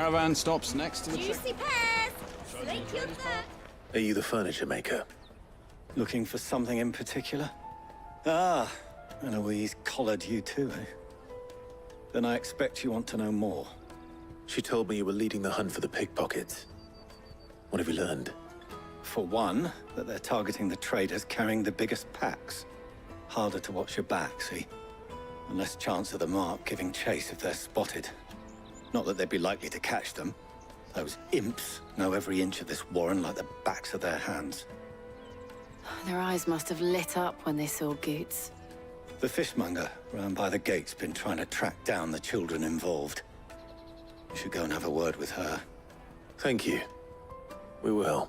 Caravan stops next to the Juicy pears! Slake your thirst! Are you the furniture maker? Looking for something in particular? Ah, Eloise collared you too, eh? Then I expect you want to know more. She told me you were leading the hunt for the pickpockets. What have you learned? For one, that they're targeting the traders carrying the biggest packs. Harder to watch your back, see? And less chance of the mark giving chase if they're spotted. Not that they'd be likely to catch them. Those imps know every inch of this warren like the backs of their hands. Their eyes must have lit up when they saw Goots. The fishmonger round by the gate's been trying to track down the children involved. You should go and have a word with her. Thank you. We will.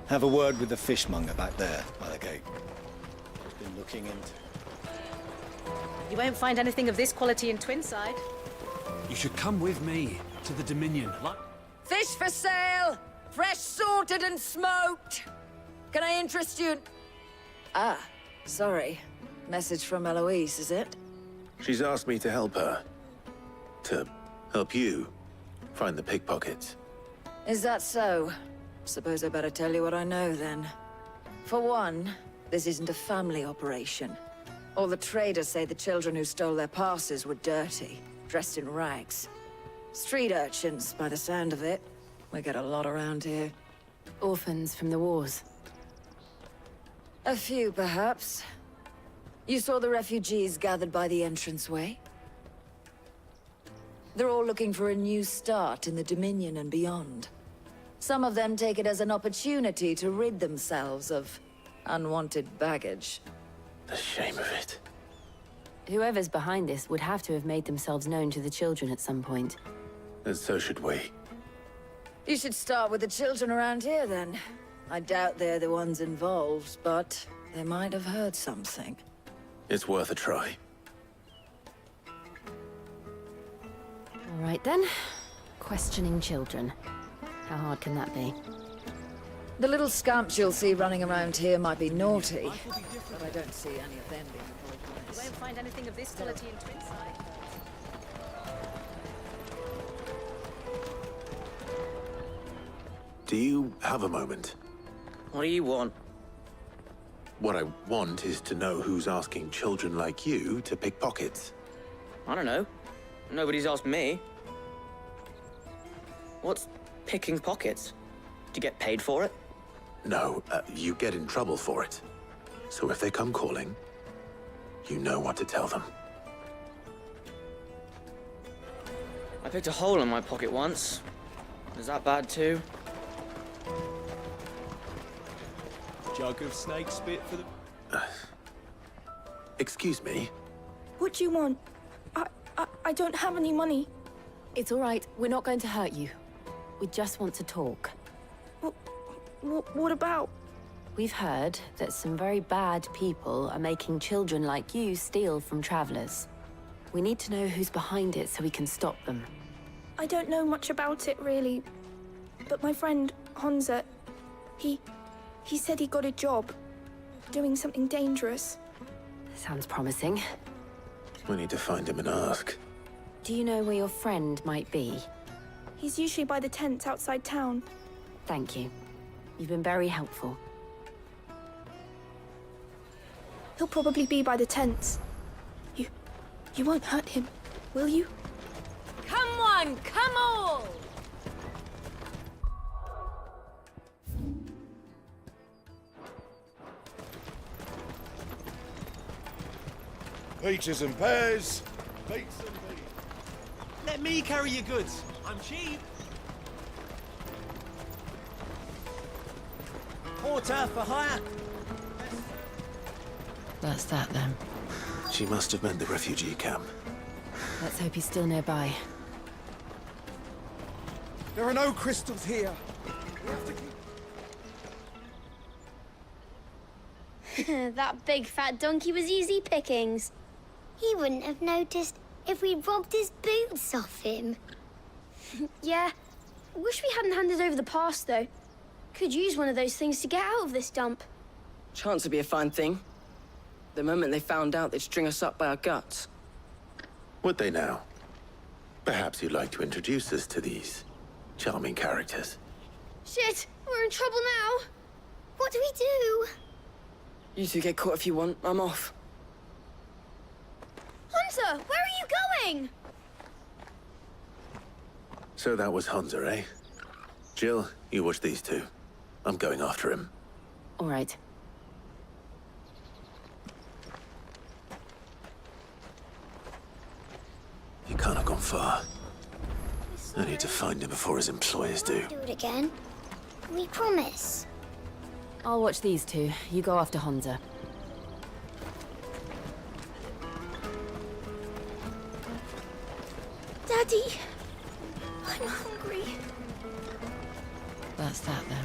Have a word with the fishmonger back there by the gate. She's been looking into... You won't find anything of this quality in Twinside. You should come with me to the Dominion. Fish for sale! Fresh sorted and smoked! Can I interest you in... Ah, sorry. Message from Eloise, is it? She's asked me to help her. To help you find the pickpockets. Is that so? Suppose I better tell you what I know, then. For one, this isn't a family operation. All the traders say the children who stole their passes were dirty, dressed in rags. Street urchins, by the sound of it. We get a lot around here. Orphans from the wars. A few, perhaps. You saw the refugees gathered by the entranceway? They're all looking for a new start in the Dominion and beyond. Some of them take it as an opportunity to rid themselves of unwanted baggage. The shame of it. Whoever's behind this would have to have made themselves known to the children at some point. And so should we. You should start with the children around here, then. I doubt they're the ones involved, but they might have heard something. It's worth a try. All right, then. Questioning children. How hard can that be? The little scamps you'll see running around here might be naughty, but I don't see any of them being involved in You this. won't find anything of this quality in Twinside. Do you have a moment? What do you want? What I want is to know who's asking children like you to pick pockets. I don't know. Nobody's asked me. What's picking pockets? Do you get paid for it? No, you get in trouble for it. So if they come calling, you know what to tell them. I picked a hole in my pocket once. Is that bad too? Jug of snake spit for the... Excuse me? What do you want? I don't have any money. It's all right. We're not going to hurt you. We just want to talk. What about? We've heard that some very bad people are making children like you steal from travelers. We need to know who's behind it so we can stop them. I don't know much about it, really. But my friend, Honza, he said he got a job. Doing something dangerous. Sounds promising. We need to find him and ask. Do you know where your friend might be? He's usually by the tents outside town. Thank you. You've been very helpful. He'll probably be by the tents. You won't hurt him, will you? Come on, come all! Peaches and pears, beets and beans. Let me carry your goods. I'm cheap. Porter for hire. That's that, then. She must have meant the refugee camp. Let's hope he's still nearby. There are no crystals here. We have to keep... That big fat donkey was easy pickings. He wouldn't have noticed if we'd robbed his boots off him. Yeah. Wish we hadn't handed over the pass, though. Could use one of those things to get out of this dump. Chance would be a fine thing. The moment they found out, they'd string us up by our guts. Would they now? Perhaps you'd like to introduce us to these charming characters. Shit, we're in trouble now. What do we do? You two get caught if you want. I'm off. Hunter, where are you going? So that was Hunter, eh? Jill, you watch these two. I'm going after him. All right. He can't have gone far. I need to find him before his employers do. Do it again. We promise. I'll watch these two. You go after Honza. Daddy, I'm hungry. That's that then.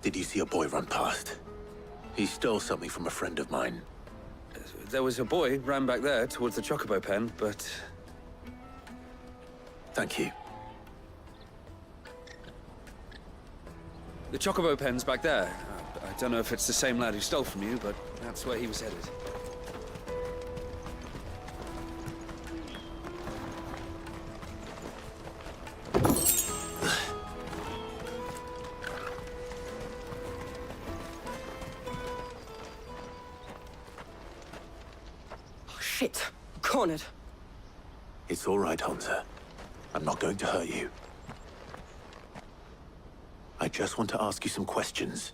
Did you see a boy run past? He stole something from a friend of mine. There was a boy ran back there towards the Chocobo pen, but... Thank you. The Chocobo pen's back there. I don't know if it's the same lad who stole from you, but that's where he was headed. Shit. Cornered. It's all right, Hunter. I'm not going to hurt you. I just want to ask you some questions.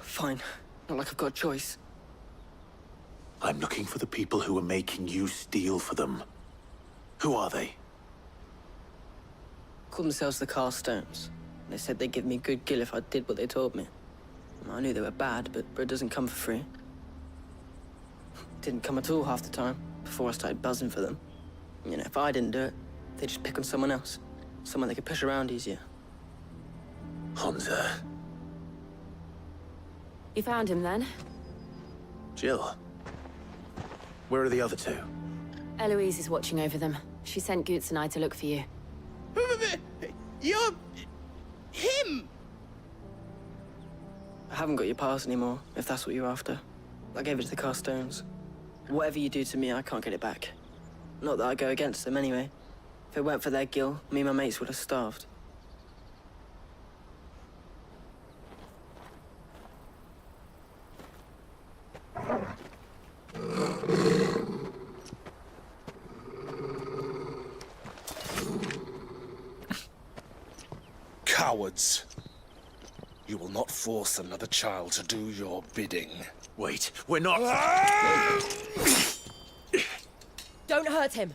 Fine. Not like I've got a choice. I'm looking for the people who are making you steal for them. Who are they? Called themselves the Carstones. They said they'd give me good gill if I did what they told me. I knew they were bad, but bread doesn't come for free. Didn't come at all half the time, before I started buzzing for them. You know, if I didn't do it, they'd just pick on someone else. Someone they could push around easier. Hunter. You found him then? Jill. Where are the other two? Eloise is watching over them. She sent Goots and I to look for you. You're... him! I haven't got your pass anymore, if that's what you're after. I gave it to the Carstones. Whatever you do to me, I can't get it back. Not that I go against them anyway. If it weren't for their gill, me and my mates would have starved. Cowards. You will not force another child to do your bidding. Wait, we're not... Don't hurt him!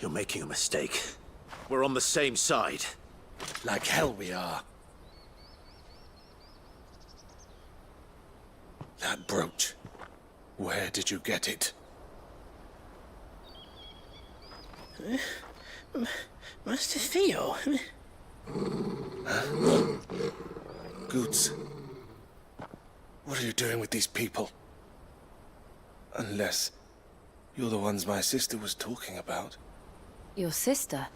You're making a mistake. We're on the same side. Like hell we are. That brooch. Where did you get it? Master Theo? Goots. What are you doing with these people? Unless you're the ones my sister was talking about. Your sister?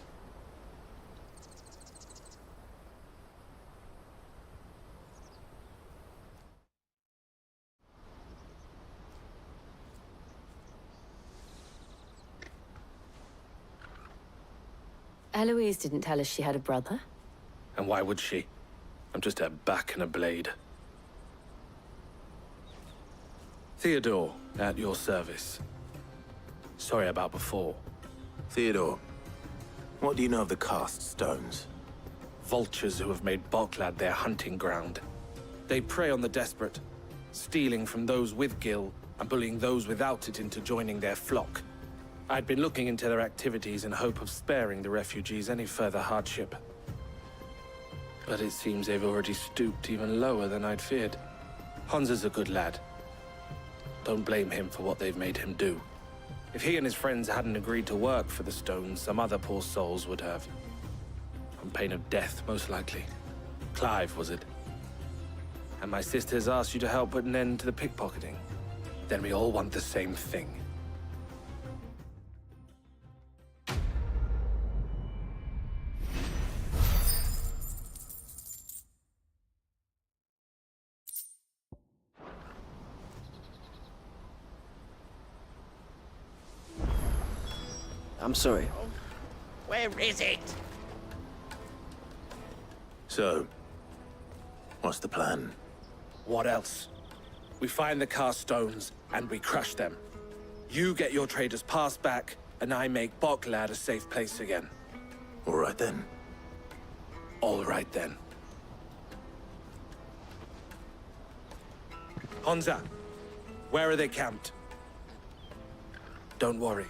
Eloise didn't tell us she had a brother. And why would she? I'm just her back and a blade. Theodore, at your service. Sorry about before. Theodore, what do you know of the Cast Stones? Vultures who have made Boklad their hunting ground. They prey on the desperate, stealing from those with Gil and bullying those without it into joining their flock. I'd been looking into their activities in hope of sparing the refugees any further hardship. But it seems they've already stooped even lower than I'd feared. Hunza's a good lad. Don't blame him for what they've made him do. If he and his friends hadn't agreed to work for the Stones, some other poor souls would have. On pain of death, most likely. Clive, was it? And my sisters asked you to help put an end to the pickpocketing. Then we all want the same thing. I'm sorry. Where is it? So, what's the plan? What else? We find the cast stones and we crush them. You get your trader's pass back, and I make Boklad a safe place again. All right then. All right then. Honza, where are they camped? Don't worry.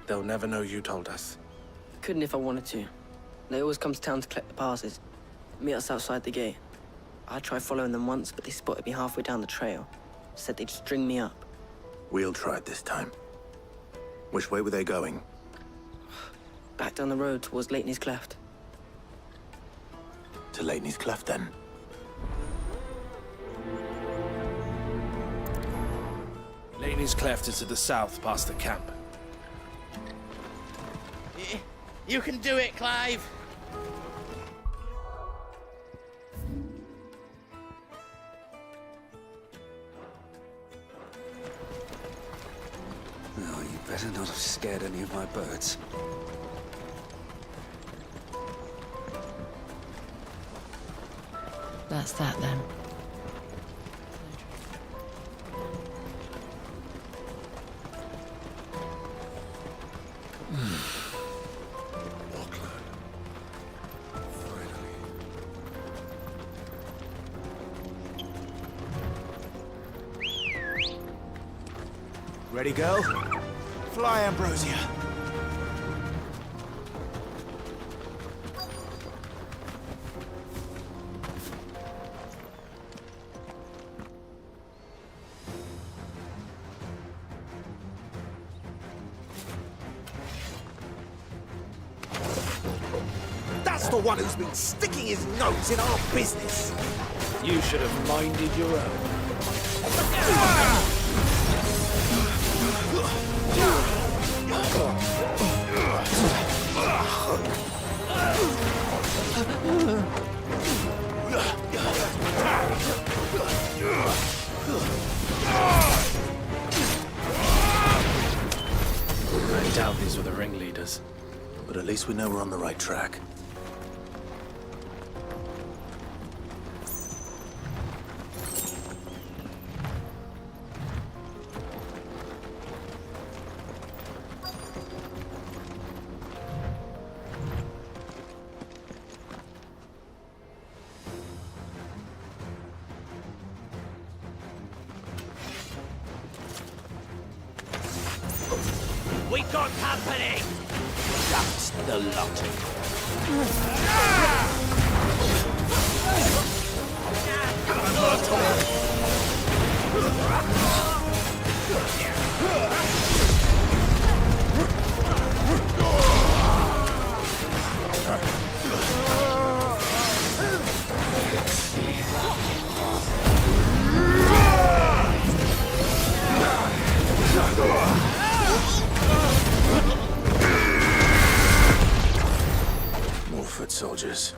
They'll never know you told us. Couldn't if I wanted to. They always come to town to collect the passes. Meet us outside the gate. I tried following them once, but they spotted me halfway down the trail. Said they'd string me up. We'll try it this time. Which way were they going? Back down the road towards Lateney's Cleft. To Lateney's Cleft, then. Laney's Cleft is to the south, past the camp. You can do it, Clive. Oh, you better not have scared any of my birds. That's that then. Ready, girl? Fly, Ambrosia. That's the one who's been sticking his nose in our business. You should have minded your own. I doubt these were the ringleaders. But at least we know we're on the right track. We got company. Just the lot. More foot soldiers.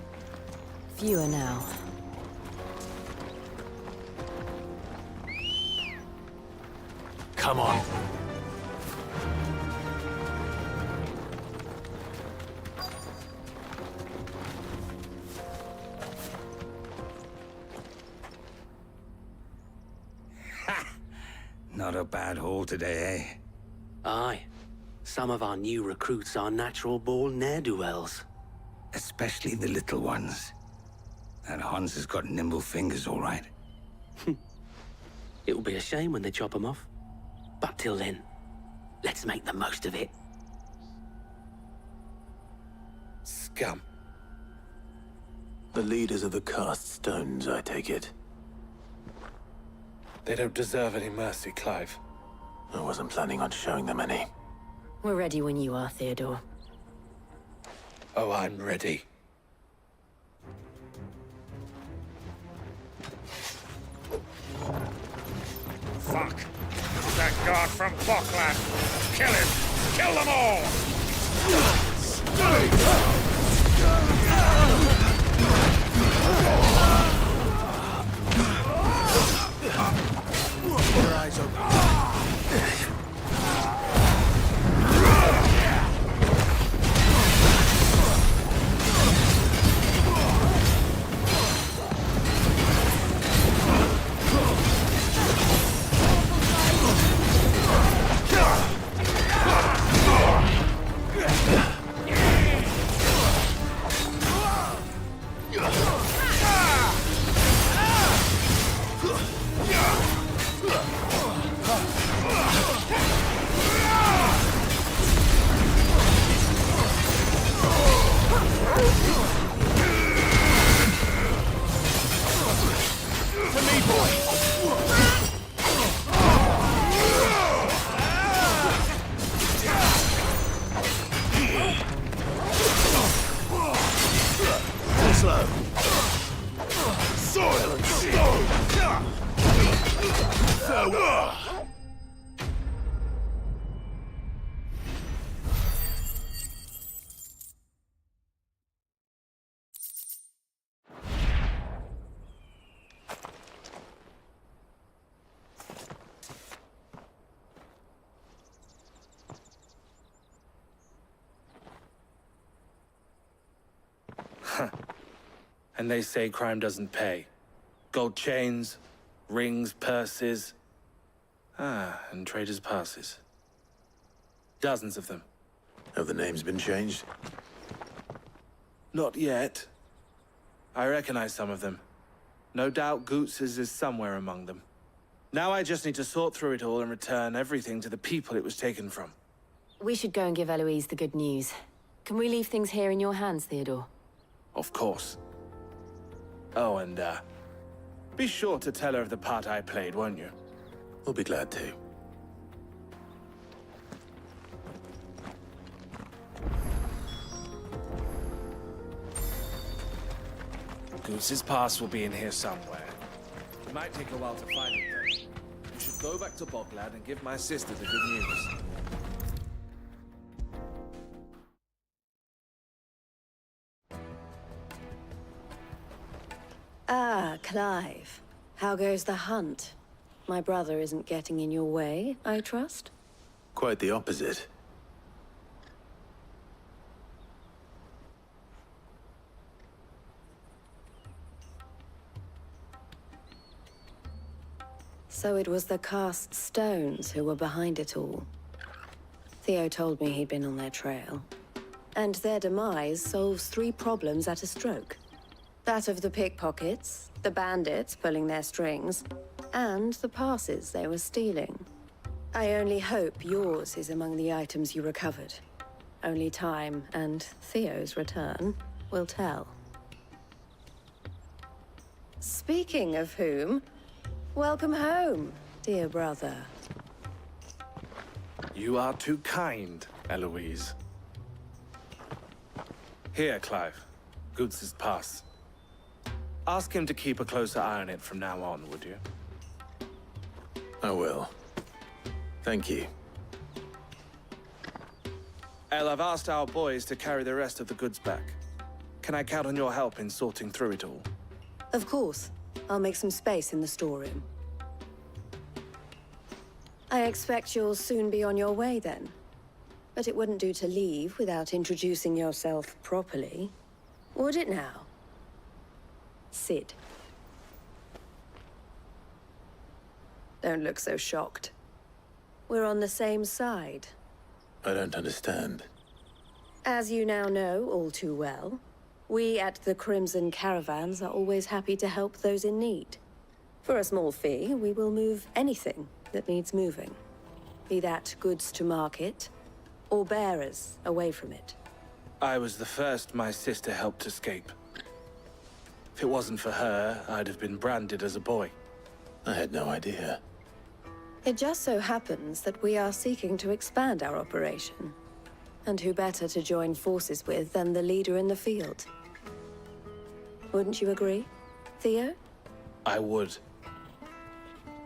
Fewer now. Come on. Not a bad haul today, eh? Aye. Some of our new recruits are natural-born ne'er-do-wells. Especially the little ones. That Hans has got nimble fingers, all right. It'll be a shame when they chop them off. But till then, let's make the most of it. Scum. The leaders of the cast stones, I take it. They don't deserve any mercy, Clive. I wasn't planning on showing them any. We're ready when you are, Theodore. Oh, I'm ready. Fuck! That guard from Boklad! Kill him! Kill them all! Your eyes open. And they say crime doesn't pay. Gold chains, rings, purses. And traders' passes. Dozens of them. Have the names been changed? Not yet. I recognize some of them. No doubt Goots's is somewhere among them. Now I just need to sort through it all and return everything to the people it was taken from. We should go and give Eloise the good news. Can we leave things here in your hands, Theodore? Of course. Oh, and, be sure to tell her of the part I played, won't you? We'll be glad to. Goots's pass will be in here somewhere. It might take a while to find it, though. You should go back to Boglad and give my sister the good news. Ah, Clive. How goes the hunt? My brother isn't getting in your way, I trust? Quite the opposite. So it was the cast stones who were behind it all. Theo told me he'd been on their trail. And their demise solves 3 problems at a stroke. That of the pickpockets, the bandits pulling their strings, and the passes they were stealing. I only hope yours is among the items you recovered. Only time and Theo's return will tell. Speaking of whom, welcome home, dear brother. You are too kind, Eloise. Here, Clive. Goots's pass. Ask him to keep a closer eye on it from now on, would you? I will. Thank you. El, I've asked our boys to carry the rest of the goods back. Can I count on your help in sorting through it all? Of course. I'll make some space in the storeroom. I expect you'll soon be on your way then. But it wouldn't do to leave without introducing yourself properly. Would it now? Sid. Don't look so shocked. We're on the same side. I don't understand. As you now know all too well, we at the Crimson Caravans are always happy to help those in need. For a small fee, we will move anything that needs moving. Be that goods to market, or bearers away from it. I was the first my sister helped escape. If it wasn't for her, I'd have been branded as a boy. I had no idea. It just so happens that we are seeking to expand our operation. And who better to join forces with than the leader in the field? Wouldn't you agree, Theo? I would.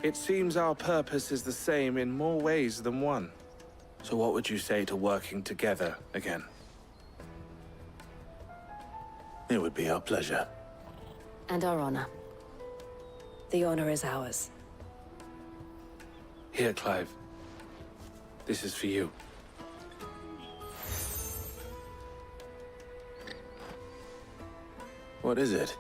It seems our purpose is the same in more ways than one. So what would you say to working together again? It would be our pleasure. And our honor. The honor is ours. Here, Clive. This is for you. What is it?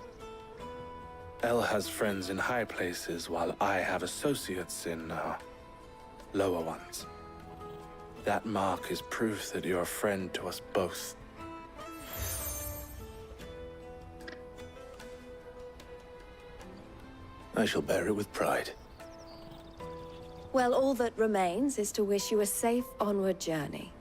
El has friends in high places, while I have associates in, lower ones. That mark is proof that you're a friend to us both. I shall bear it with pride. Well, all that remains is to wish you a safe onward journey.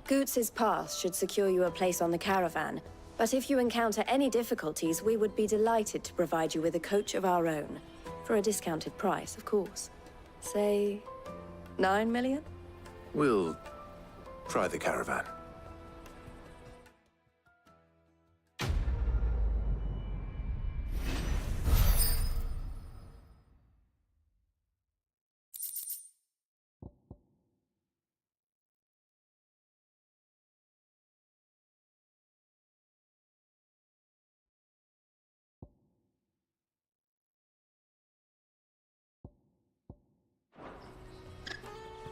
Goots's pass should secure you a place on the caravan, but if you encounter any difficulties, we would be delighted to provide you with a coach of our own. For a discounted price, of course. Say, 9 million? We'll try the caravan.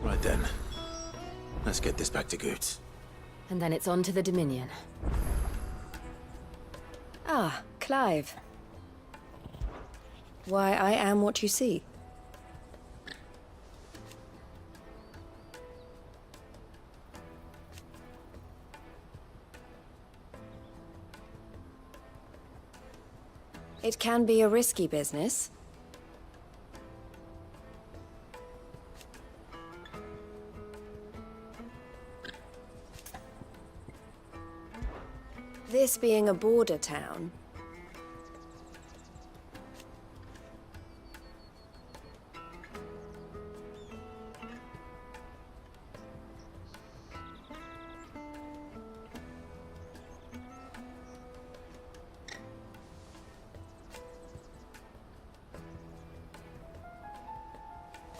Right then. Let's get this back to Goots. And then it's on to the Dominion. Ah, Clive. Why, I am what you see. It can be a risky business. This being a border town,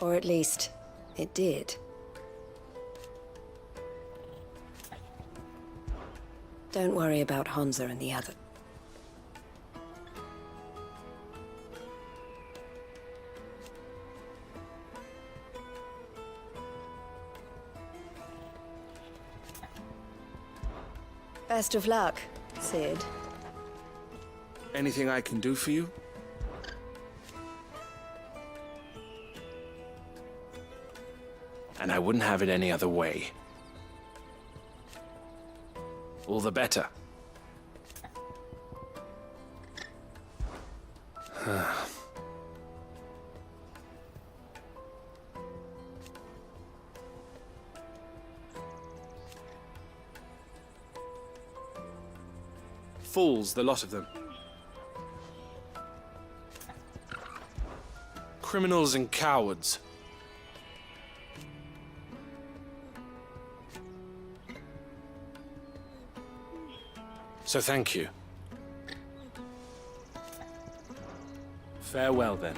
or at least, it did. Don't worry about Hansa and the other. Best of luck, Sid. Anything I can do for you? And I wouldn't have it any other way. All the better. Fools, the lot of them. Criminals and cowards. So thank you. Farewell, then.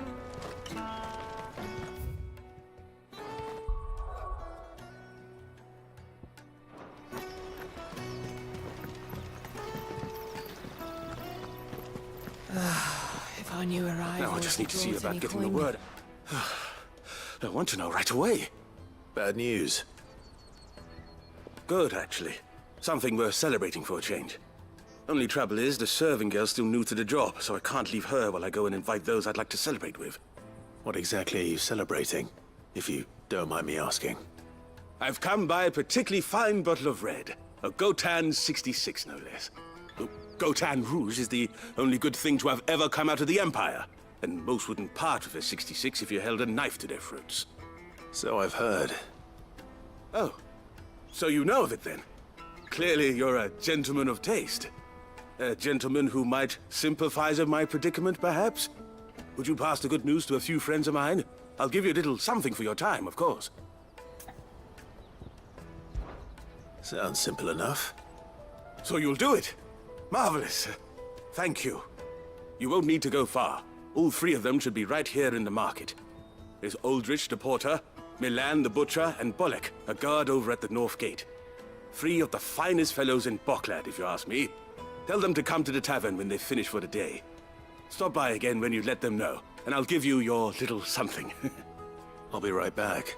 If I knew where I Now I just need to see about getting the word. I want to know right away. Bad news. Good, actually. Something worth celebrating for a change. Only trouble is, the serving girl's still new to the job, so I can't leave her while I go and invite those I'd like to celebrate with. What exactly are you celebrating, if you don't mind me asking? I've come by a particularly fine bottle of red. A Gotan 66, no less. Gotan Rouge is the only good thing to have ever come out of the Empire. And most wouldn't part with a 66 if you held a knife to their throats. So I've heard. Oh, so you know of it then? Clearly you're a gentleman of taste. A gentleman who might sympathize with my predicament, perhaps? Would you pass the good news to a few friends of mine? I'll give you a little something for your time, of course. Sounds simple enough. So you'll do it? Marvelous. Thank you. You won't need to go far. All three of them should be right here in the market. There's Aldrich, the porter, Milan, the butcher, and Bolek, a guard over at the North Gate. Three of the finest fellows in Boklad, if you ask me. Tell them to come to the tavern when they've finished for the day. Stop by again when you let them know, and I'll give you your little something. I'll be right back.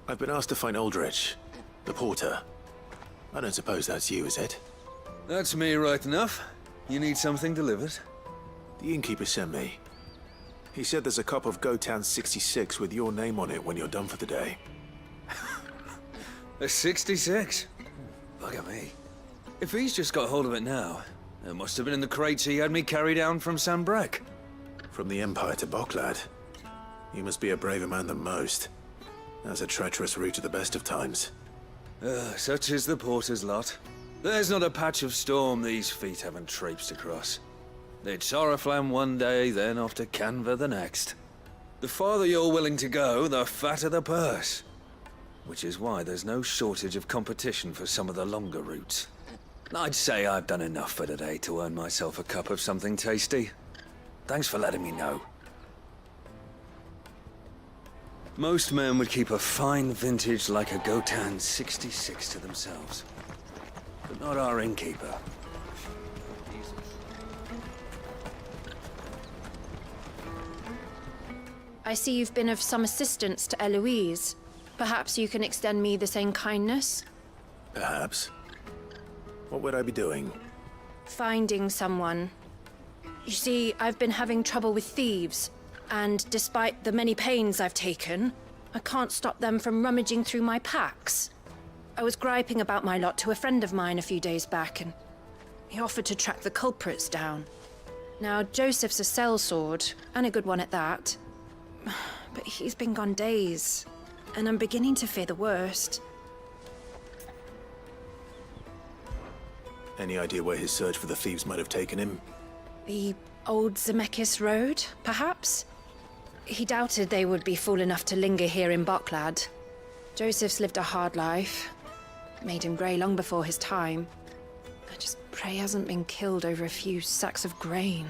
I've been asked to find Aldrich, the porter. I don't suppose that's you, is it? That's me right enough. You need something delivered? The innkeeper sent me. He said there's a cup of Gotan 66 with your name on it when you're done for the day. A 66? Look at me. If he's just got hold of it now, it must have been in the crates he had me carry down from Sanbreque. From the Empire to Boklad. You must be a braver man than most. That's a treacherous route at the best of times. Such is the porter's lot. There's not a patch of storm these feet haven't traipsed across. It's Oriflamme one day, then off to Canva the next. The farther you're willing to go, the fatter the purse. Which is why there's no shortage of competition for some of the longer routes. I'd say I've done enough for today to earn myself a cup of something tasty. Thanks for letting me know. Most men would keep a fine vintage like a Gotan 66 to themselves. But not our innkeeper. I see you've been of some assistance to Eloise. Perhaps you can extend me the same kindness? Perhaps. What would I be doing? Finding someone. You see, I've been having trouble with thieves, and despite the many pains I've taken, I can't stop them from rummaging through my packs. I was griping about my lot to a friend of mine a few days back, and he offered to track the culprits down. Now, Joseph's a sellsword, and a good one at that. But he's been gone days, and I'm beginning to fear the worst. Any idea where his search for the thieves might have taken him? The old Zemeckis Road, perhaps? He doubted they would be fool enough to linger here in Boklad. Joseph's lived a hard life. Made him grey long before his time. I just pray he hasn't been killed over a few sacks of grain.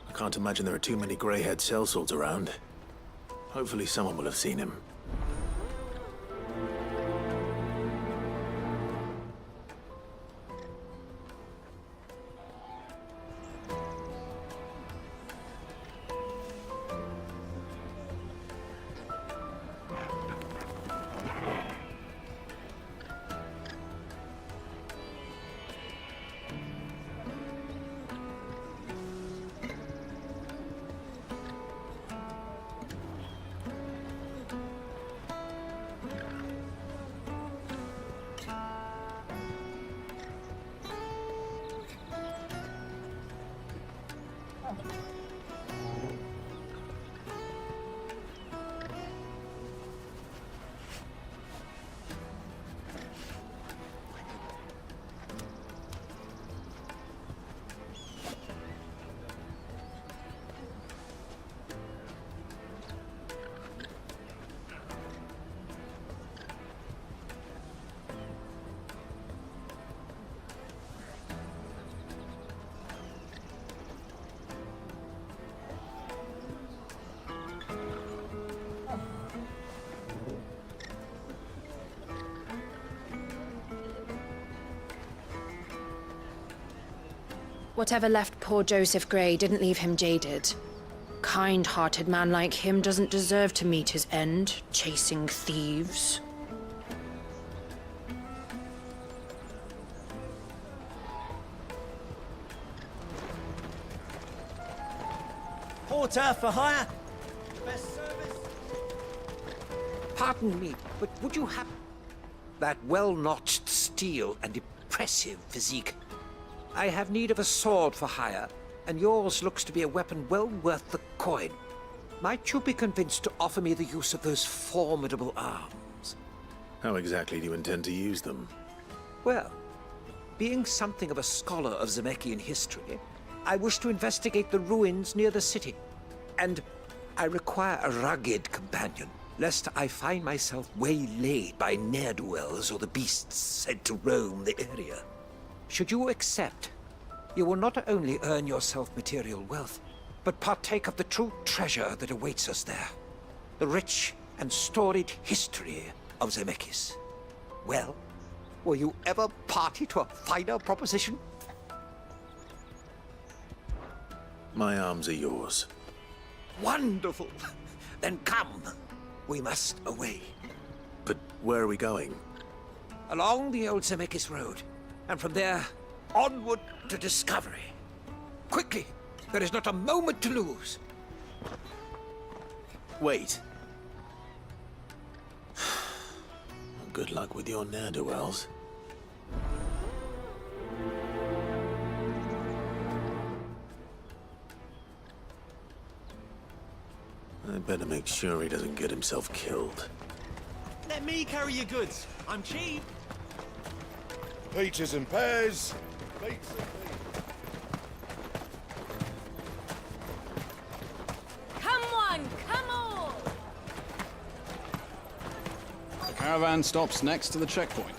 I can't imagine there are too many grey-haired sellswords around. Hopefully someone will have seen him. Whatever left poor Joseph Grey didn't leave him jaded. Kind-hearted man like him doesn't deserve to meet his end, chasing thieves. Porter for hire. Best service. Pardon me, but would you have that well-notched steel and impressive physique? I have need of a sword for hire, and yours looks to be a weapon well worth the coin. Might you be convinced to offer me the use of those formidable arms? How exactly do you intend to use them? Well, being something of a scholar of Zemekian history, I wish to investigate the ruins near the city. And I require a rugged companion, lest I find myself waylaid by ne'er-do-wells or the beasts said to roam the area. Should you accept, you will not only earn yourself material wealth, but partake of the true treasure that awaits us there. The rich and storied history of Zemeckis. Well, were you ever party to a finer proposition? My arms are yours. Wonderful! Then come. We must away. But where are we going? Along the old Zemeckis Road. And from there, onward to discovery. Quickly! There is not a moment to lose. Wait. Good luck with your ne'er-do-wells. I'd better make sure he doesn't get himself killed. Let me carry your goods. I'm cheap. Peaches and pears. Beets and Come on, come on! The caravan stops next to the checkpoint.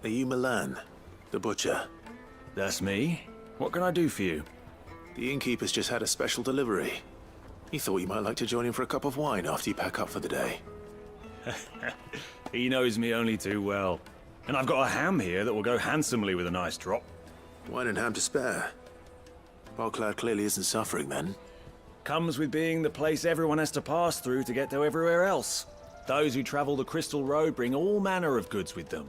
Are you Milan, the butcher? That's me. What can I do for you? The innkeeper's just had a special delivery. He thought you might like to join him for a cup of wine after you pack up for the day. He knows me only too well. And I've got a ham here that will go handsomely with a nice drop. Wine and ham to spare. Bogclad clearly isn't suffering then. Comes with being the place everyone has to pass through to get to everywhere else. Those who travel the Crystal Road bring all manner of goods with them.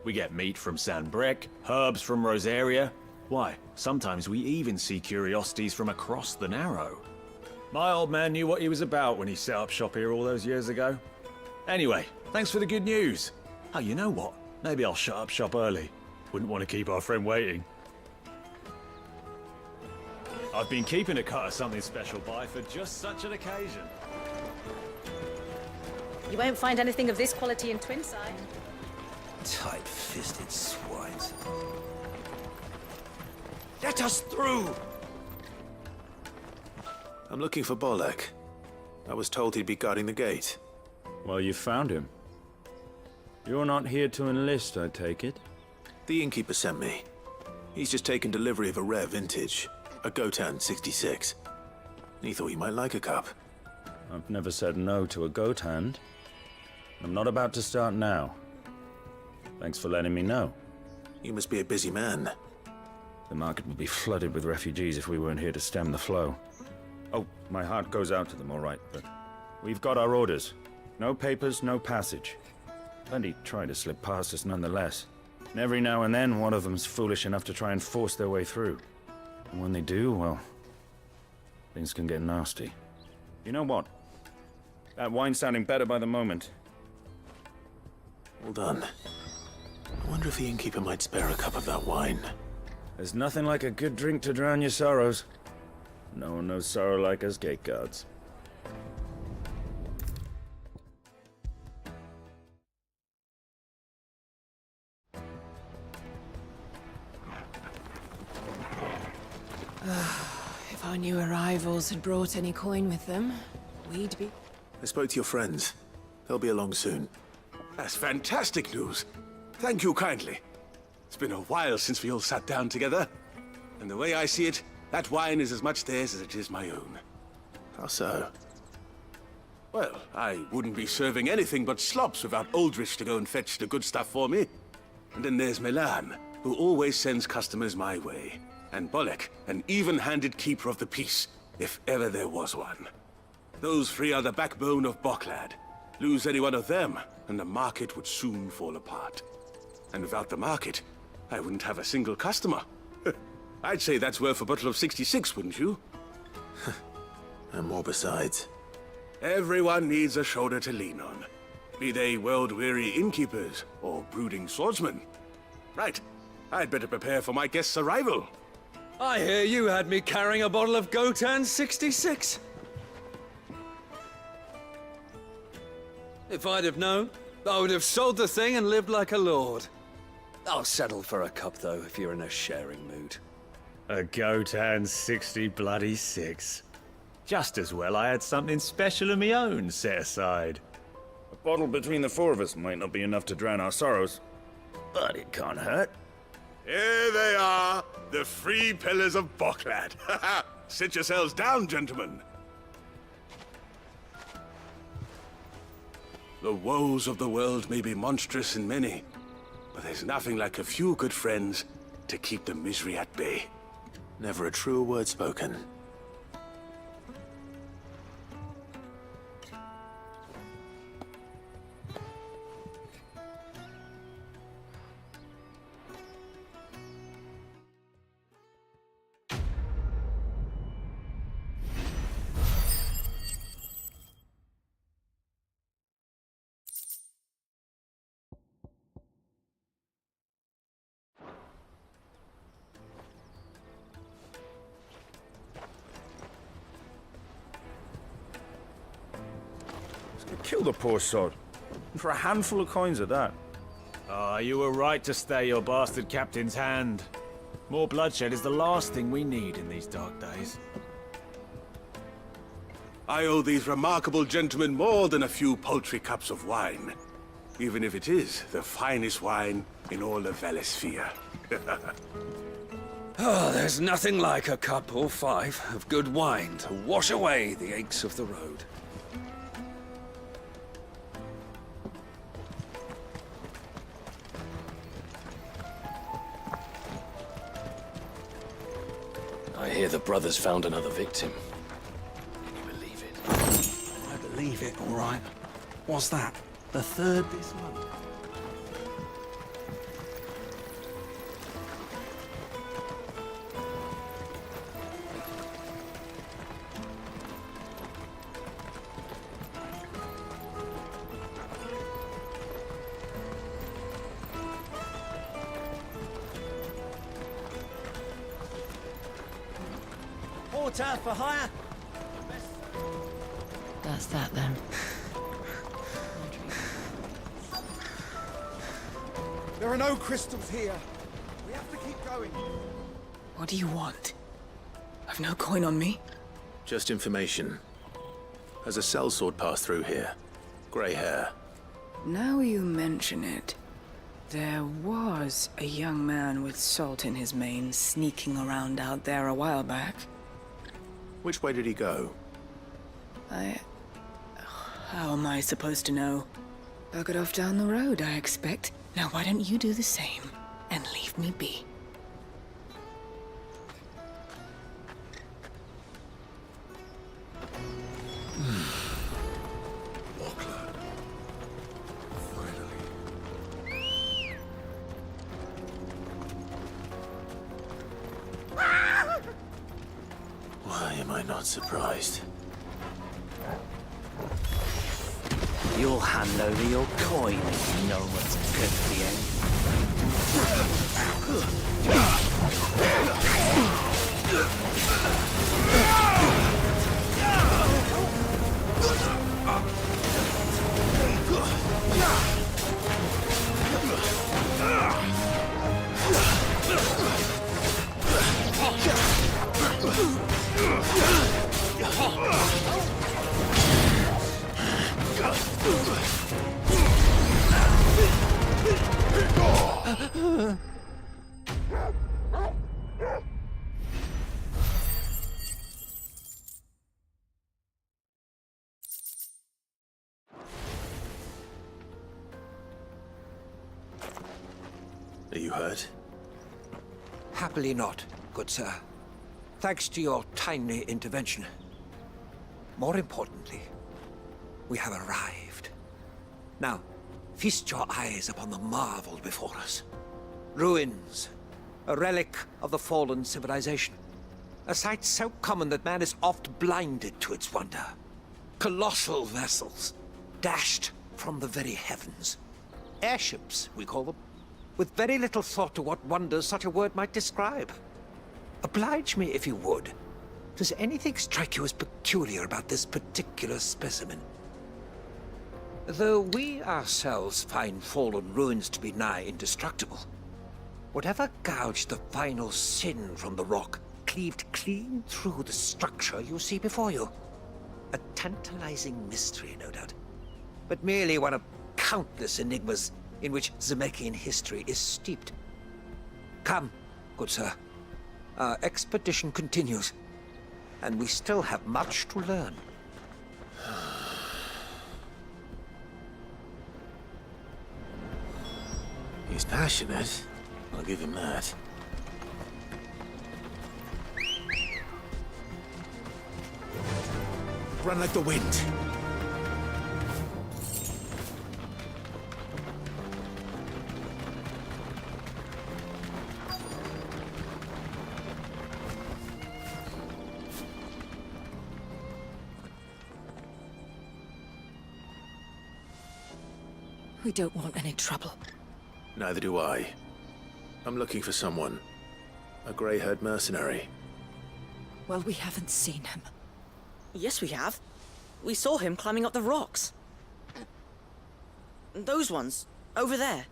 We get meat from Sanbreque, herbs from Rosaria. Why, sometimes we even see curiosities from across the Narrow. My old man knew what he was about when he set up shop here all those years ago. Anyway, thanks for the good news. Oh, you know what? Maybe I'll shut up shop early. Wouldn't want to keep our friend waiting. I've been keeping a cut of something special by for just such an occasion. You won't find anything of this quality in Twinside. Tight-fisted swines. Let us through! I'm looking for Bolek. I was told he'd be guarding the gate. Well, you found him. You're not here to enlist, I take it? The innkeeper sent me. He's just taken delivery of a rare vintage, a Gotan 66. He thought you might like a cup. I've never said no to a goat hand. I'm not about to start now. Thanks for letting me know. You must be a busy man. The market would be flooded with refugees if we weren't here to stem the flow. Oh, my heart goes out to them, all right, but we've got our orders. No papers, no passage. Plenty try to slip past us nonetheless. And every now and then, one of them's foolish enough to try and force their way through. And when they do, well, things can get nasty. You know what? That wine's sounding better by the moment. Well done. I wonder if the innkeeper might spare a cup of that wine. There's nothing like a good drink to drown your sorrows. No one knows sorrow like us gate guards. If our new arrivals had brought any coin with them, we'd be... I spoke to your friends. They'll be along soon. That's fantastic news. Thank you kindly. It's been a while since we all sat down together. And the way I see it, that wine is as much theirs as it is my own. How so? Well, I wouldn't be serving anything but slops without Aldrich to go and fetch the good stuff for me. And then there's Milan, who always sends customers my way. And Bolek, an even-handed keeper of the peace, if ever there was one. Those three are the backbone of Bogclad. Lose any one of them, and the market would soon fall apart. And without the market, I wouldn't have a single customer. I'd say that's worth a bottle of 66, wouldn't you? And more besides. Everyone needs a shoulder to lean on. Be they world-weary innkeepers or brooding swordsmen. Right, I'd better prepare for my guest's arrival. I hear you had me carrying a bottle of Gotan 66. If I'd have known, I would have sold the thing and lived like a lord. I'll settle for a cup, though, if you're in a sharing mood. A Gotan 66. Just as well I had something special of my own set aside. A bottle between the four of us might not be enough to drown our sorrows, but it can't hurt. Here they are, the three pillars of Bogclad. Sit yourselves down, gentlemen. The woes of the world may be monstrous and many, but there's nothing like a few good friends to keep the misery at bay. Never a truer word spoken. Kill the poor sod. And for a handful of coins at that. Ah, you were right to stay your bastard captain's hand. More bloodshed is the last thing we need in these dark days. I owe these remarkable gentlemen more than a few paltry cups of wine. Even if it is the finest wine in all of Valisphere. Oh, there's nothing like a cup or 5 of good wine to wash away the aches of the road. I hear the brothers found another victim. Can you believe it? I believe it, all right. What's that? The 3rd this month? Porter for hire. That's that then. There are no crystals here. We have to keep going. What do you want? I've no coin on me. Just information. Has a sellsword passed through here? Grey hair. Now you mention it, there was a young man with salt in his mane sneaking around out there a while back. Which way did he go? How am I supposed to know? Buggered off down the road, I expect. Now why don't you do the same and leave me be? Why am I not surprised? You'll hand over your coin if you know what's good for Are you hurt? Happily not, good sir. Thanks to your timely intervention. More importantly, we have arrived. Now, feast your eyes upon the marvel before us. Ruins, a relic of the fallen civilization. A sight so common that man is oft blinded to its wonder. Colossal vessels, dashed from the very heavens. Airships, we call them, with very little thought to what wonders such a word might describe. Oblige me if you would. Does anything strike you as peculiar about this particular specimen? Though we ourselves find fallen ruins to be nigh indestructible, whatever gouged the final sin from the rock cleaved clean through the structure you see before you. A tantalizing mystery, no doubt, but merely one of countless enigmas in which Zemeckis history is steeped. Come, good sir. Our expedition continues, and we still have much to learn. He's passionate. I'll give him that. Run like the wind. We don't want any trouble. Neither do I. I'm looking for someone. A grey-haired mercenary. Well, we haven't seen him. Yes, we have. We saw him climbing up the rocks. Those ones, over there.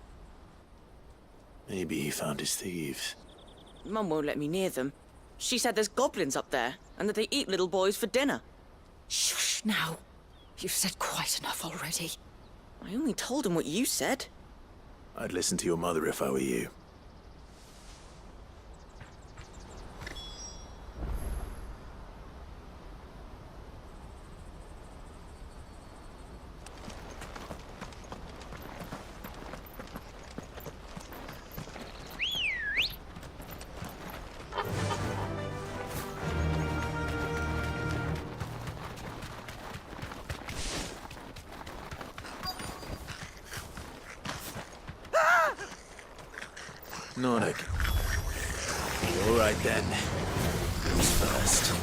Maybe he found his thieves. Mum won't let me near them. She said there's goblins up there, and that they eat little boys for dinner. Shush, now. You've said quite enough already. I only told him what you said. I'd listen to your mother if I were you. Nordic. All right then. Who's first?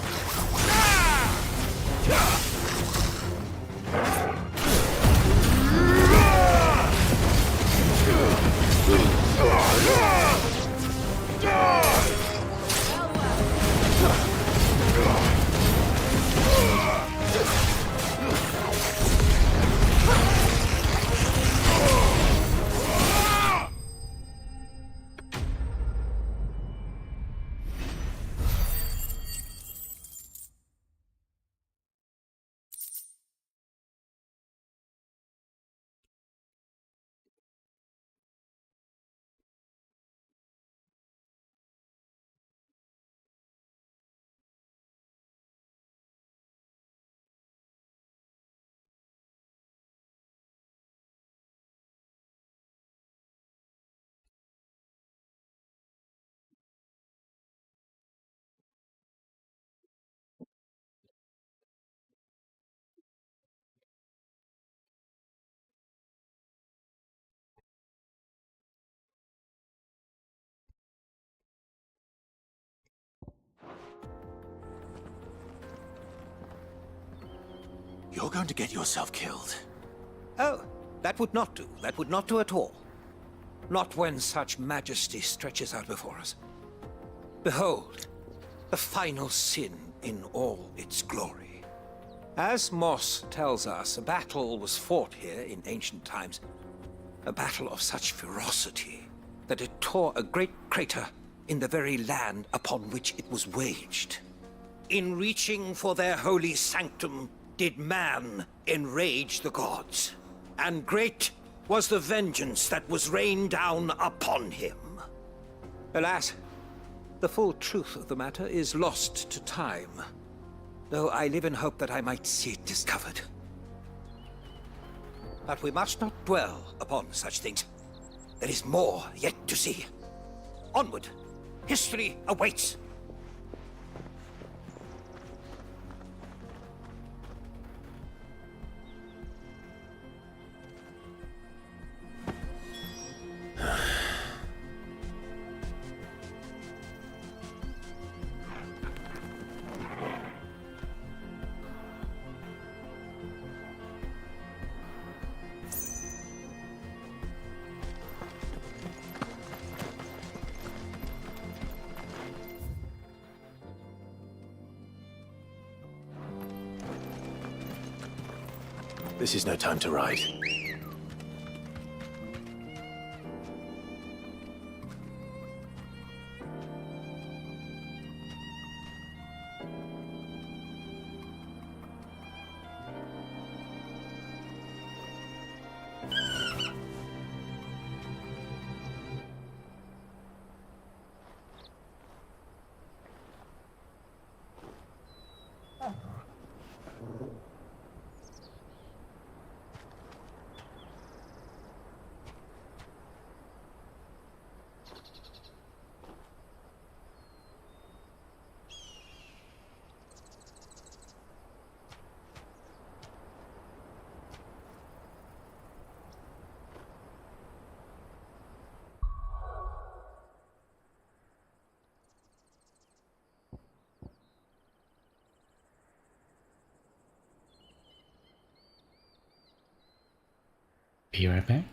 You're going to get yourself killed. Oh, that would not do. That would not do at all. Not when such majesty stretches out before us. Behold, the final sin in all its glory. As Moss tells us, a battle was fought here in ancient times. A battle of such ferocity that it tore a great crater in the very land upon which it was waged. In reaching for their holy sanctum, did man enrage the gods, and great was the vengeance that was rained down upon him. Alas, the full truth of the matter is lost to time, though I live in hope that I might see it discovered. But we must not dwell upon such things. There is more yet to see. Onward! History awaits! This is no time to ride. Be right back.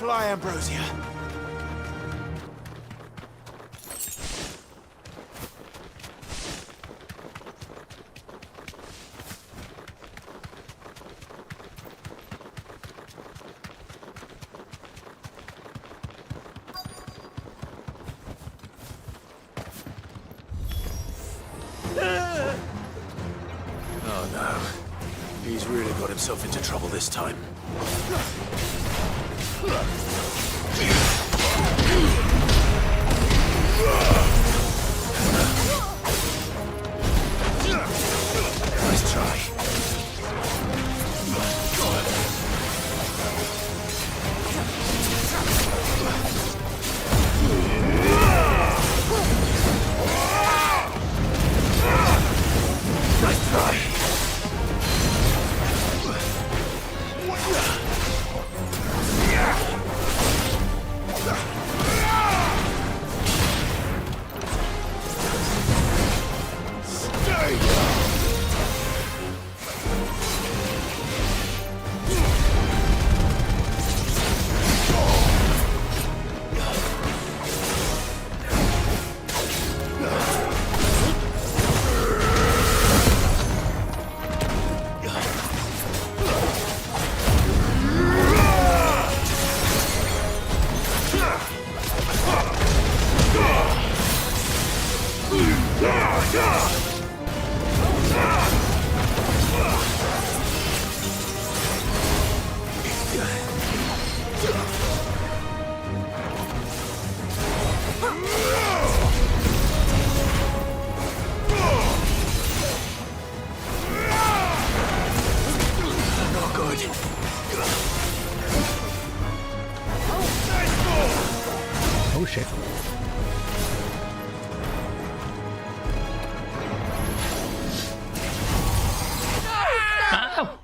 fly, Ambrosia. Oh no. He's really got himself into trouble this time. Nice try. Nice try. Oh shit. Ow!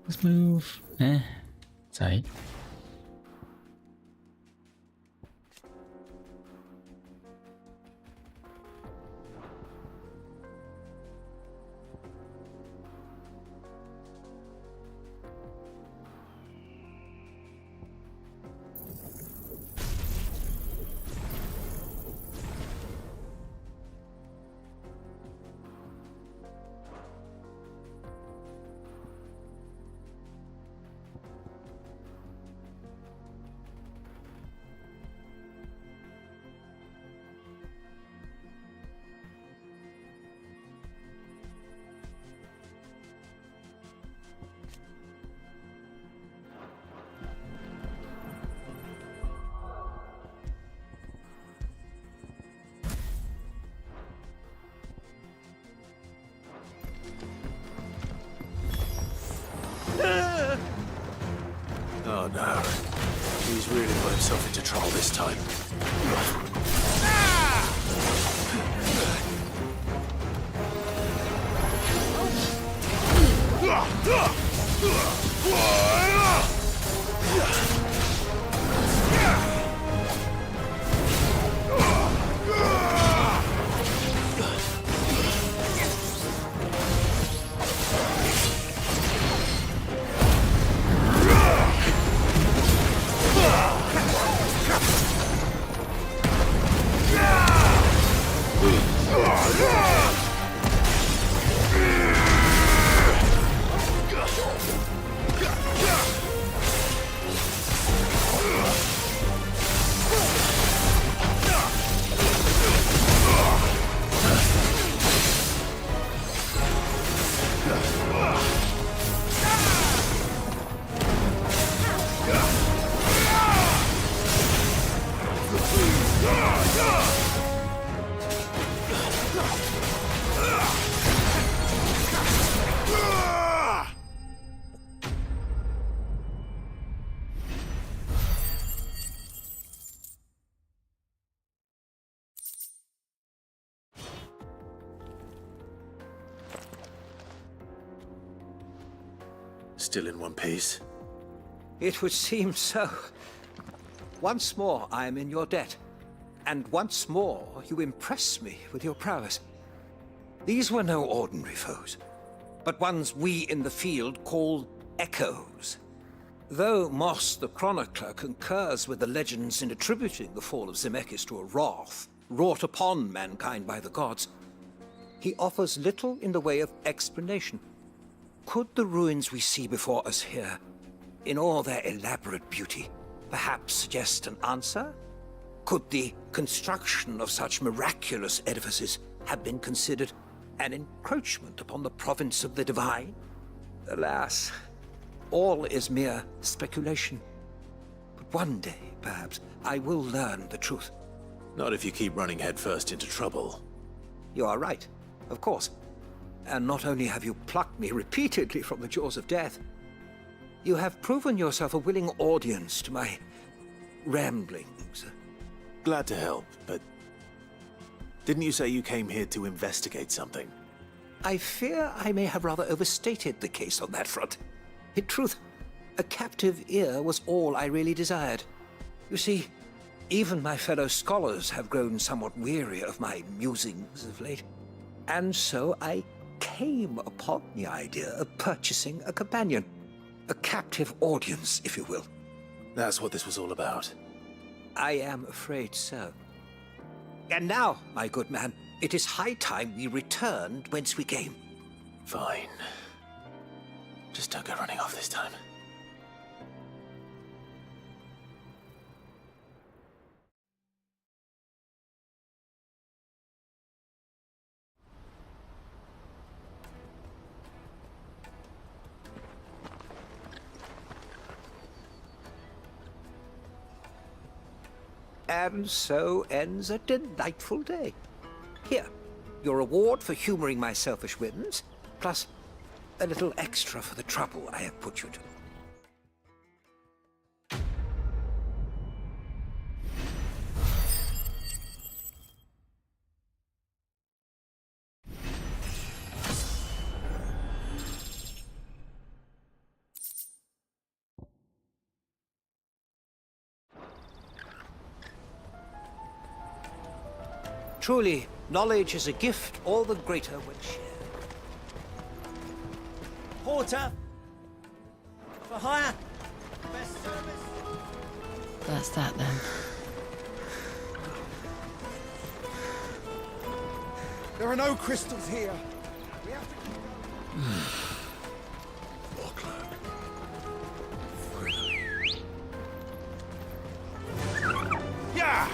Let's move. Sorry. Oh no. He's really got himself into trouble this time. Still in one piece? It would seem so. Once more I am in your debt. And once more you impress me with your prowess. These were no ordinary foes, but ones we in the field call echoes. Though Moss the Chronicler concurs with the legends in attributing the fall of Zemeckis to a wrath wrought upon mankind by the gods, he offers little in the way of explanation. Could the ruins we see before us here, in all their elaborate beauty, perhaps suggest an answer? Could the construction of such miraculous edifices have been considered an encroachment upon the province of the divine? Alas, all is mere speculation. But one day, perhaps, I will learn the truth. Not if you keep running headfirst into trouble. You are right, of course. And not only have you plucked me repeatedly from the jaws of death, you have proven yourself a willing audience to my ramblings. Glad to help, but didn't you say you came here to investigate something? I fear I may have rather overstated the case on that front. In truth, a captive ear was all I really desired. You see, even my fellow scholars have grown somewhat weary of my musings of late. And so I came upon the idea of purchasing a companion. A captive audience, if you will. That's what this was all about. I am afraid so. And now, my good man, it is high time we returned whence we came. Fine. Just don't go running off this time. And so ends a delightful day. Here, your reward for humoring my selfish whims, plus a little extra for the trouble I have put you to. Truly, knowledge is a gift all the greater when shared. Porter! For hire! Best service! That's that then. There are no crystals here. Yeah!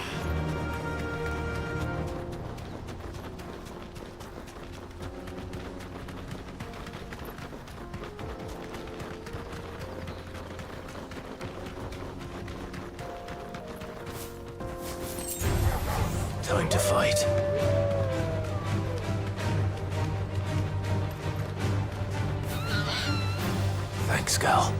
Time to fight. Thanks, Gal.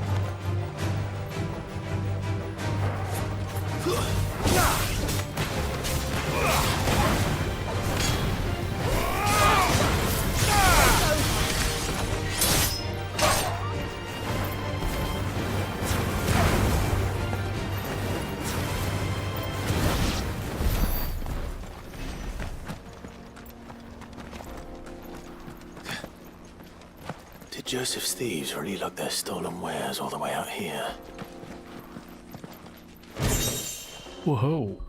Did Joseph's thieves really lug their stolen wares all the way out here? Whoa.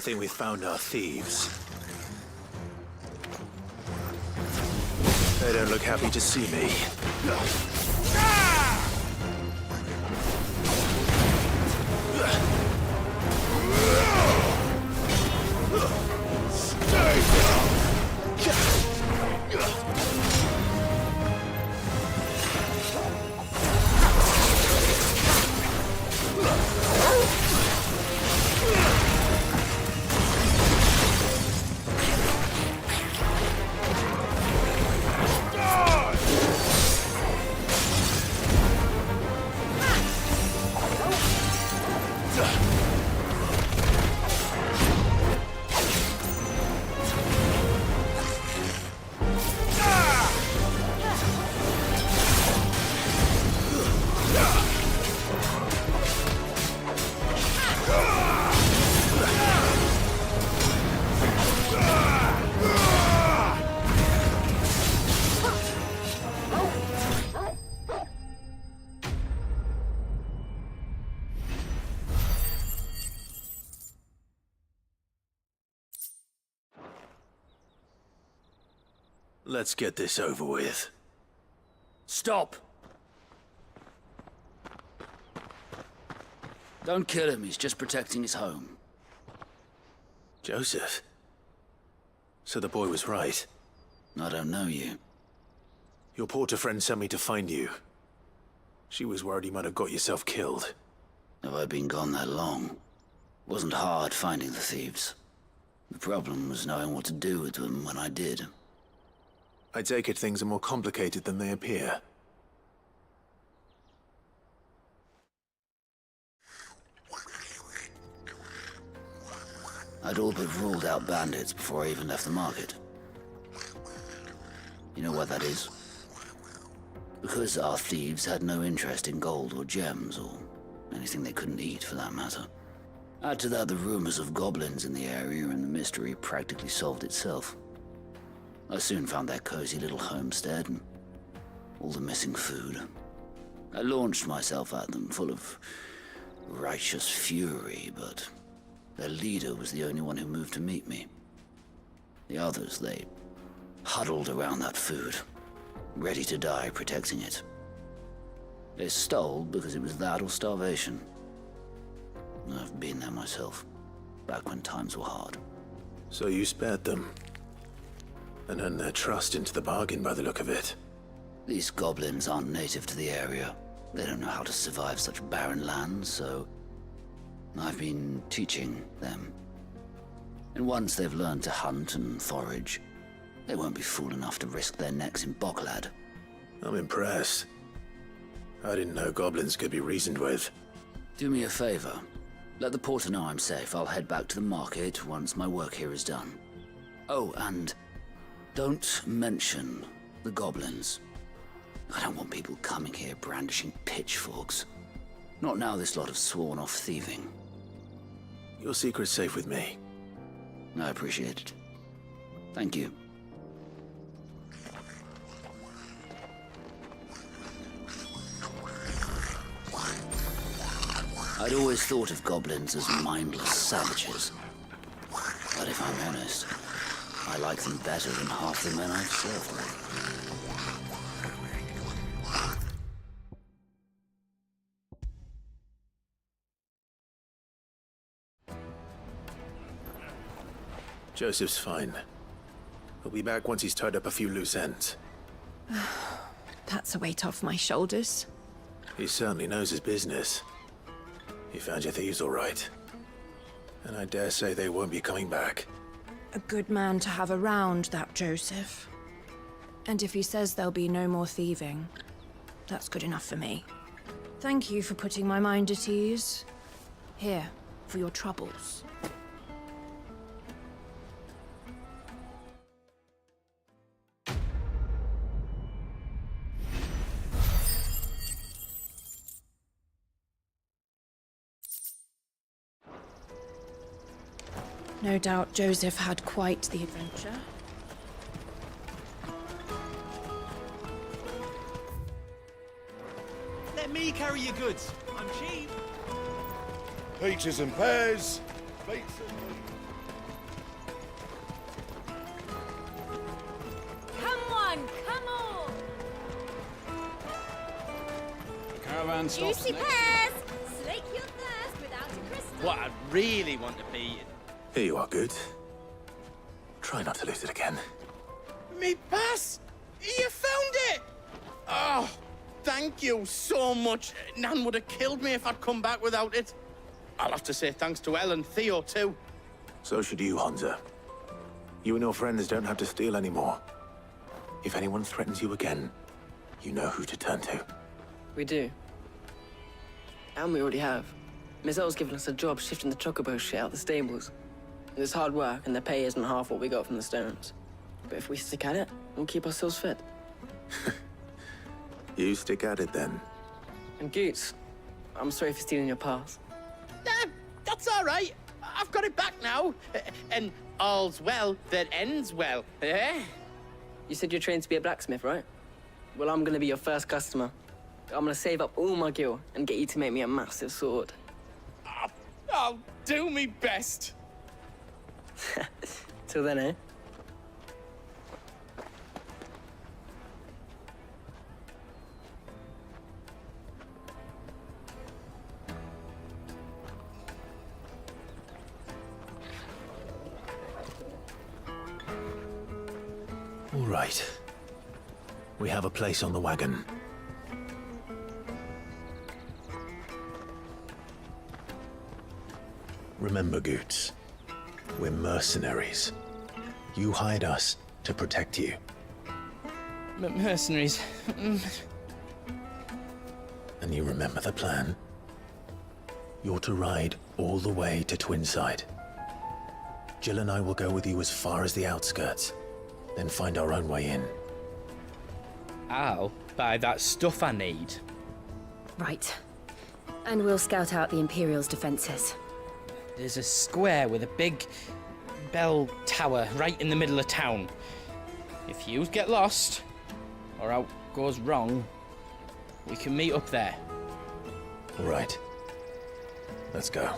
think we found our thieves. They don't look happy to see me. Let's get this over with. Stop! Don't kill him, he's just protecting his home. Joseph? So the boy was right. I don't know you. Your porter friend sent me to find you. She was worried you might have got yourself killed. Have I been gone that long? Wasn't hard finding the thieves. The problem was knowing what to do with them when I did. I take it things are more complicated than they appear. I'd all but ruled out bandits before I even left the market. You know why that is? Because our thieves had no interest in gold or gems, or anything they couldn't eat for that matter. Add to that the rumors of goblins in the area, and the mystery practically solved itself. I soon found their cozy little homestead and all the missing food. I launched myself at them, full of righteous fury, but their leader was the only one who moved to meet me. The others, they huddled around that food, ready to die protecting it. They stole because it was that or starvation. I've been there myself, back when times were hard. So you spared them? And earned their trust into the bargain by the look of it. These goblins aren't native to the area. They don't know how to survive such barren lands, so I've been teaching them. And once they've learned to hunt and forage, they won't be fool enough to risk their necks in Boklad. I'm impressed. I didn't know goblins could be reasoned with. Do me a favor. Let the porter know I'm safe. I'll head back to the market once my work here is done. Oh, and don't mention the goblins. I don't want people coming here brandishing pitchforks. Not now this lot have sworn off thieving. Your secret's safe with me. I appreciate it. Thank you. I'd always thought of goblins as mindless savages. But if I'm honest, I like them better than half the men I've served with. Joseph's fine. He'll be back once he's tied up a few loose ends. That's a weight off my shoulders. He certainly knows his business. He found your thieves all right. And I dare say they won't be coming back. A good man to have around, that Joseph. And if he says there'll be no more thieving, that's good enough for me. Thank you for putting my mind at ease. Here, for your troubles. No doubt Joseph had quite the adventure. Let me carry your goods. I'm cheap. Peaches and pears. Beets and caravan stops Juicy next. pears! Slake your thirst without a crystal. What I really want to be... Here you are, Good. Try not to lose it again. Me pass! You found it! Oh, thank you so much. Nan would have killed me if I'd come back without it. I'll have to say thanks to Elle and Theo, too. So should you, Hansa. You and your friends don't have to steal anymore. If anyone threatens you again, you know who to turn to. We do. And we already have. Miss L's given us a job shifting the chocobo shit out the stables. It's hard work, and the pay isn't half what we got from the Stones. But if we stick at it, we'll keep ourselves fit. You stick at it, then. And Goots, I'm sorry for stealing your pass. That's all right. I've got it back now. And all's well that ends well, eh? You said you're trained to be a blacksmith, right? Well, I'm gonna be your first customer. I'm gonna save up all my gil and get you to make me a massive sword. I'll do me best. Till then, eh? All right. We have a place on the wagon. Remember, Goots, we're mercenaries. You hired us to protect you. Mercenaries. And you remember the plan? You're to ride all the way to Twinside. Jill and I will go with you as far as the outskirts, then find our own way in. I'll buy that stuff I need. Right. And we'll scout out the Imperial's defenses. There's a square with a big bell tower right in the middle of town. If you get lost, or out goes wrong, we can meet up there. All right. Let's go.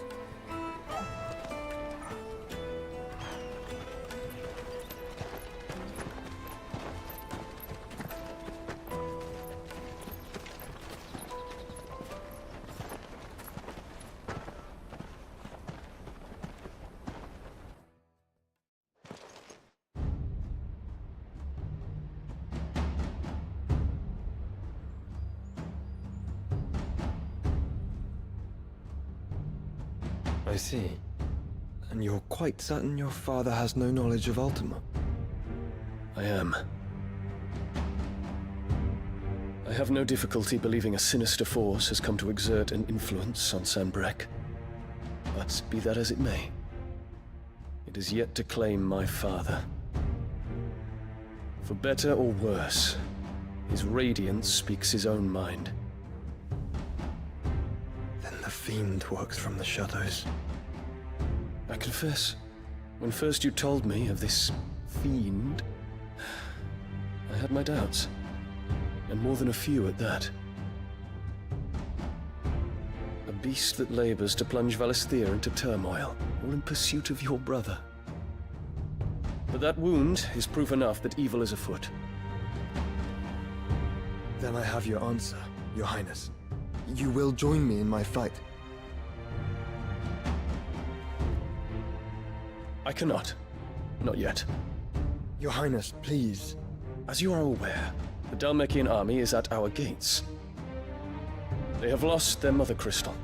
I see. And you're quite certain your father has no knowledge of Ultima? I am. I have no difficulty believing a sinister force has come to exert an influence on Sanbreque. But be that as it may, it is yet to claim my father. For better or worse, his radiance speaks his own mind. Then the Fiend works from the shadows. I confess, when first you told me of this fiend, I had my doubts, and more than a few at that. A beast that labors to plunge Valisthea into turmoil, all in pursuit of your brother. But that wound is proof enough that evil is afoot. Then I have your answer, Your Highness. You will join me in my fight. I cannot. Not yet. Your Highness, please. As you are aware, the Dhalmekian army is at our gates. They have lost their mother crystal,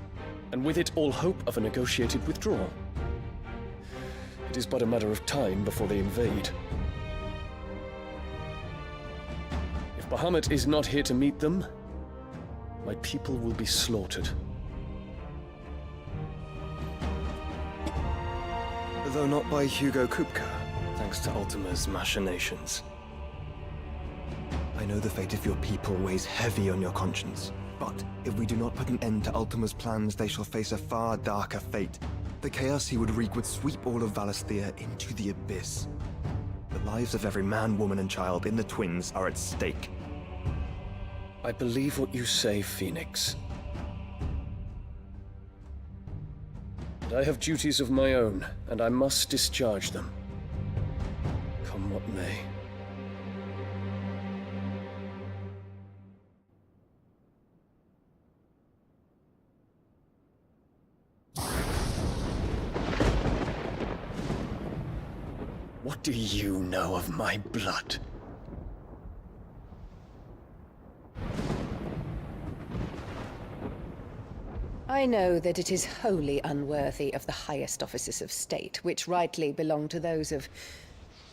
and with it all hope of a negotiated withdrawal. It is but a matter of time before they invade. If Bahamut is not here to meet them, my people will be slaughtered. Though not by Hugo Kupka, thanks to Ultima's machinations. I know the fate of your people weighs heavy on your conscience, but if we do not put an end to Ultima's plans, they shall face a far darker fate. The chaos he would wreak would sweep all of Valisthea into the abyss. The lives of every man, woman, and child in the Twins are at stake. I believe what you say, Phoenix. But I have duties of my own, and I must discharge them. Come what may. What do you know of my blood? I know that it is wholly unworthy of the highest offices of state, which rightly belong to those of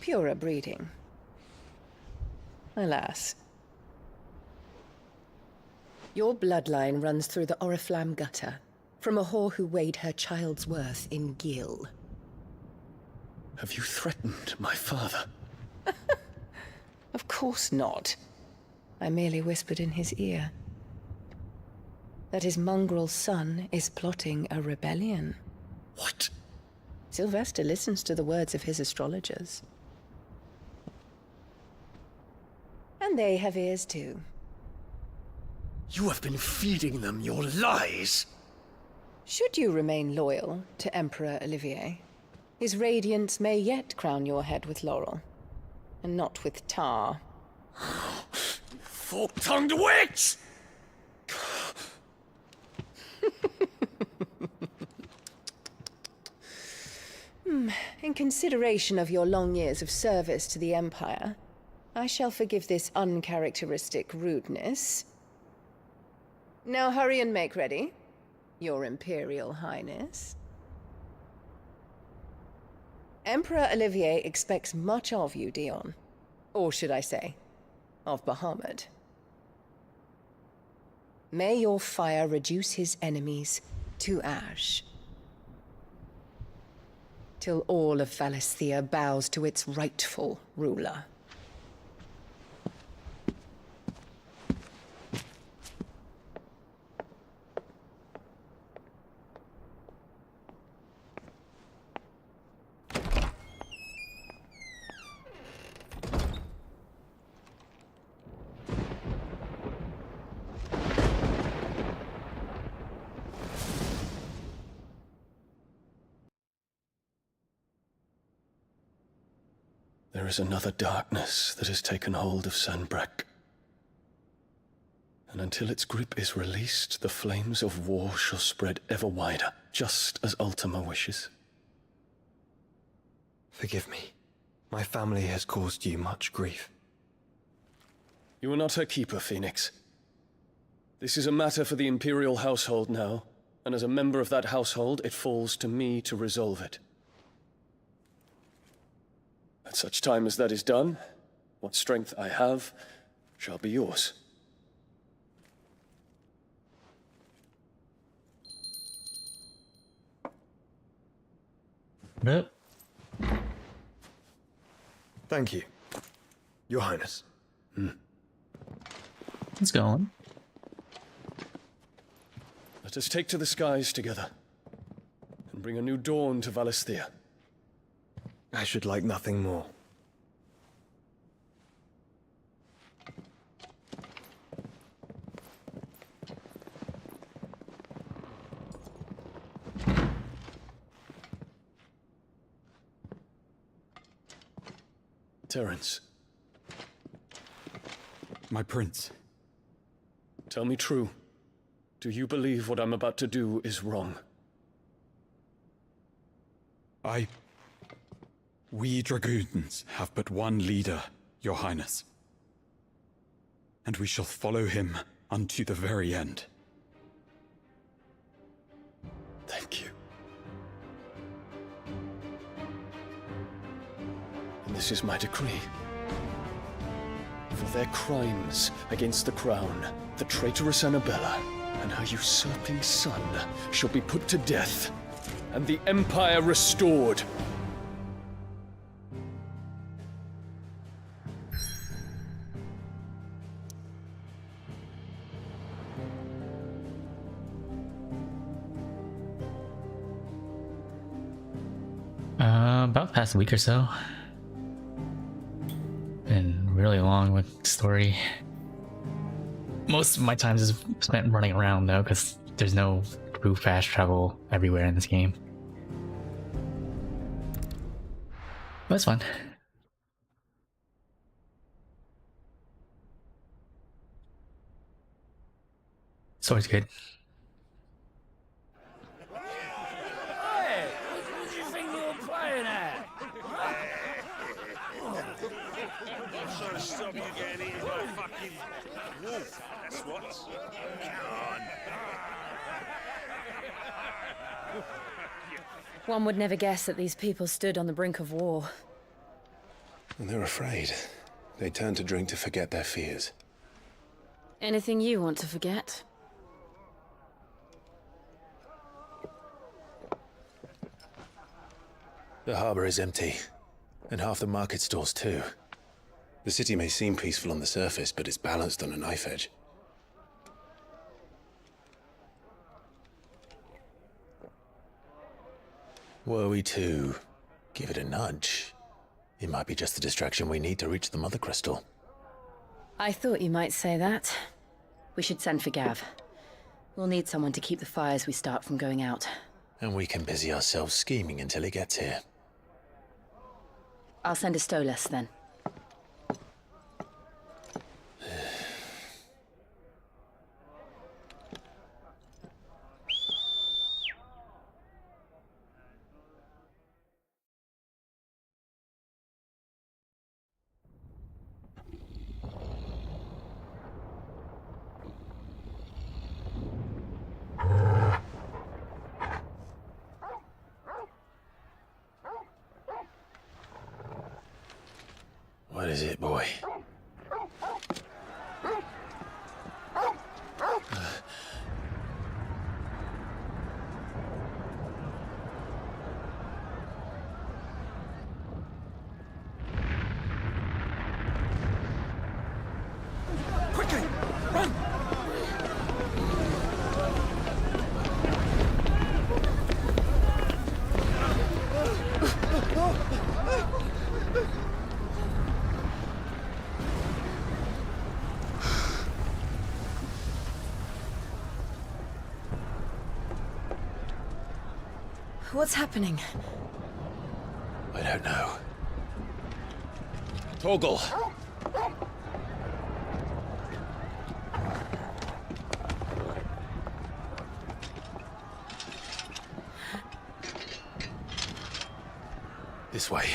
purer breeding. Alas. Your bloodline runs through the Oriflamme gutter, from a whore who weighed her child's worth in gill. Have you threatened my father? Of course not. I merely whispered in his ear that his mongrel son is plotting a rebellion. What? Sylvester listens to the words of his astrologers. And they have ears too. You have been feeding them your lies! Should you remain loyal to Emperor Olivier, his radiance may yet crown your head with laurel, and not with tar. Fork-tongued witch! In consideration of your long years of service to the Empire, I shall forgive this uncharacteristic rudeness. Now hurry and make ready, Your Imperial Highness. Emperor Olivier expects much of you, Dion. Or should I say, of Bahamut. May your fire reduce his enemies to ash, till all of Valisthea bows to its rightful ruler. There is another darkness that has taken hold of Sanbreque. And until its grip is released, the flames of war shall spread ever wider, just as Ultima wishes. Forgive me. My family has caused you much grief. You are not her keeper, Phoenix. This is a matter for the Imperial household now, and as a member of that household, it falls to me to resolve it. At such time as that is done, what strength I have shall be yours. Yep. Thank you, Your Highness. Let's go on. Let us take to the skies together, and bring a new dawn to Valisthea. I should like nothing more. Terence. My prince. Tell me true. Do you believe what I'm about to do is wrong? We dragoons have but one leader, Your Highness. And we shall follow him unto the very end. Thank you. And this is my decree. For their crimes against the crown, the traitorous Annabella and her usurping son shall be put to death, and the Empire restored. About the past week or so. Been really long with the story. Most of my time is spent running around though, because there's no true fast travel everywhere in this game. But it's fun. Story's good. Hey, what did you think you were playing at? what? One would never guess that these people stood on the brink of war. And they're afraid. They turn to drink to forget their fears. Anything you want to forget? The harbor is empty, and half the market stalls too. The city may seem peaceful on the surface, but it's balanced on a knife edge. Were we to give it a nudge, it might be just the distraction we need to reach the Mother Crystal. I thought you might say that. We should send for Gav. We'll need someone to keep the fires we start from going out. And we can busy ourselves scheming until he gets here. I'll send a Stolas then. What is it, boy? Quickly! Run! What's happening? I don't know. Torgal! This way.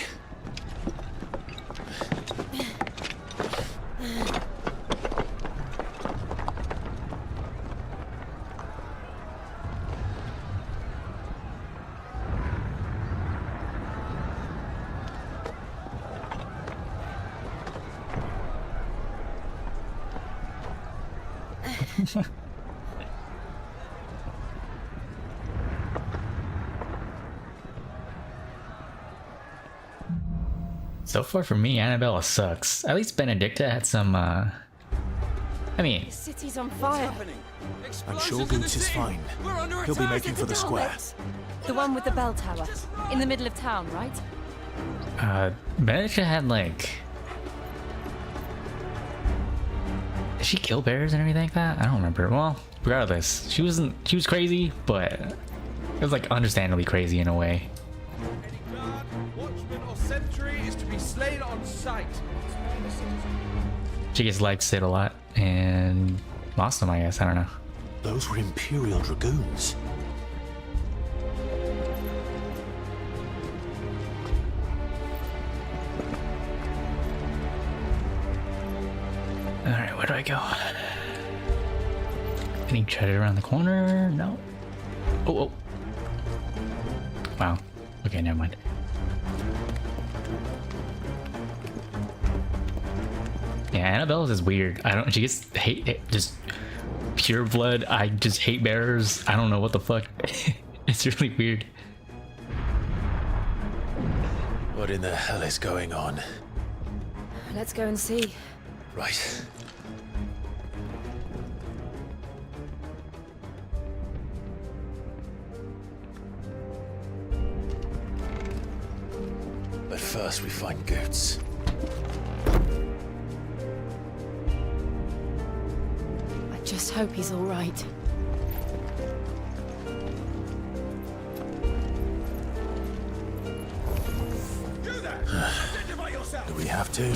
So far for me, Annabella sucks. At least Benedicta had some, I mean... The city's on fire. I'm sure Goots is fine. He'll be making for the square. The one with the bell tower. In the middle of town, right? Benedicta had, like... Did she kill bears and everything like that? I don't remember. Well, regardless, she was crazy, but it was like understandably crazy in a way. Any guard, watchman, or sentry is to be slain on sight. She gets liked it a lot and lost them, I guess. I don't know. Those were Imperial Dragoons. Alright, where do I go? Any treasure around the corner? No. Oh. Wow. Okay, never mind. Yeah, Annabelle's is weird. She gets just pure blood. I just hate bearers. I don't know what the fuck. It's really weird. What in the hell is going on? Let's go and see. Right. But first we find Goots. I just hope he's all right. Do we have to?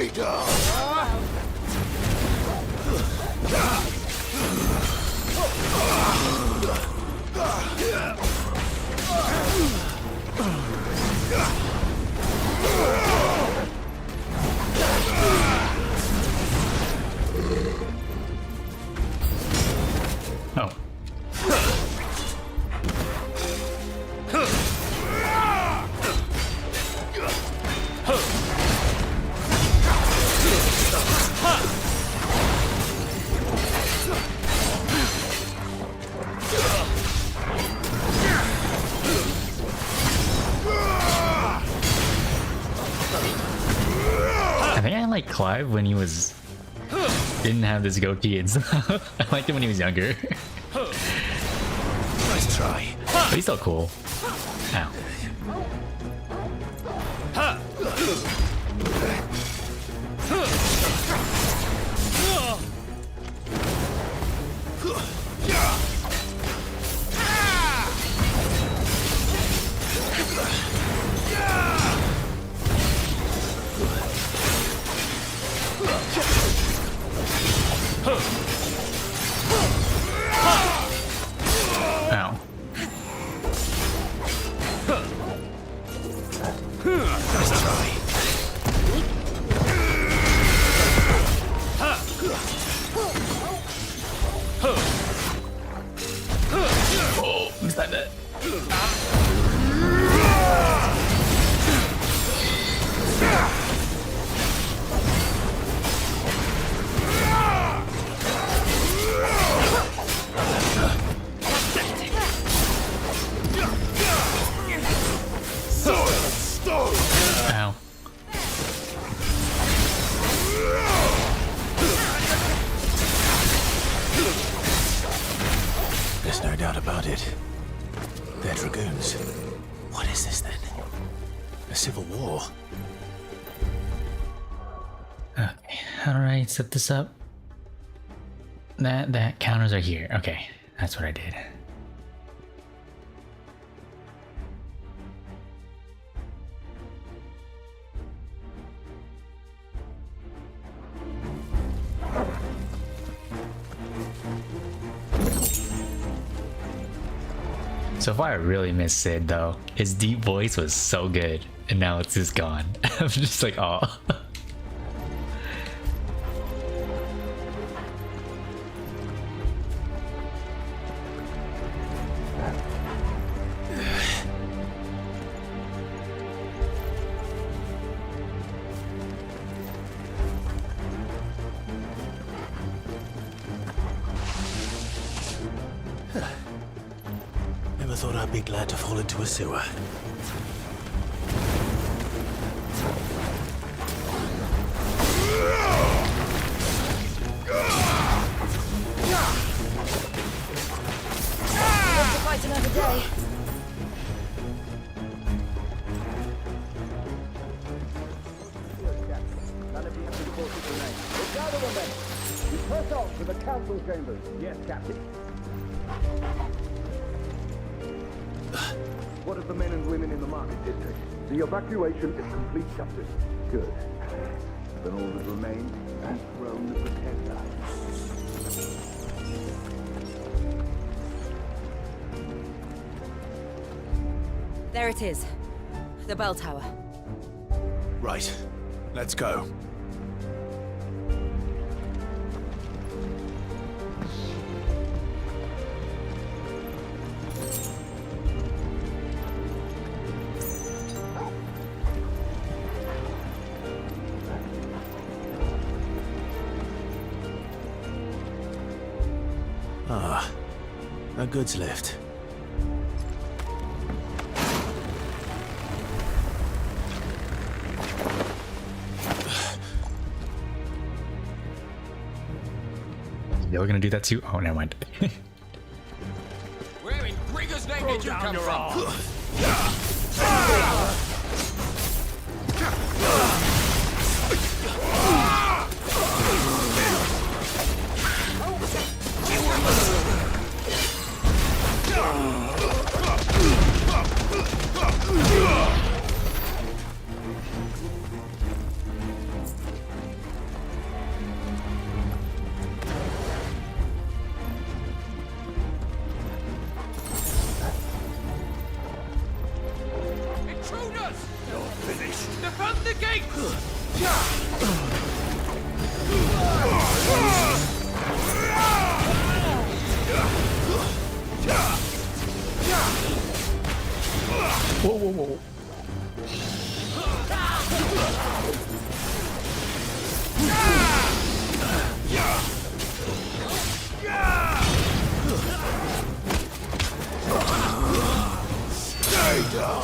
traitor! Oh. I think I like Clive when he didn't have this goatee and stuff. I liked him when he was younger. Nice try. But he's still cool. Ow. Ow. Nice try. Oh, missed that bit. Ow. There's no doubt about it. They're dragoons. What is this then? A civil war? Okay, how do I set this up? That counters are here. Okay, that's what I did. So far, I really miss Sid though. His deep voice was so good, and now it's just gone. I'm just like, oh. Never thought I'd be glad to fall into a sewer. Live to fight another day. We press on to the council chambers. Yes, Captain. What of the men and women in the market district? The evacuation is complete, Captain. Good. Then all that remains is Rome the Protector. There it is. The bell tower. Right. Let's go. Ah, a goods lift. Yeah, we're gonna do that too. Oh, never mind. Where in Grigger's name did you come from? Defend the gates! Whoa, whoa, whoa. Stay down!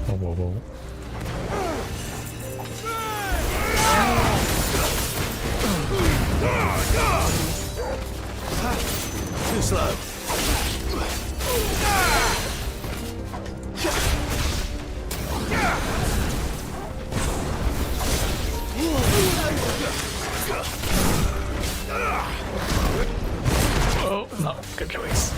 Whoa, whoa, whoa. Too slow. Oh, no, good choice.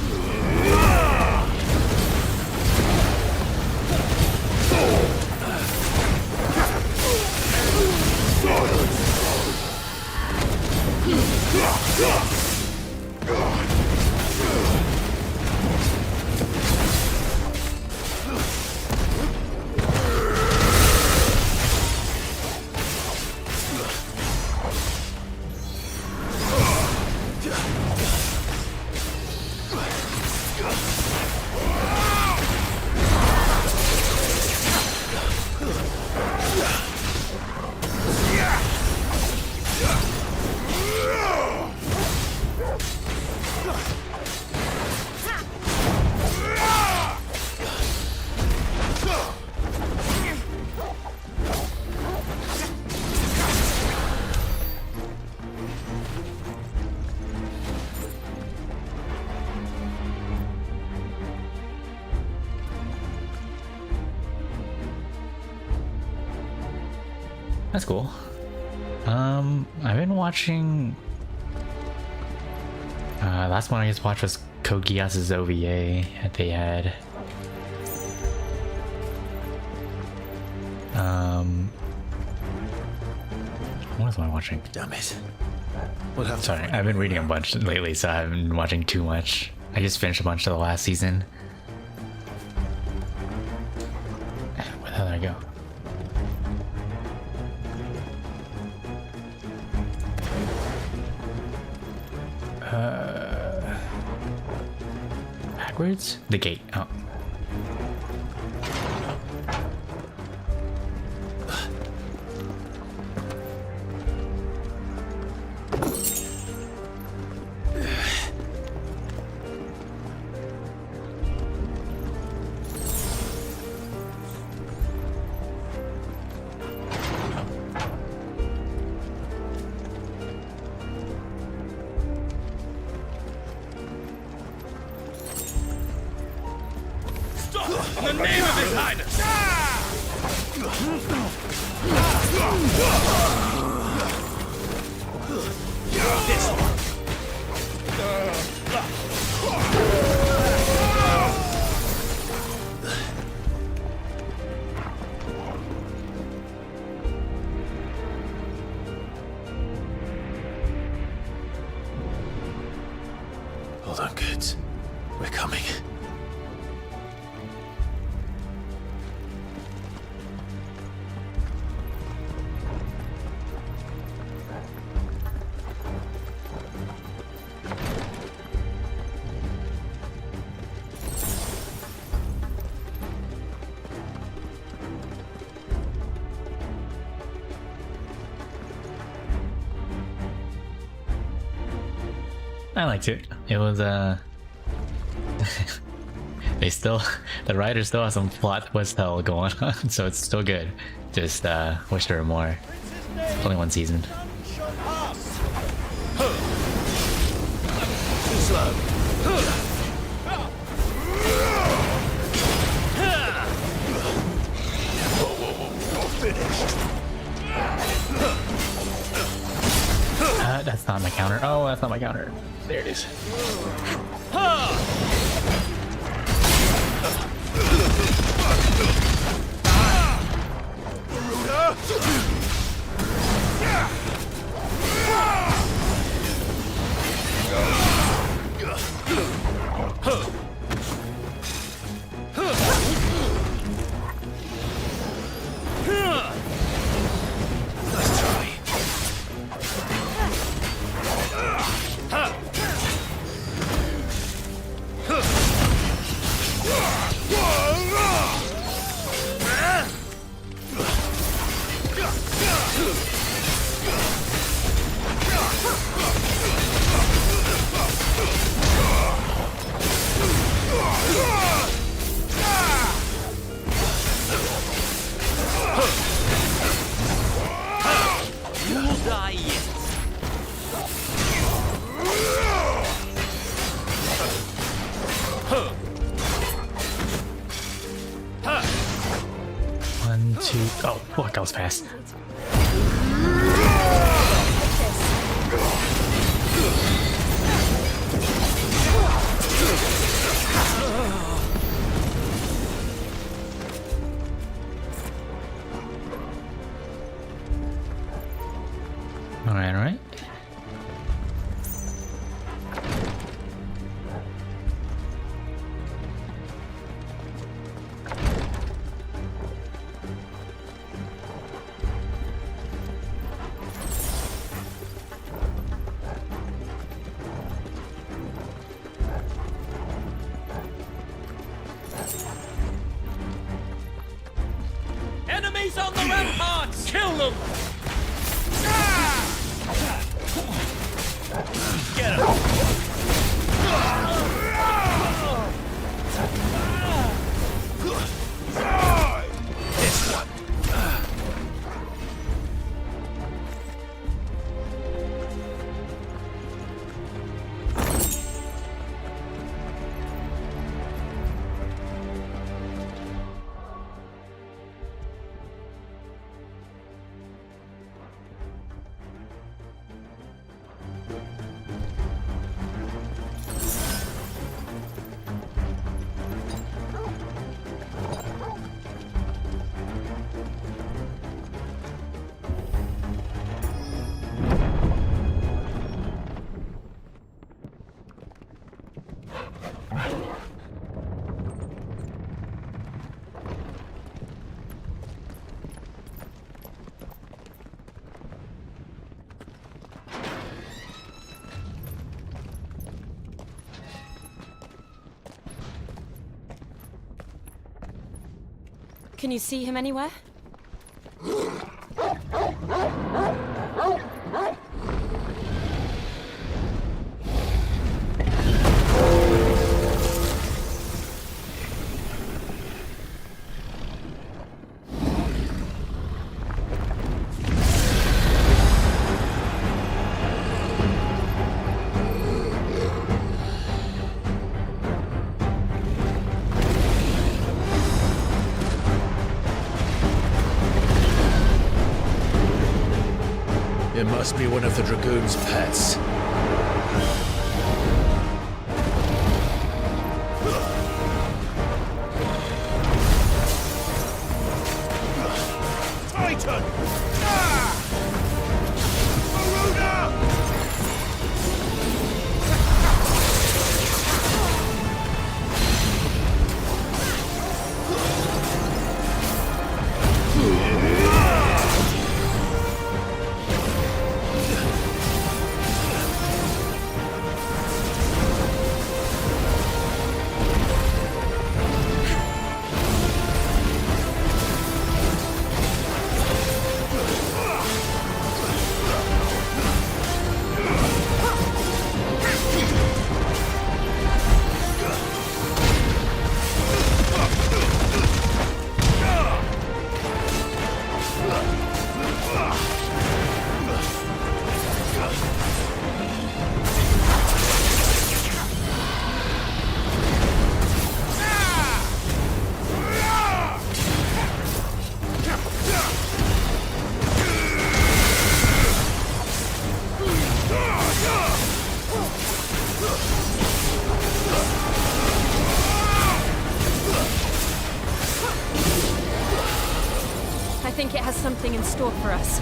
That's cool. I've been watching. Last one I just watched was Code Geass's OVA that they had. What else am I watching? Damn it. Sorry, I've been reading a bunch lately, so I haven't been watching too much. I just finished a bunch of the last season. Where the hell did I go? Backwards? The gate. Oh. In the name of His Highness! This one. Hold on, kids. We're coming. I liked it. It was they still, the writers still have some plot twist hell going on, so it's still good. Just wish there were more. Only one season. Too slow. That's not my counter. Oh, that's not my counter. There it is. One, two. Oh, fuck, that was fast. All right, all right. Enemies on the ramparts! Kill them! Get him! This one. Can you see him anywhere? It must be one of the Dragoon's pets. Titan! Maruna! I think it has something in store for us.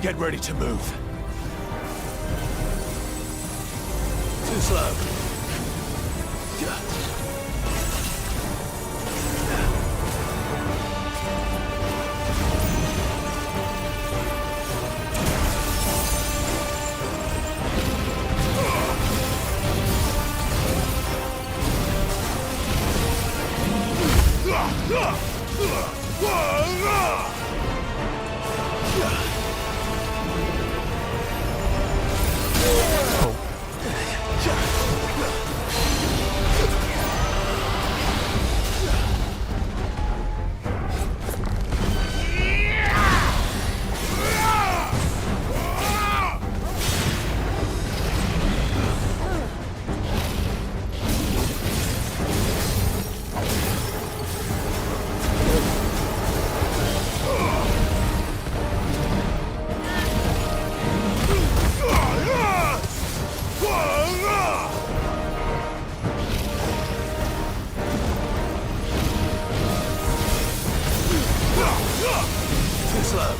Get ready to move. Too slow. slow.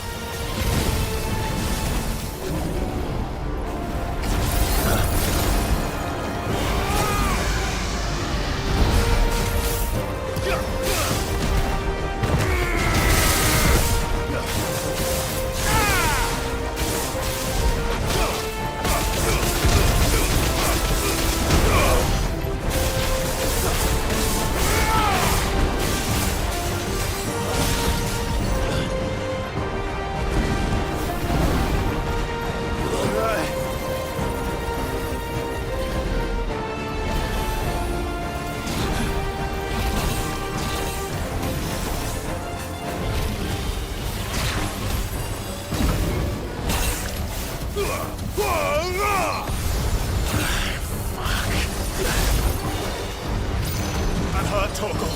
I'm hurt, Torgal.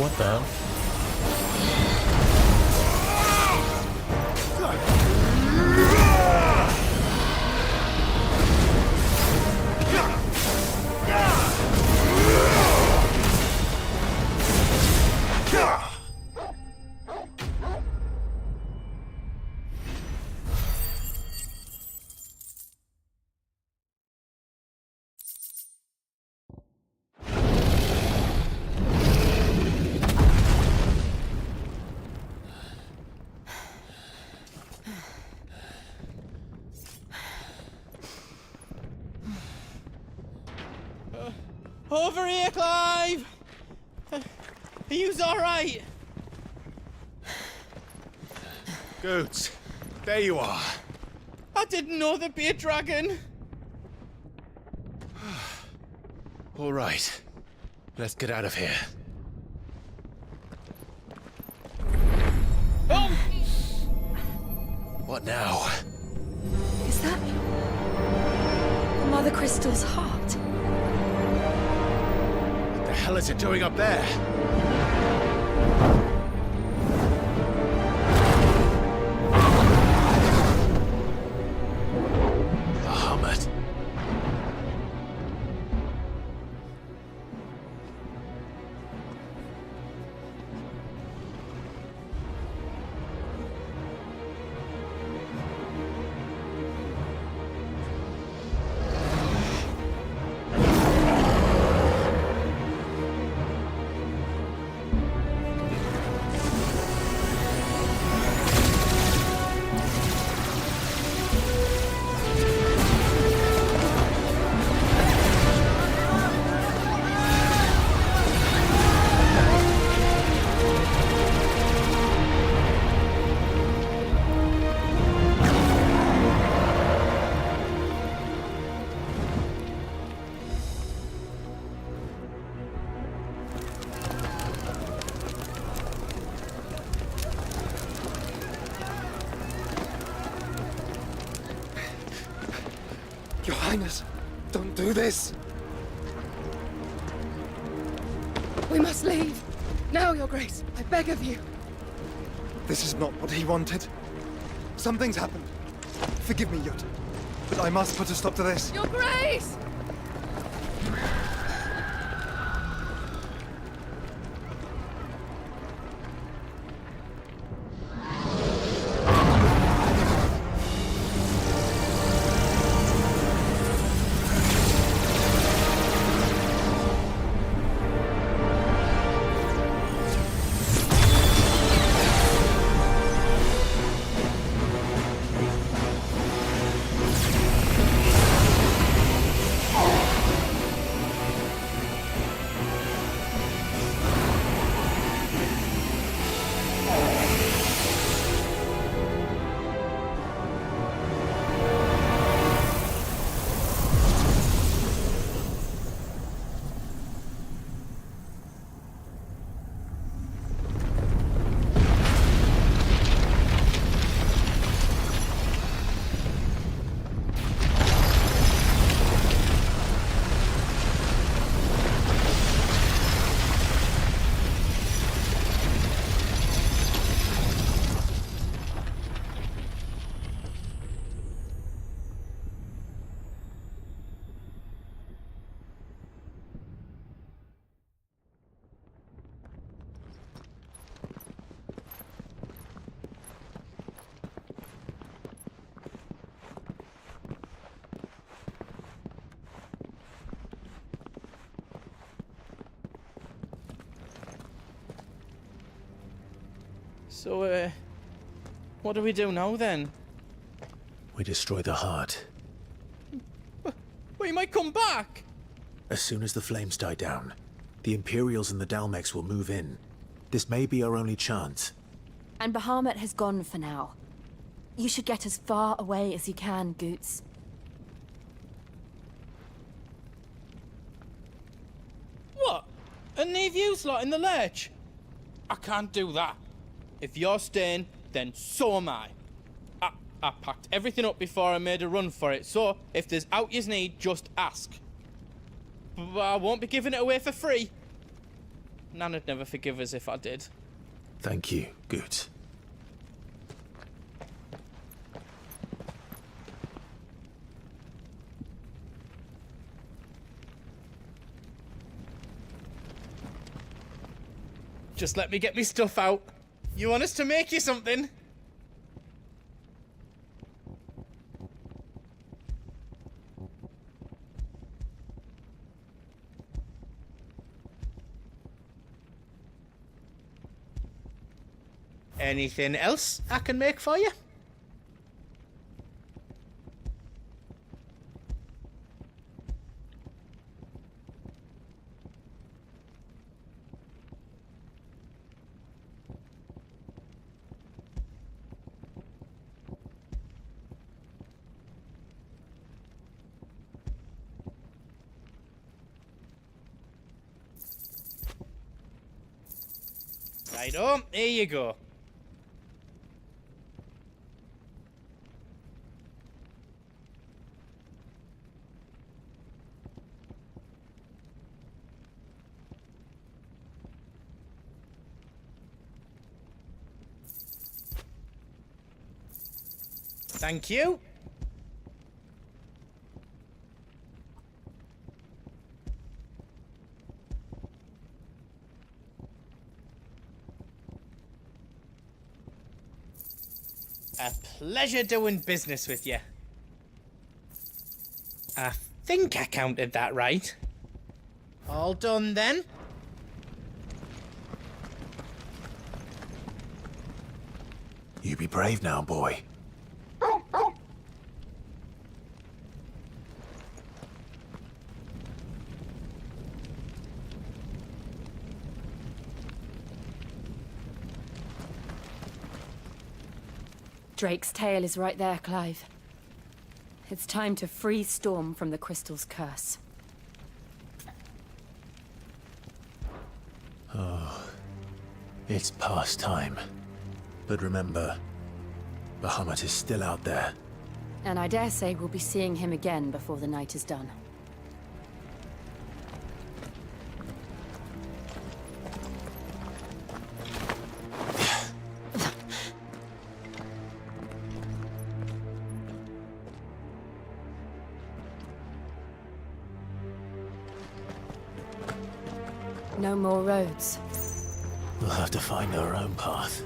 What the hell? Over here, Clive! Are you alright? Goats, there you are. I didn't know there'd be a dragon. All right, let's get out of here. Oh! What now? Is that Mother Crystal's heart? What the hell is it doing up there? Bahamut. Your Highness, don't do this. We must leave. Now, Your Grace, I beg of you. This is not what he wanted. Something's happened. Forgive me, Yut, but I must put a stop to this. Your Grace! So, what do we do now then? We destroy the heart. We might come back! As soon as the flames die down, the Imperials and the Dalmex will move in. This may be our only chance. And Bahamut has gone for now. You should get as far away as you can, Goots. What? And leave you lot in the lurch? I can't do that. If you're staying, then so am I. I packed everything up before I made a run for it, so if there's out you need, just ask. But I won't be giving it away for free. Nan'd never forgive us if I did. Thank you, Goots. Just let me get me stuff out. You want us to make you something? Anything else I can make for you? Righto, here you go. Thank you. A pleasure doing business with you. I think I counted that right. All done then? You be brave now, boy. Drake's tail is right there, Clive. It's time to free Storm from the Crystal's curse. Oh, it's past time. But remember, Bahamut is still out there. And I dare say we'll be seeing him again before the night is done. No more roads. We'll have to find our own path.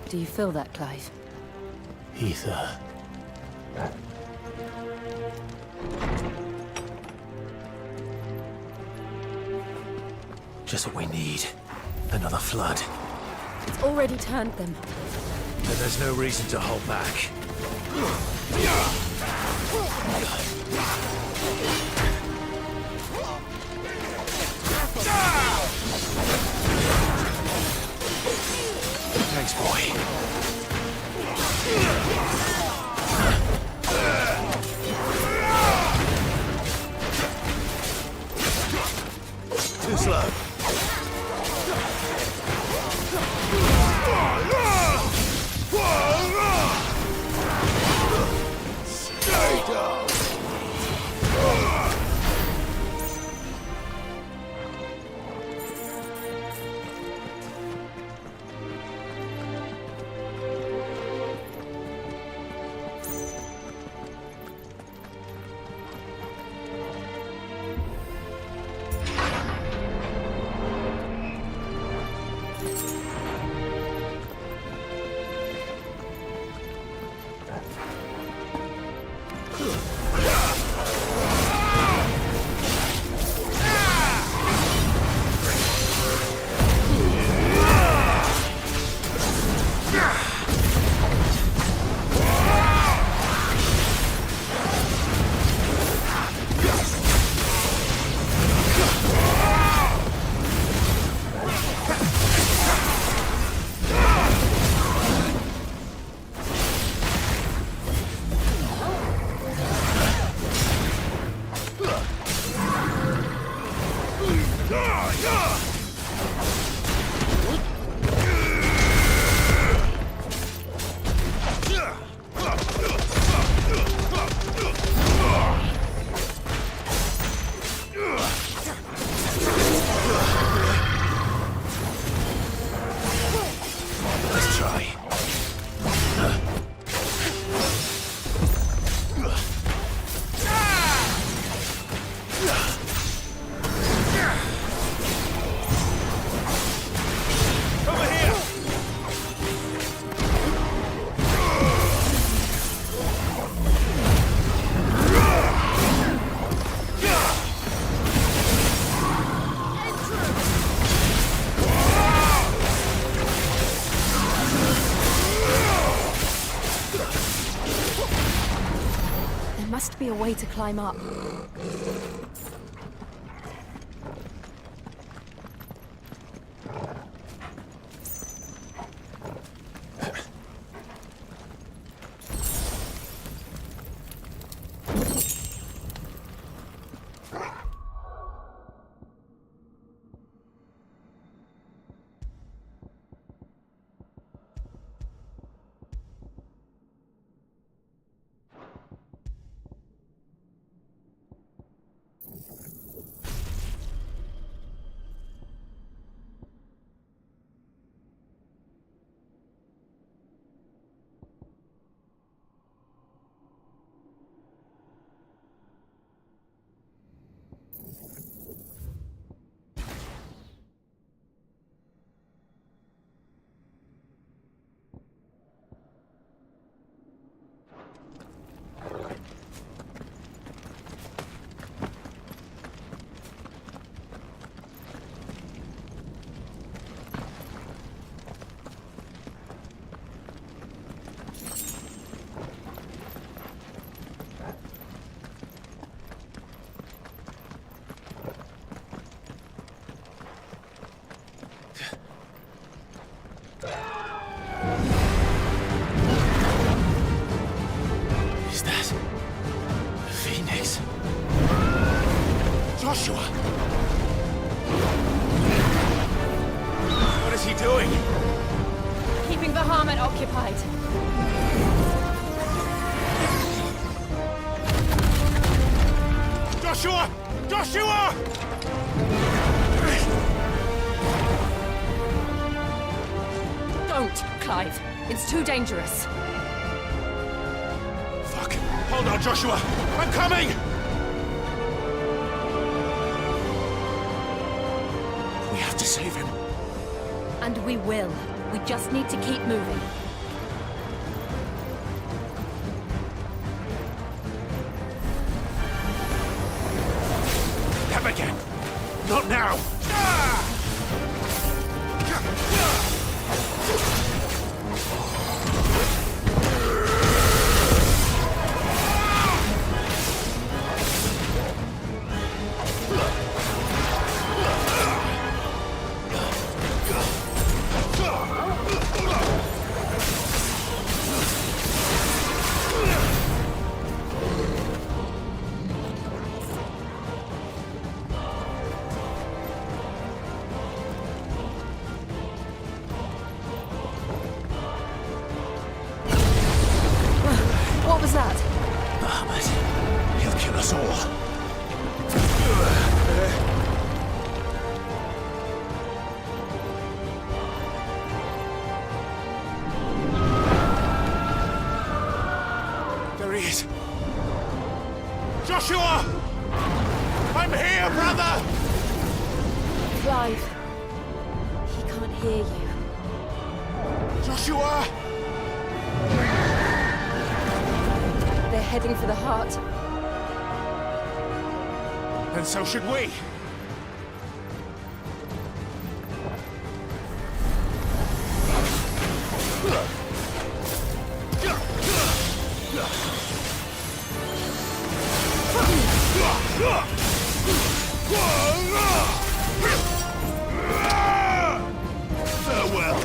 Do you feel that, Clive? Ether. Just what we need. Another flood. It's already turned them. Then there's no reason to hold back. Thanks, boy. Too slow. Stay down. Let's try. There must be a way to climb up. Is that a phoenix? Joshua! What is he doing? Keeping the Bahamut occupied. Joshua! Joshua! Don't, Clive. It's too dangerous. Fuck. Hold on, Joshua! I'm coming! We have to save him. And we will. We just need to keep moving. Never again! Not now! What was that? Bahamut. He'll kill us all. There he is. Joshua! I'm here, brother! Clive. He can't hear you. Joshua! They're heading for the heart. And so should we. Farewell.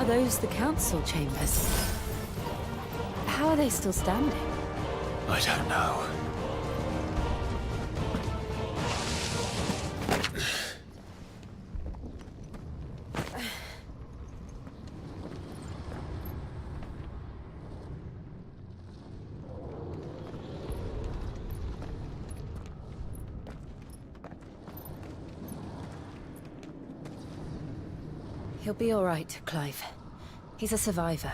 Are those the council chambers? How are they still standing? I don't know. He'll be all right, Clive. He's a survivor.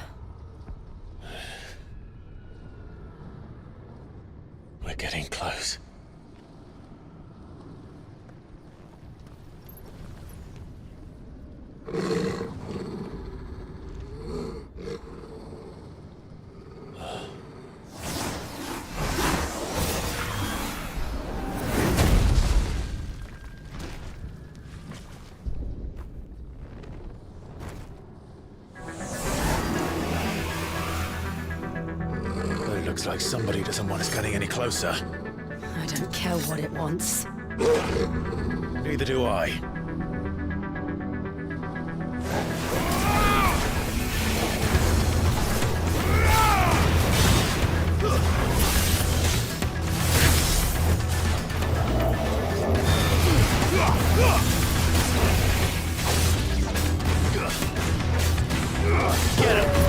We're getting close. Looks like somebody doesn't want us getting any closer. I don't care what it wants. Neither do I. Get him!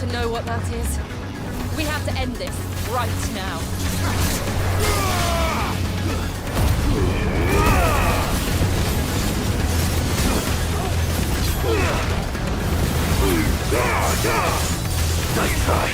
to know what that is. We have to end this right now. Nice try.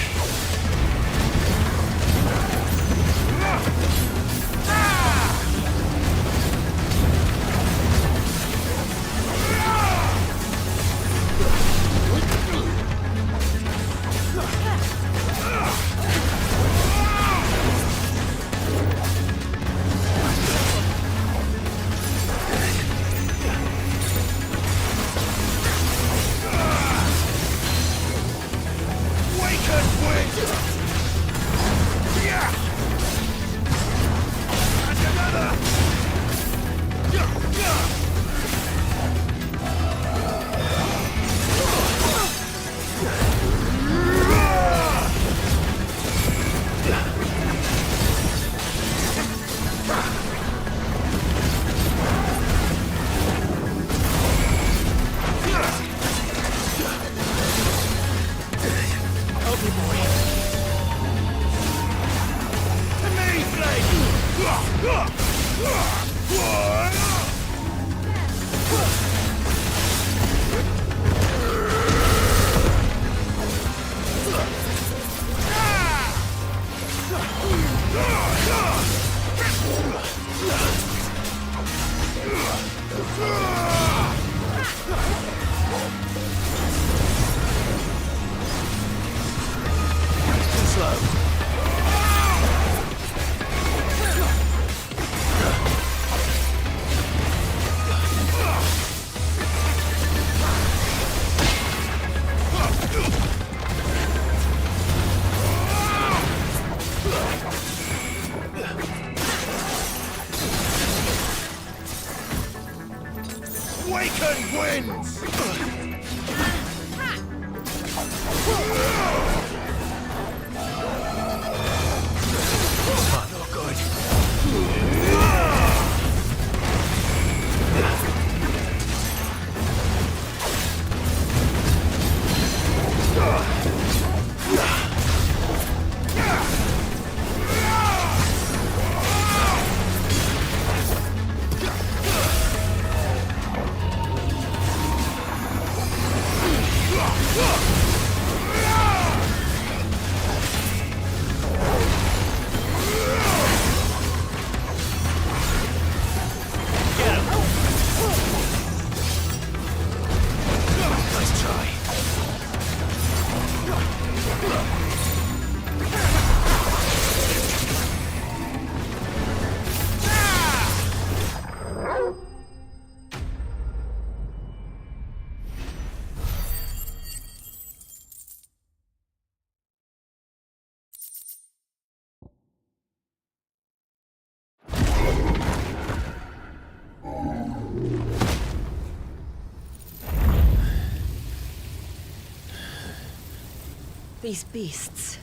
These beasts,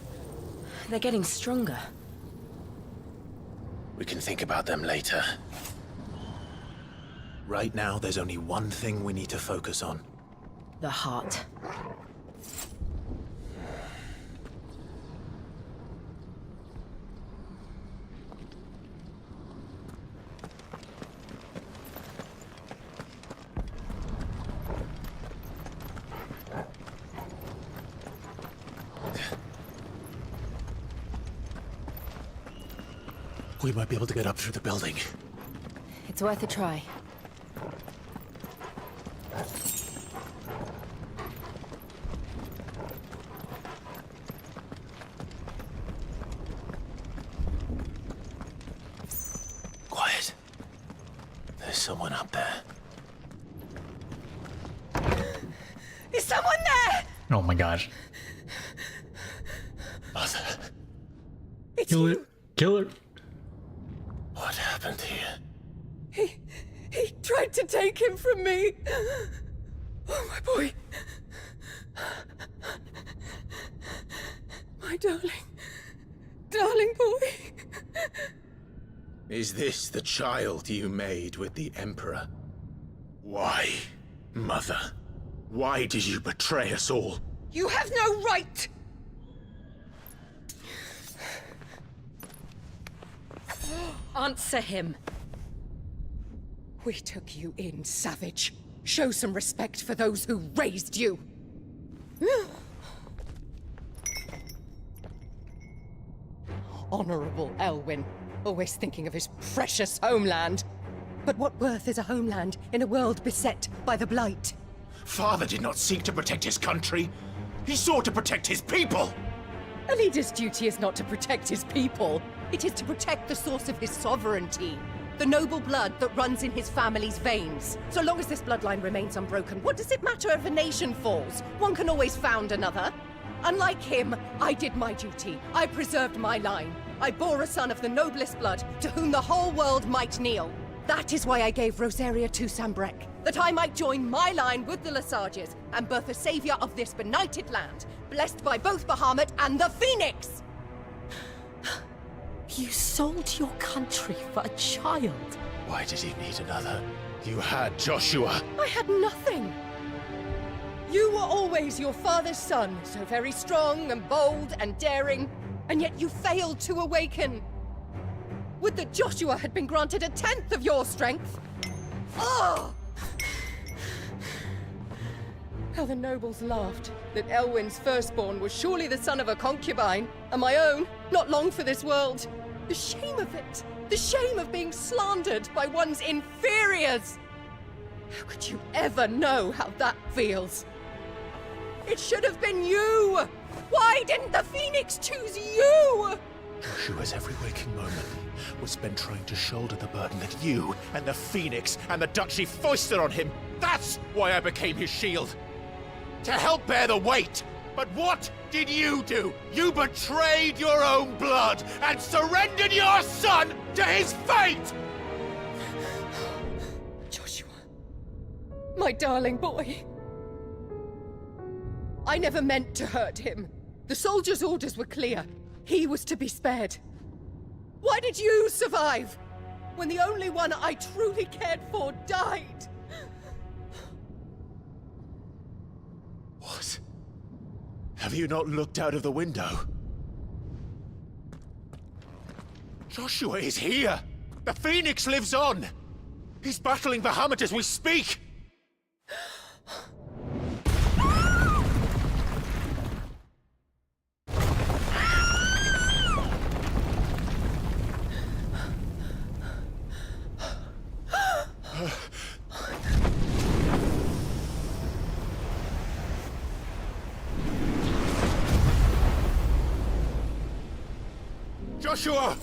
they're getting stronger. We can think about them later. Right now, there's only one thing we need to focus on. The heart. We might be able to get up through the building. It's worth a try. Quiet. There's someone up there. Is someone there? Oh my gosh. Mother. Kill it. Kill her. What happened here? He tried to take him from me. Oh, my boy. My darling. Darling boy. Is this the child you made with the Emperor? Why, Mother? Why did you betray us all? You have no right Answer him. We took you in, savage. Show some respect for those who raised you. Honorable Elwyn, always thinking of his precious homeland. But what worth is a homeland in a world beset by the Blight? Father did not seek to protect his country. He sought to protect his people. A leader's duty is not to protect his people. It is to protect the source of his sovereignty. The noble blood that runs in his family's veins. So long as this bloodline remains unbroken, what does it matter if a nation falls? One can always found another. Unlike him, I did my duty. I preserved my line. I bore a son of the noblest blood, to whom the whole world might kneel. That is why I gave Rosaria to Sanbreque, that I might join my line with the Lesages and birth a savior of this benighted land, blessed by both Bahamut and the Phoenix! You sold your country for a child. Why did he need another? You had Joshua. I had nothing. You were always your father's son, so very strong and bold and daring, and yet you failed to awaken. Would that Joshua had been granted 1/10 of your strength? Oh! How the nobles laughed that Elwyn's firstborn was surely the son of a concubine, and my own, not long for this world. The shame of it! The shame of being slandered by one's inferiors! How could you ever know how that feels? It should have been you! Why didn't the Phoenix choose you? Joshua's every waking moment was spent trying to shoulder the burden that you and the Phoenix and the Duchy foisted on him. That's why I became his shield. To help bear the weight. But what did you do? You betrayed your own blood and surrendered your son to his fate! Joshua. My darling boy. I never meant to hurt him. The soldiers' orders were clear. He was to be spared. Why did you survive? When the only one I truly cared for died? What? Have you not looked out of the window? Joshua is here! The Phoenix lives on! He's battling Bahamut as we speak! Joshua!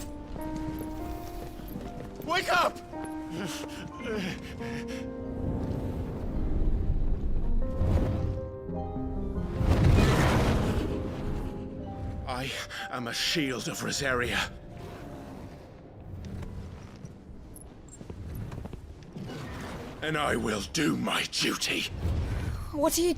Wake up! I am a shield of Rosaria. And I will do my duty. What are you...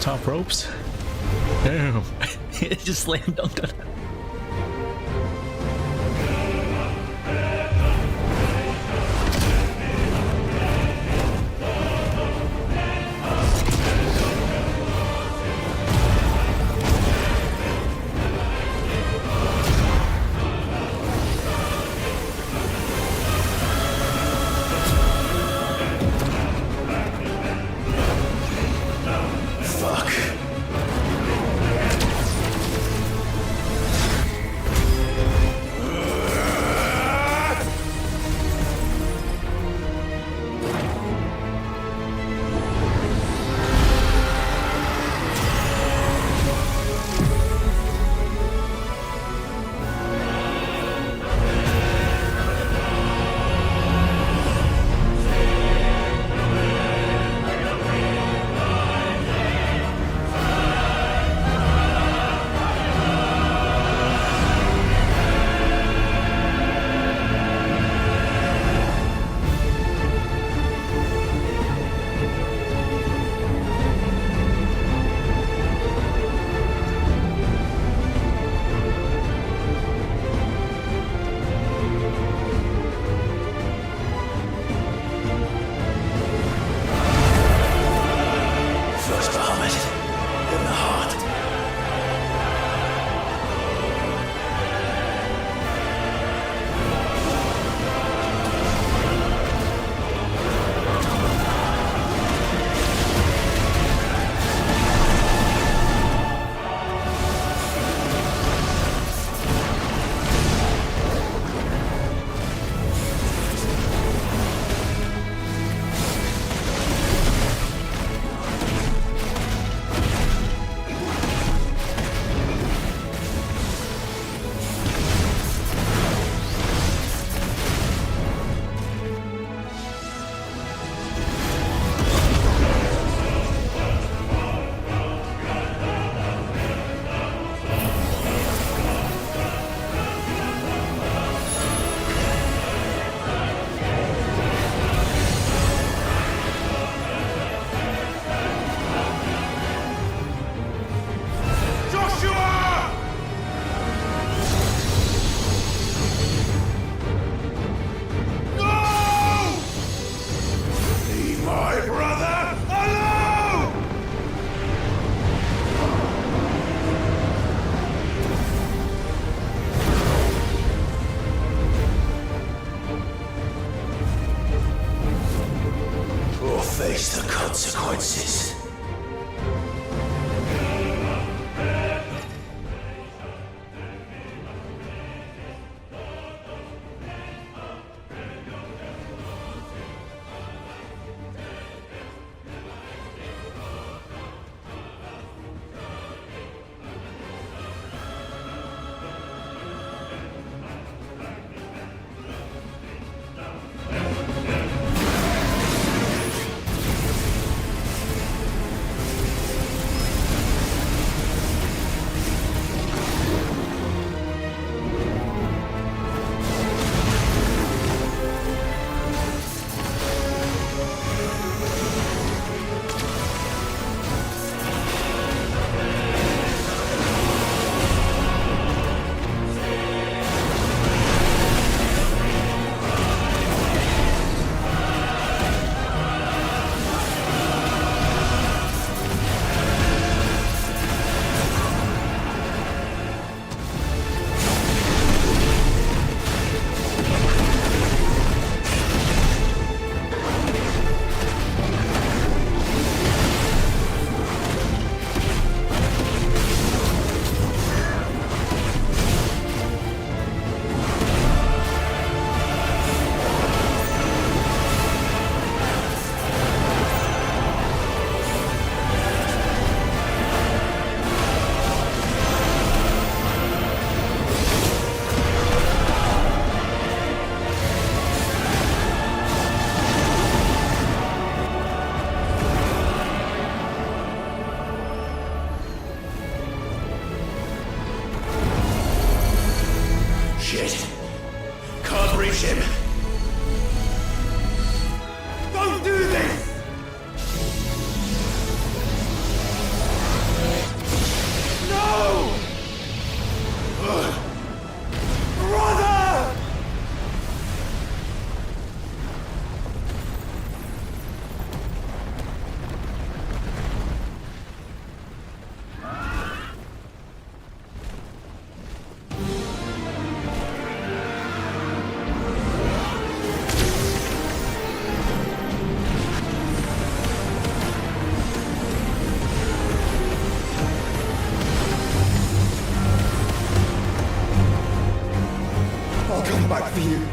Top ropes? Damn. It just slam dunked on it. Shit. Can't reach him. Don't do this! No! Brother! I'll come back for you.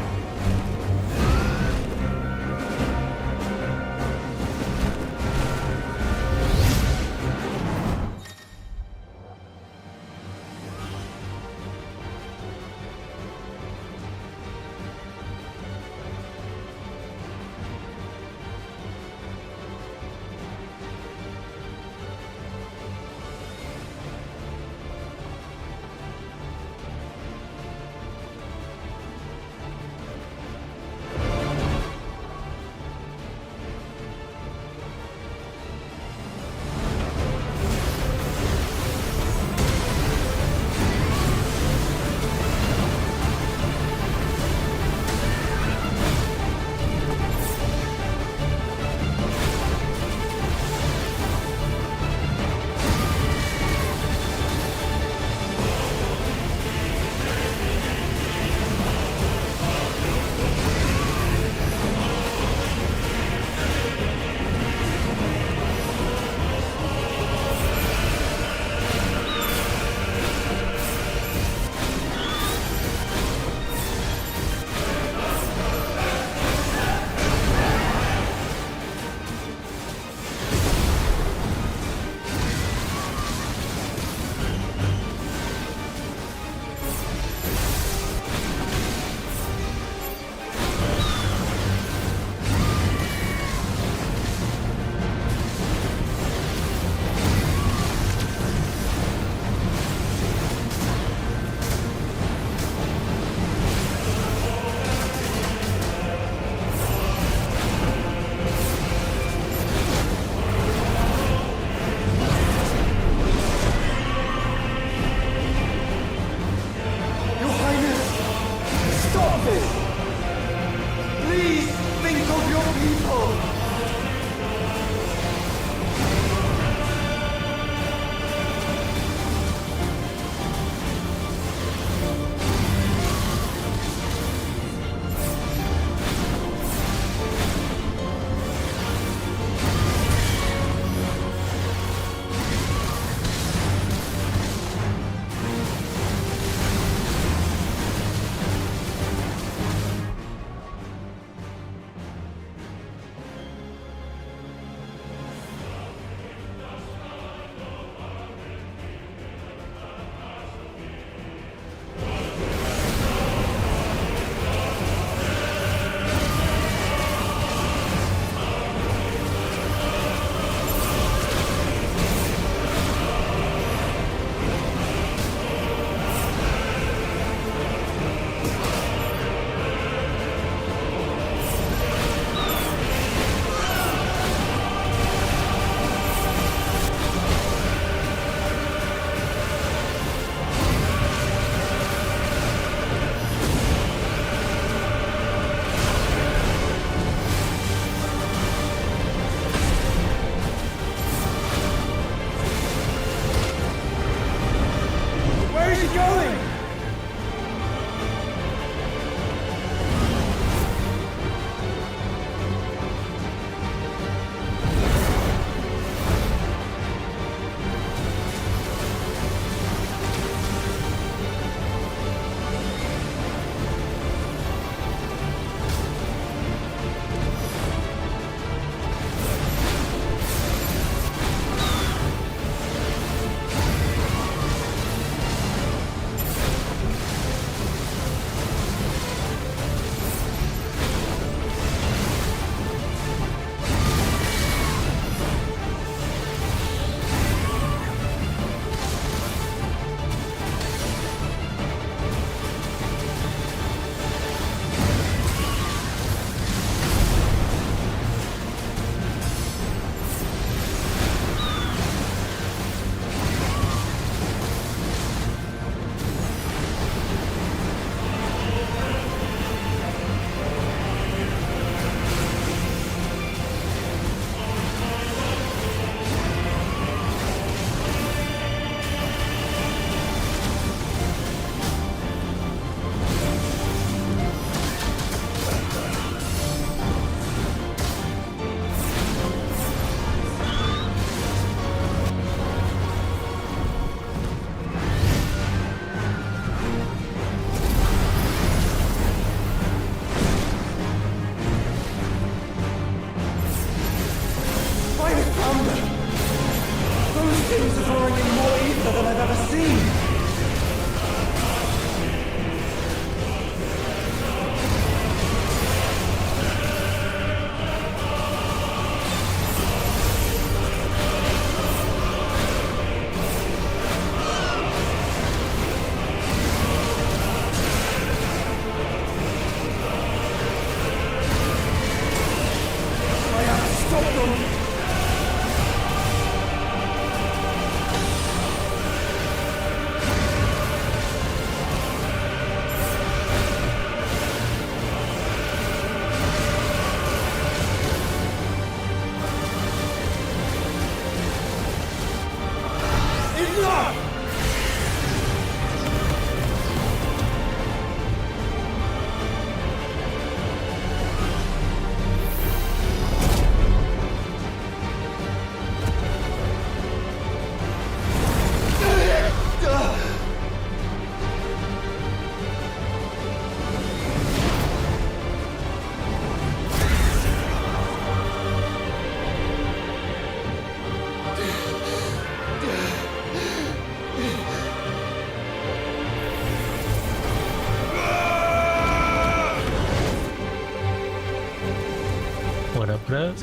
What up?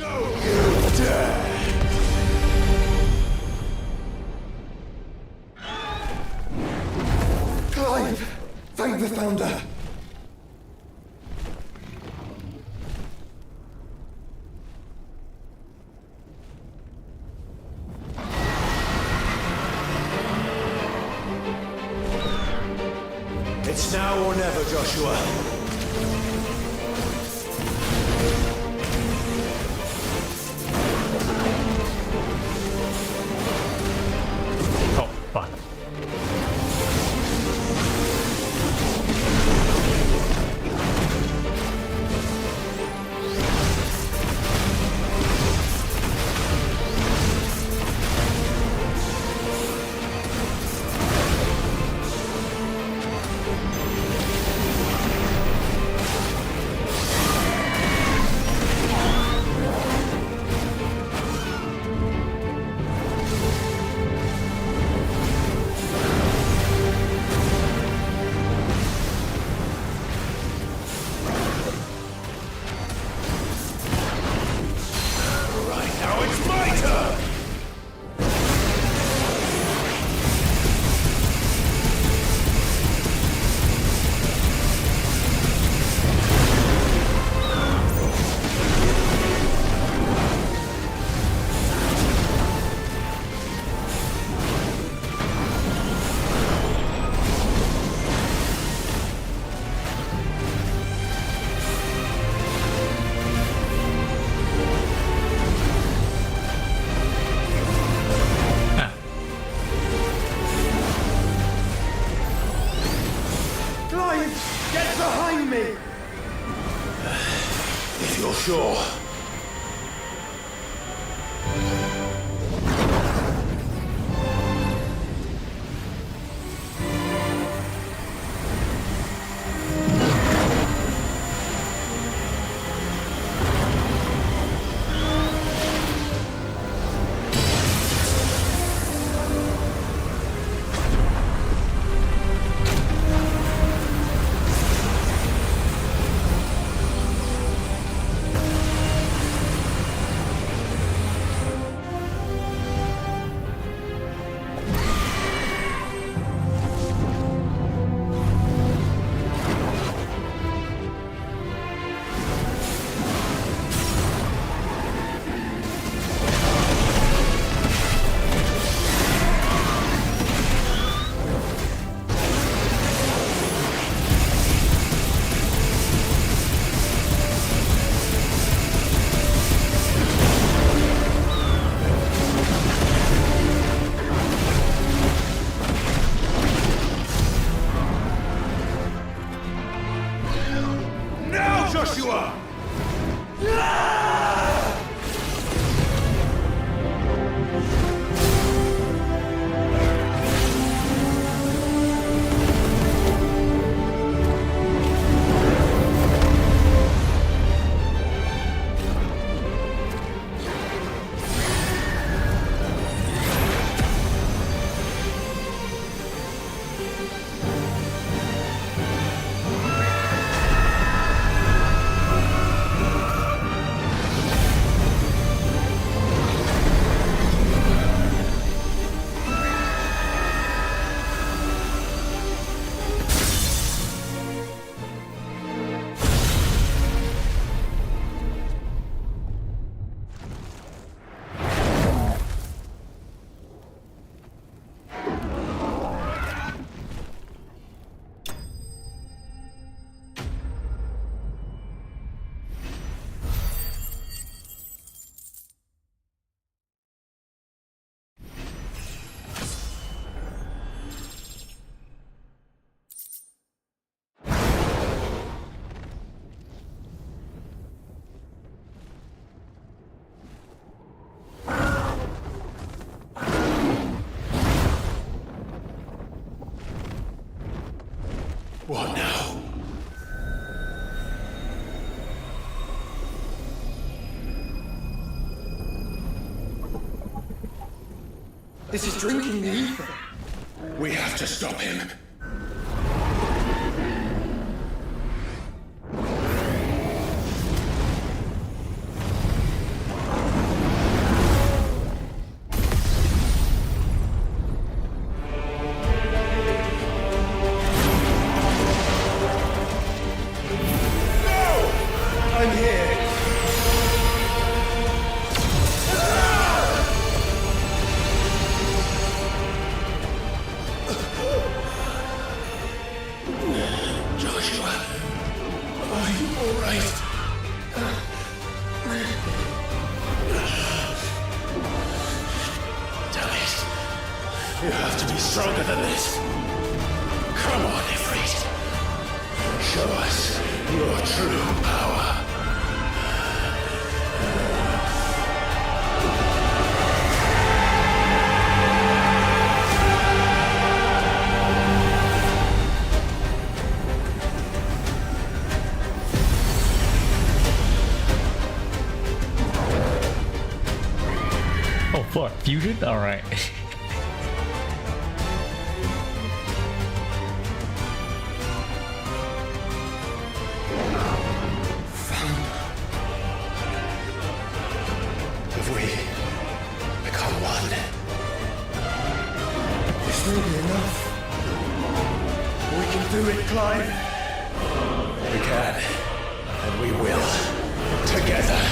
Clive! Thank the Founder! It's now or never, Joshua. Oh, fuck. Now it's my turn! Clive, get behind me! If you're sure. Now, Joshua! What now? This is drinking the ether. We have to stop him. be stronger than this. Come on, Ifrit. Show us your true power. Oh fuck, fusion? Alright. Have we become one? This may be enough. We can do it, Clive. We can, and we will, together.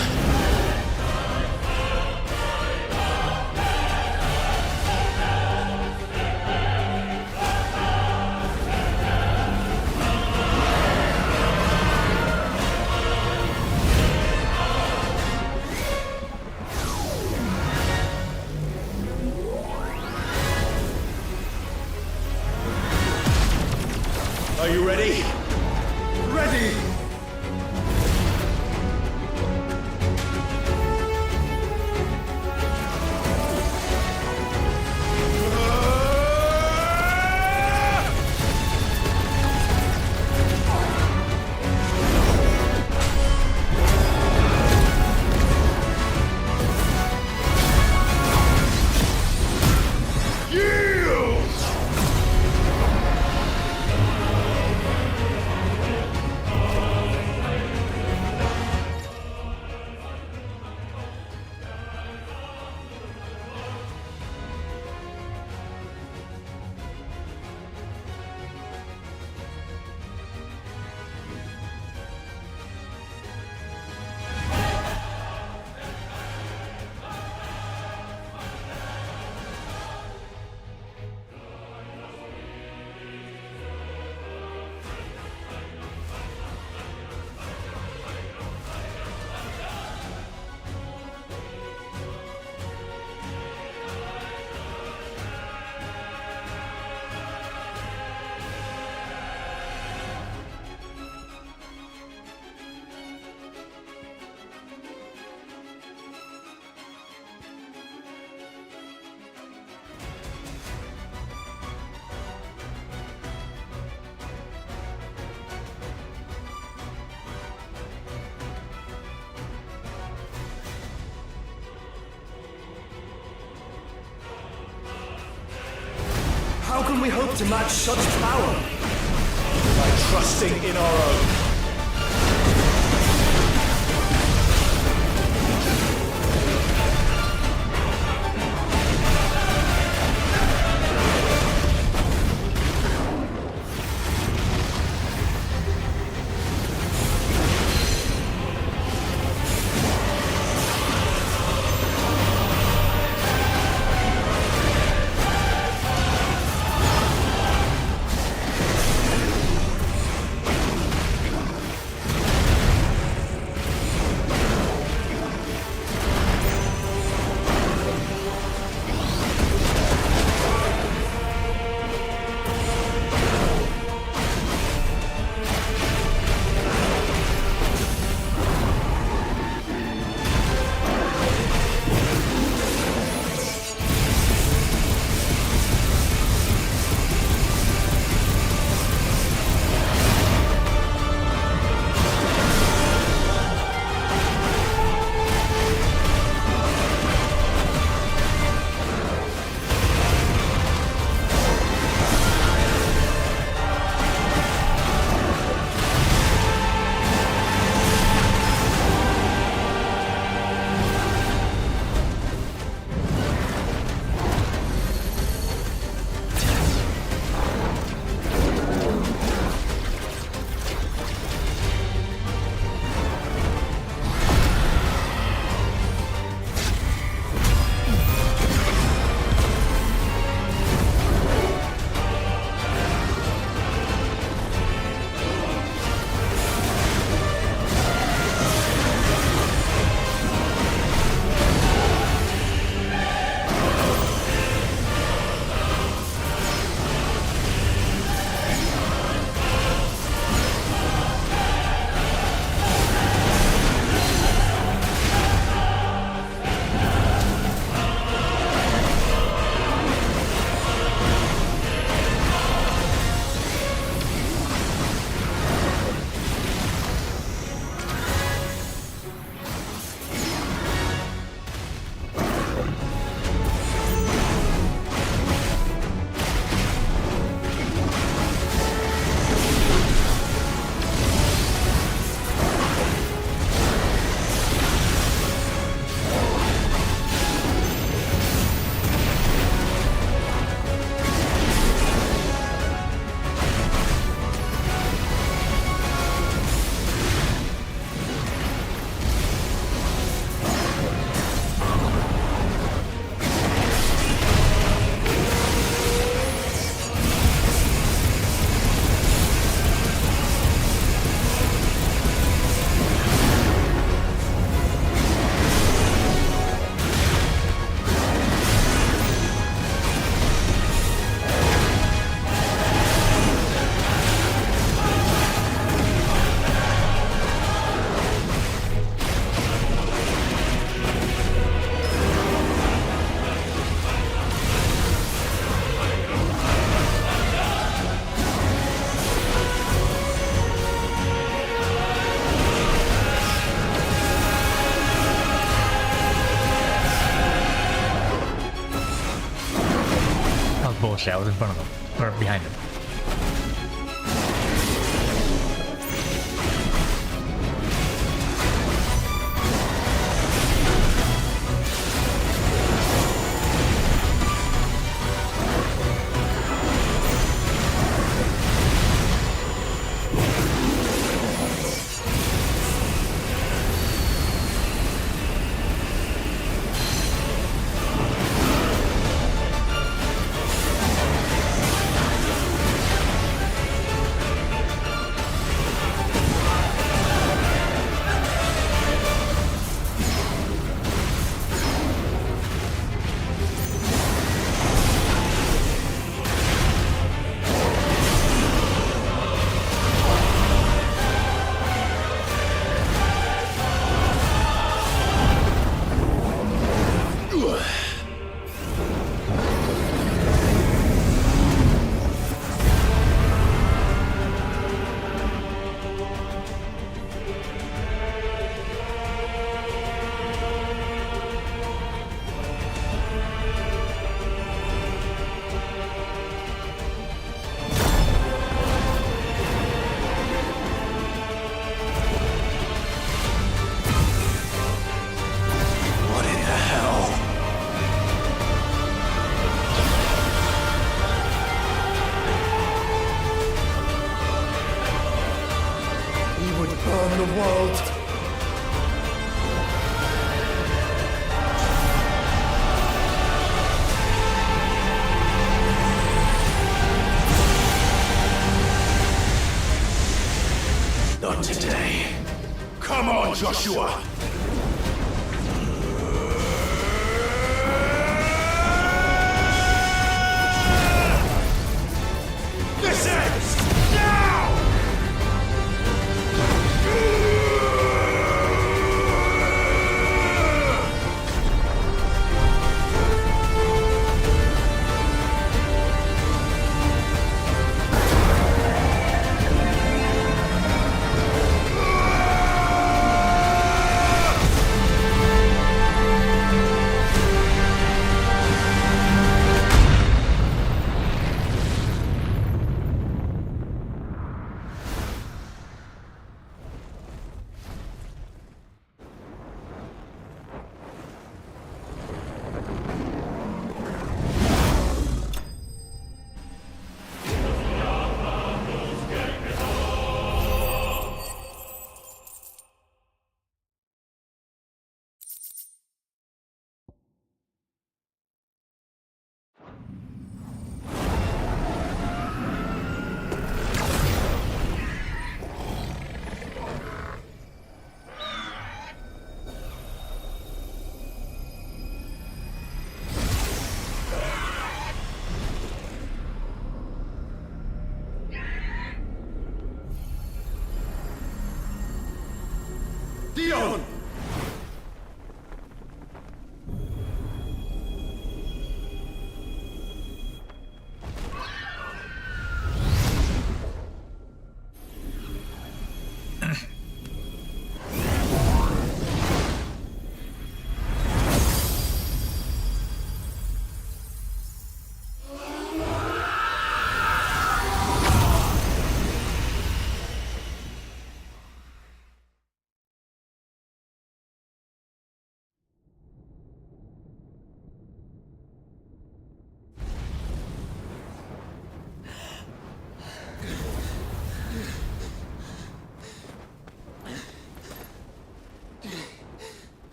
Are you ready? Ready! How can we hope to match such power? By trusting in our own. Actually, I was in front of him. Or behind him. Not today. Come on, Joshua! This ends now! Dion!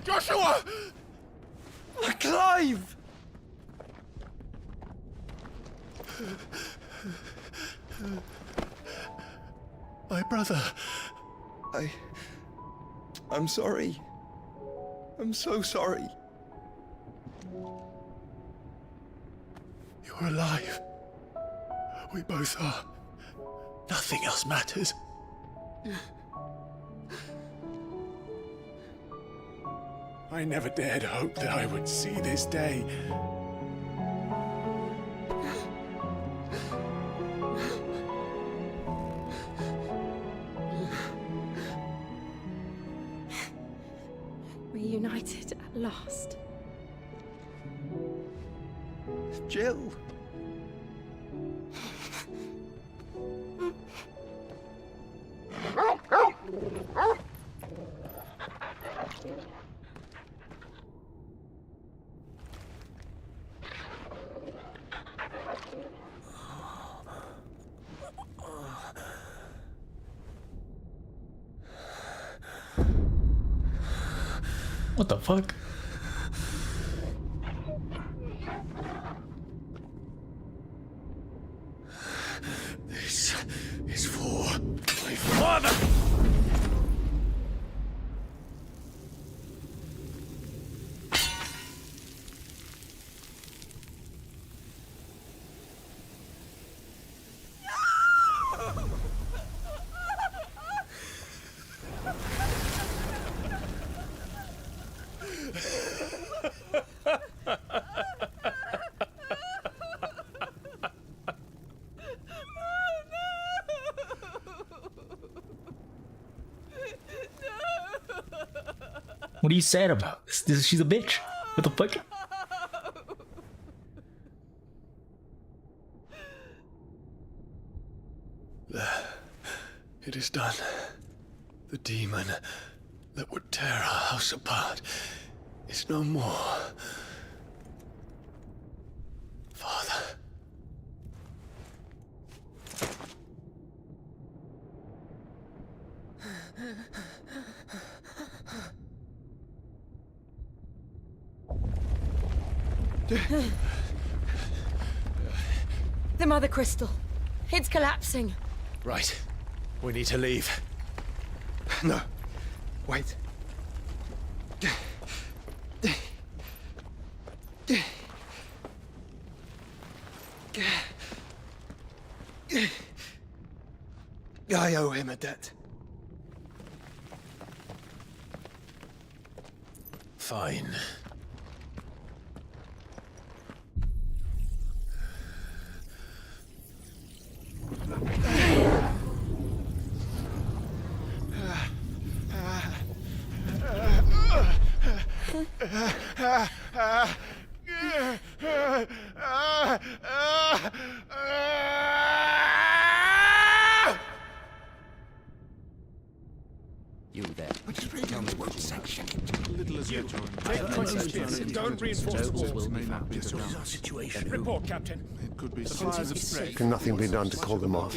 Joshua! Clive! My brother. I'm sorry. I'm so sorry. You're alive. We both are. Nothing else matters. I never dared hope that I would see this day. last. Jill! What the fuck? This is for my father! What are you sad about? She's a bitch. What the fuck? It is done. The demon that would tear our house apart is no more. Father. The Mother Crystal. It's collapsing. Right. We need to leave. No. Wait. I owe him a debt. Fine. You there. Tell me what section. Little as you. Don't reinforce the walls. Situation. Report, Captain. It could be fires of spread. Can nothing be done to call them off?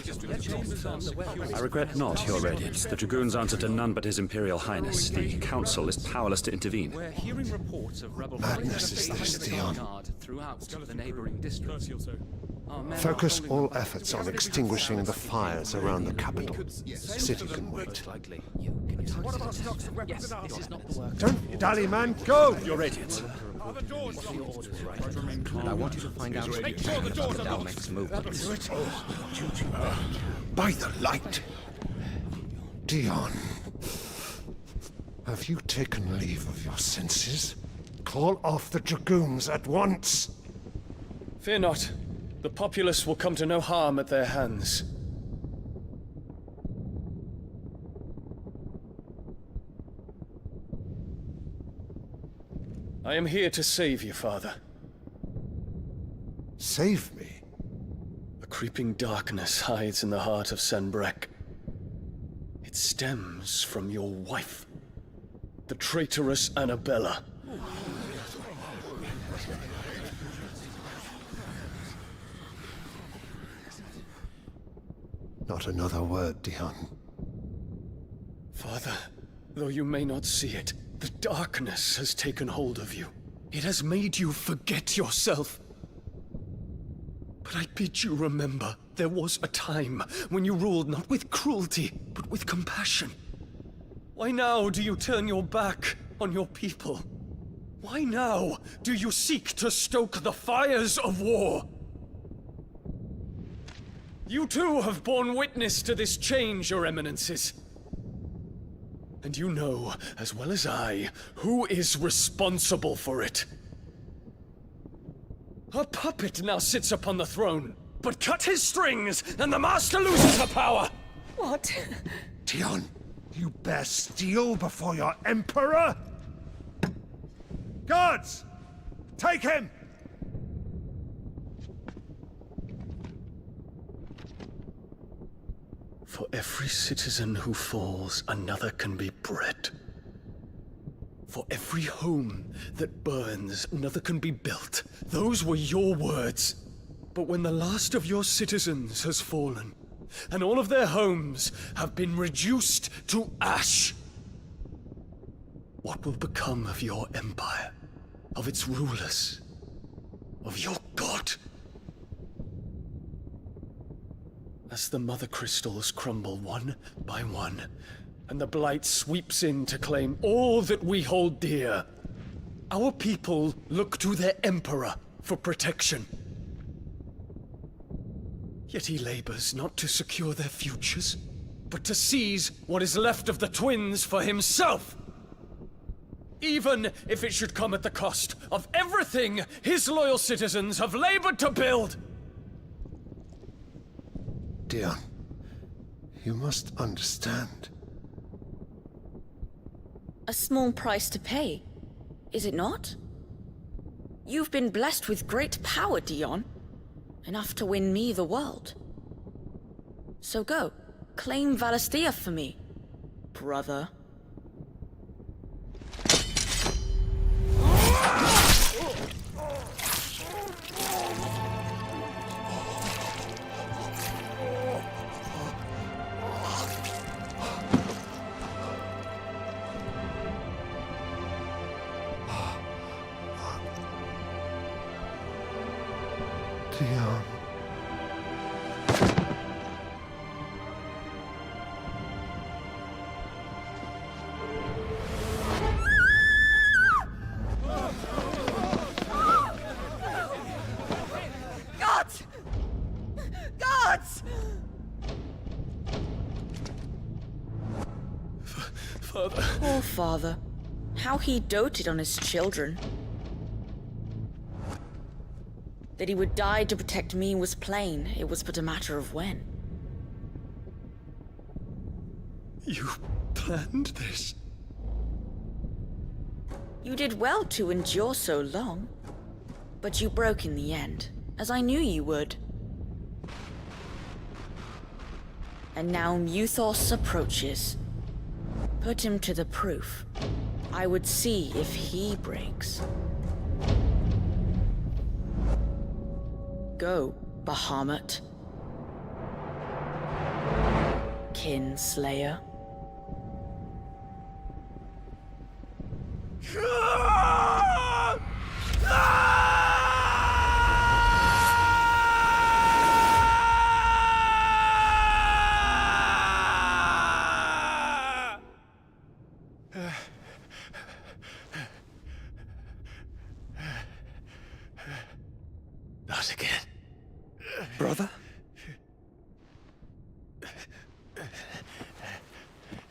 I regret not, Your Radiance. The Dragoons answer to none but His Imperial Highness. The Council is powerless to intervene. We're hearing reports of rebel Madness is this, Dion. throughout the neighboring districts. Focus all efforts on extinguishing the fires around the capital. The city can wait. What about stocks of weapons and armor? Don't dally, man, go! Your Radiance. And I want you to find out Make sure the doors are Dalmec's locked. movements. By the light! Dion, have you taken leave of your senses? Call off the Dragoons at once! Fear not. The populace will come to no harm at their hands. I am here to save you, Father. Save me? A creeping darkness hides in the heart of Sanbreque. It stems from your wife, the traitorous Annabella. Not another word, Dion. Father, though you may not see it, the darkness has taken hold of you. It has made you forget yourself. But I bid you remember, there was a time when you ruled not with cruelty, but with compassion. Why now do you turn your back on your people? Why now do you seek to stoke the fires of war? You too have borne witness to this change, Your Eminences. And you know, as well as I, who is responsible for it. A puppet now sits upon the throne, but cut his strings, and the Master loses her power! What? Dion, you bear steel before your Emperor? Guards! Take him! For every citizen who falls, another can be bred. For every home that burns, another can be built. Those were your words. But when the last of your citizens has fallen, and all of their homes have been reduced to ash, what will become of your empire, of its rulers, of your god? As the Mother Crystals crumble one by one, and the Blight sweeps in to claim all that we hold dear, our people look to their Emperor for protection. Yet he labors not to secure their futures, but to seize what is left of the twins for himself! Even if it should come at the cost of everything his loyal citizens have labored to build! Dion, you must understand. A small price to pay, is it not? You've been blessed with great power, Dion. Enough to win me the world. So go, claim Valisthea for me, brother. Dion. Gods! Gods! Father. Poor father. How he doted on his children. That he would die to protect me was plain. It was but a matter of when. You planned this? You did well to endure so long. But you broke in the end, as I knew you would. And now Muthos approaches. Put him to the proof. I would see if he breaks. Go, Bahamut. Kinslayer. Not again. Brother?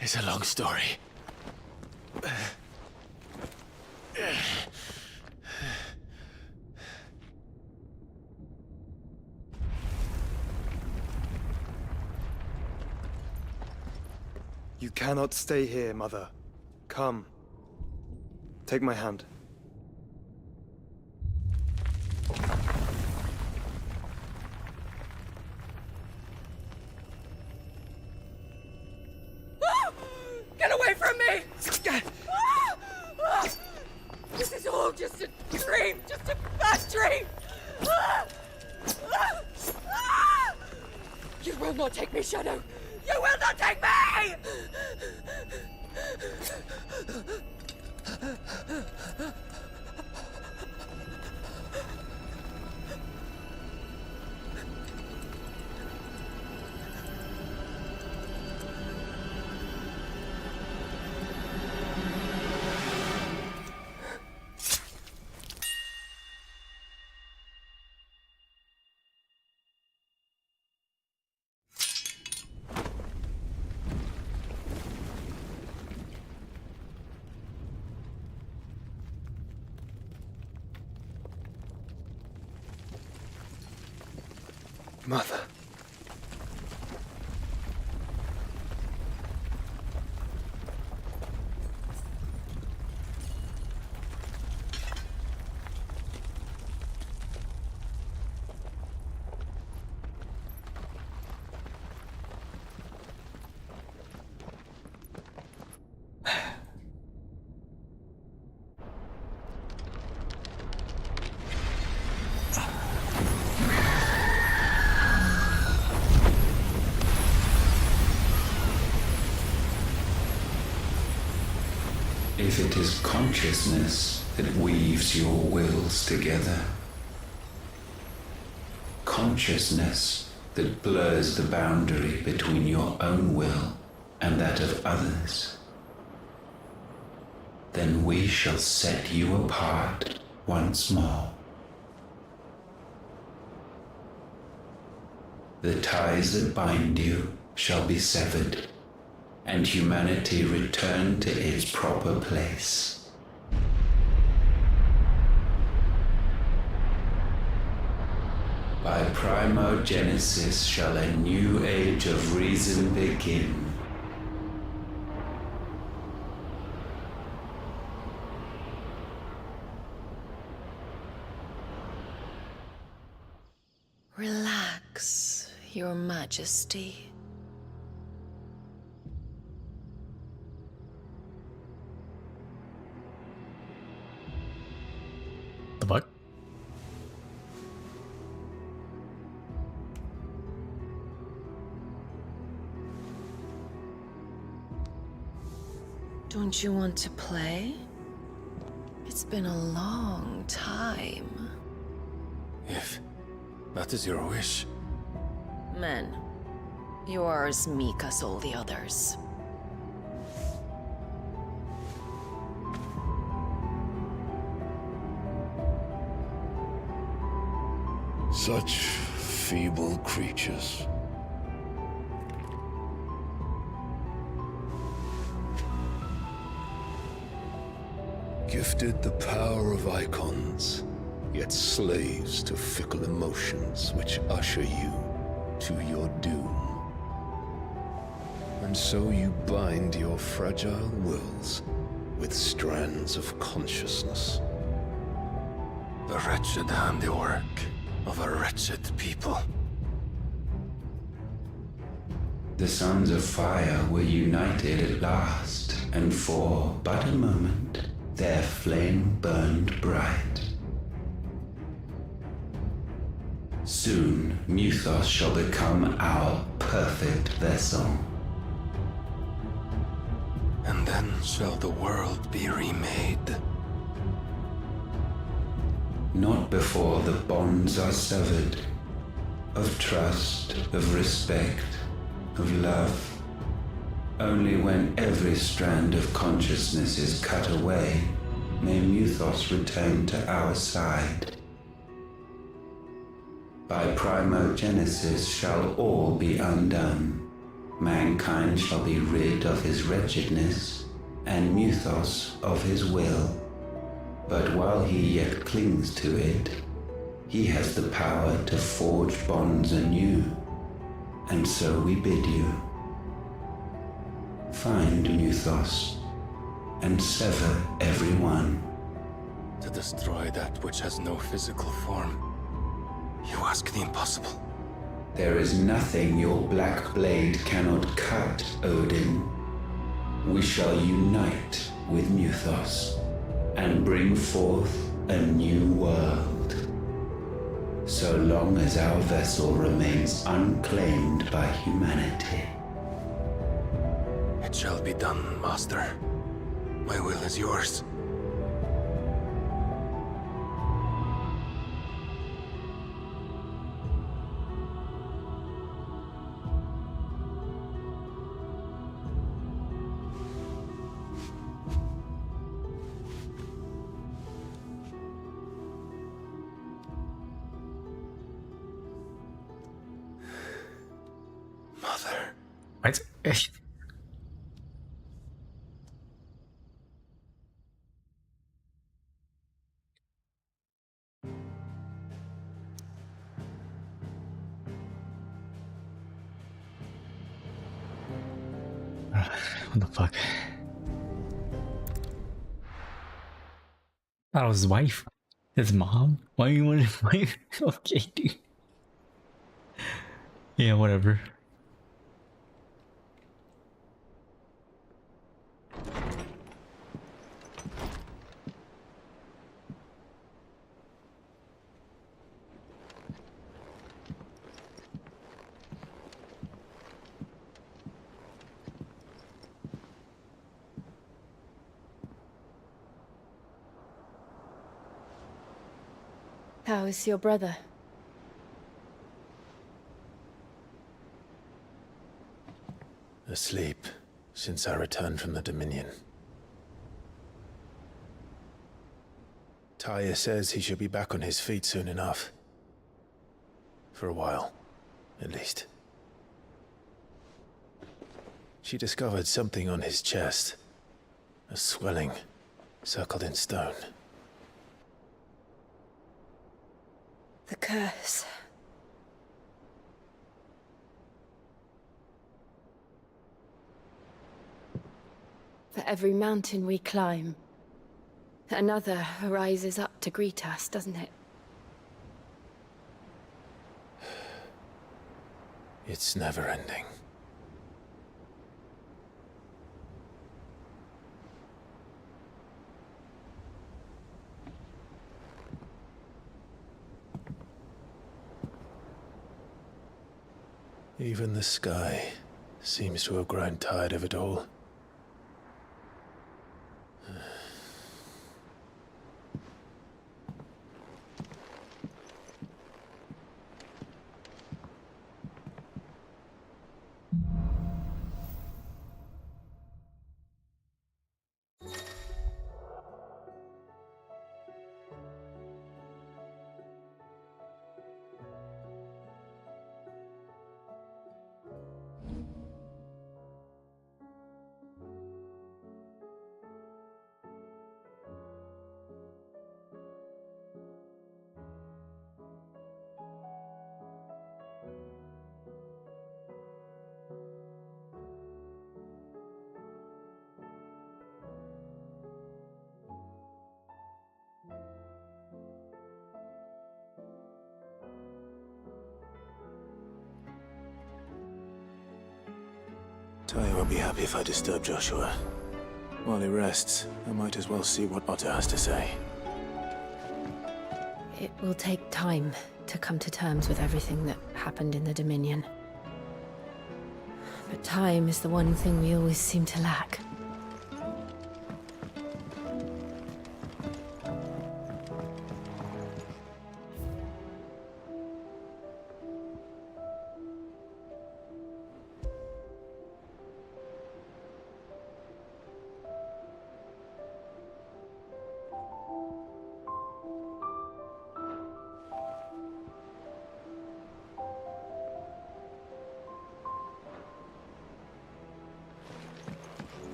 It's a long story. You cannot stay here, Mother. Come. Take my hand. Get away from me! This is all just a dream, just a bad dream! You will not take me, Shadow! You will not take me! Mother. if it is consciousness that weaves your wills together, consciousness that blurs the boundary between your own will and that of others, then we shall set you apart once more. The ties that bind you shall be severed, and humanity return to its proper place. By primogenesis shall a new age of reason begin. Relax, Your Majesty. The fuck? Don't you want to play? It's been a long time. If that is your wish. Men, you are as meek as all the others. Such feeble creatures. Gifted the power of icons, yet slaves to fickle emotions which usher you to your doom. And so you bind your fragile wills with strands of consciousness. The wretched handiwork of a wretched people. The sons of fire were united at last, and for but a moment, their flame burned bright. Soon, Muthos shall become our perfect vessel. And then shall the world be remade. Not before the bonds are severed, of trust, of respect, of love. Only when every strand of consciousness is cut away, may Muthos return to our side. By primogenesis shall all be undone. Mankind shall be rid of his wretchedness, and Muthos of his will. But while he yet clings to it, he has the power to forge bonds anew. And so we bid you, find Muthos, and sever every one. To destroy that which has no physical form, you ask the impossible. There is nothing your black blade cannot cut, Odin. We shall unite with Muthos, and bring forth a new world. So long as our vessel remains unclaimed by humanity. It shall be done, Master. My will is yours. Mother. What? What the fuck? That was his wife. His mom? Why you want to wife? Okay, dude. Yeah, whatever. How is your brother? Asleep since I returned from the Dominion. Taya says he should be back on his feet soon enough. For a while, at least. She discovered something on his chest. A swelling, circled in stone. The curse. For every mountain we climb, another rises up to greet us, doesn't it? It's never ending. Even the sky seems to have grown tired of it all. Taya won't be happy if I disturb Joshua. While he rests, I might as well see what Otter has to say. It will take time to come to terms with everything that happened in the Dominion. But time is the one thing we always seem to lack.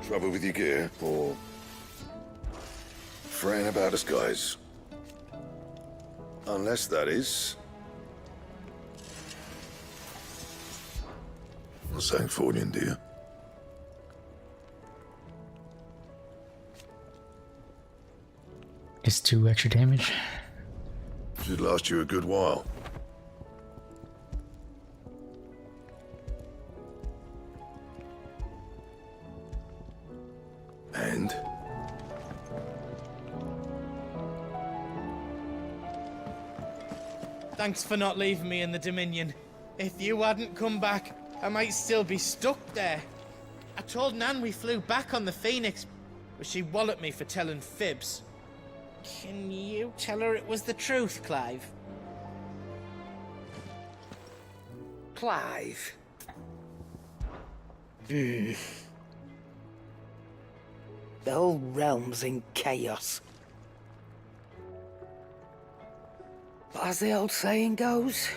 Trouble with your gear, or fraying about us guys? Unless that is... a Sanktfordian, dear. It's 2 extra damage. Should last you a good while. And? Thanks for not leaving me in the Dominion. If you hadn't come back, I might still be stuck there. I told Nan we flew back on the Phoenix, but she walloped me for telling fibs. Can you tell her it was the truth, Clive? Clive. The whole realm's in chaos. But as the old saying goes,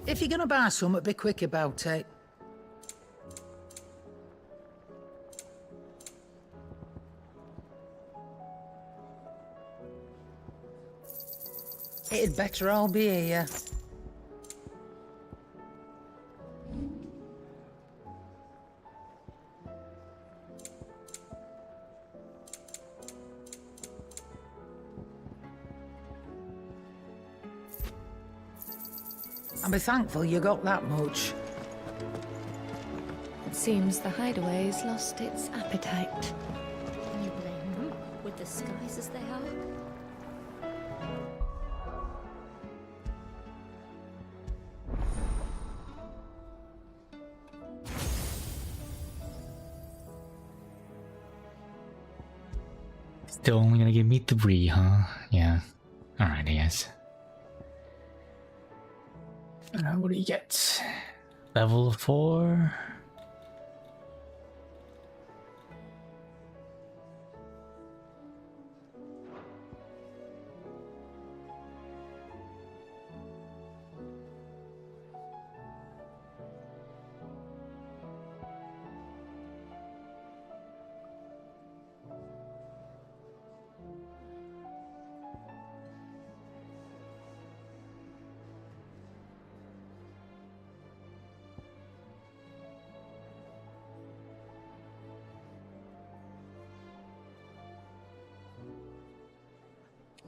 if you're gonna buy something, be quick about it. It'd better all be here. And be thankful you got that much. It seems the hideaway's lost its appetite. Can you blame them, with the skies as they are? Still only gonna give me 3, huh? Yeah. Alright, I guess. What do you get? Level 4?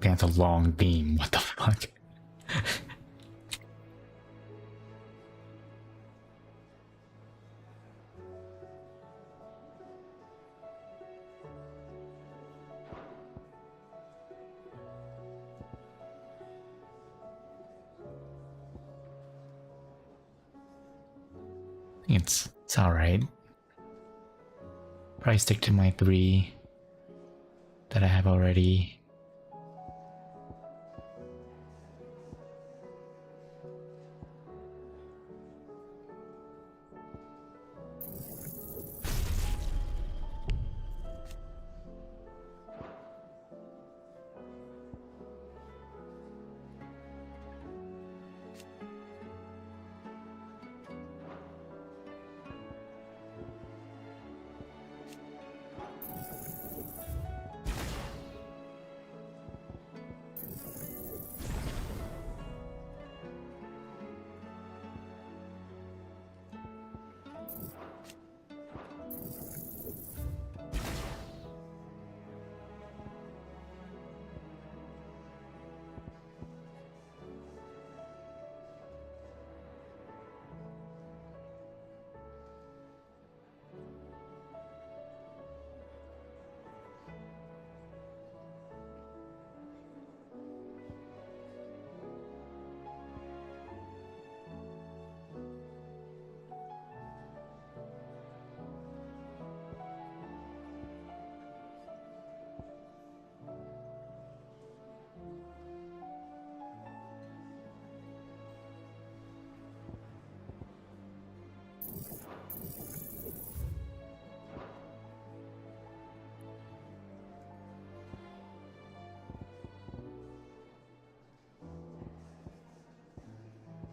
That's a long beam. What the fuck? It's alright. Probably stick to my 3 that I have already.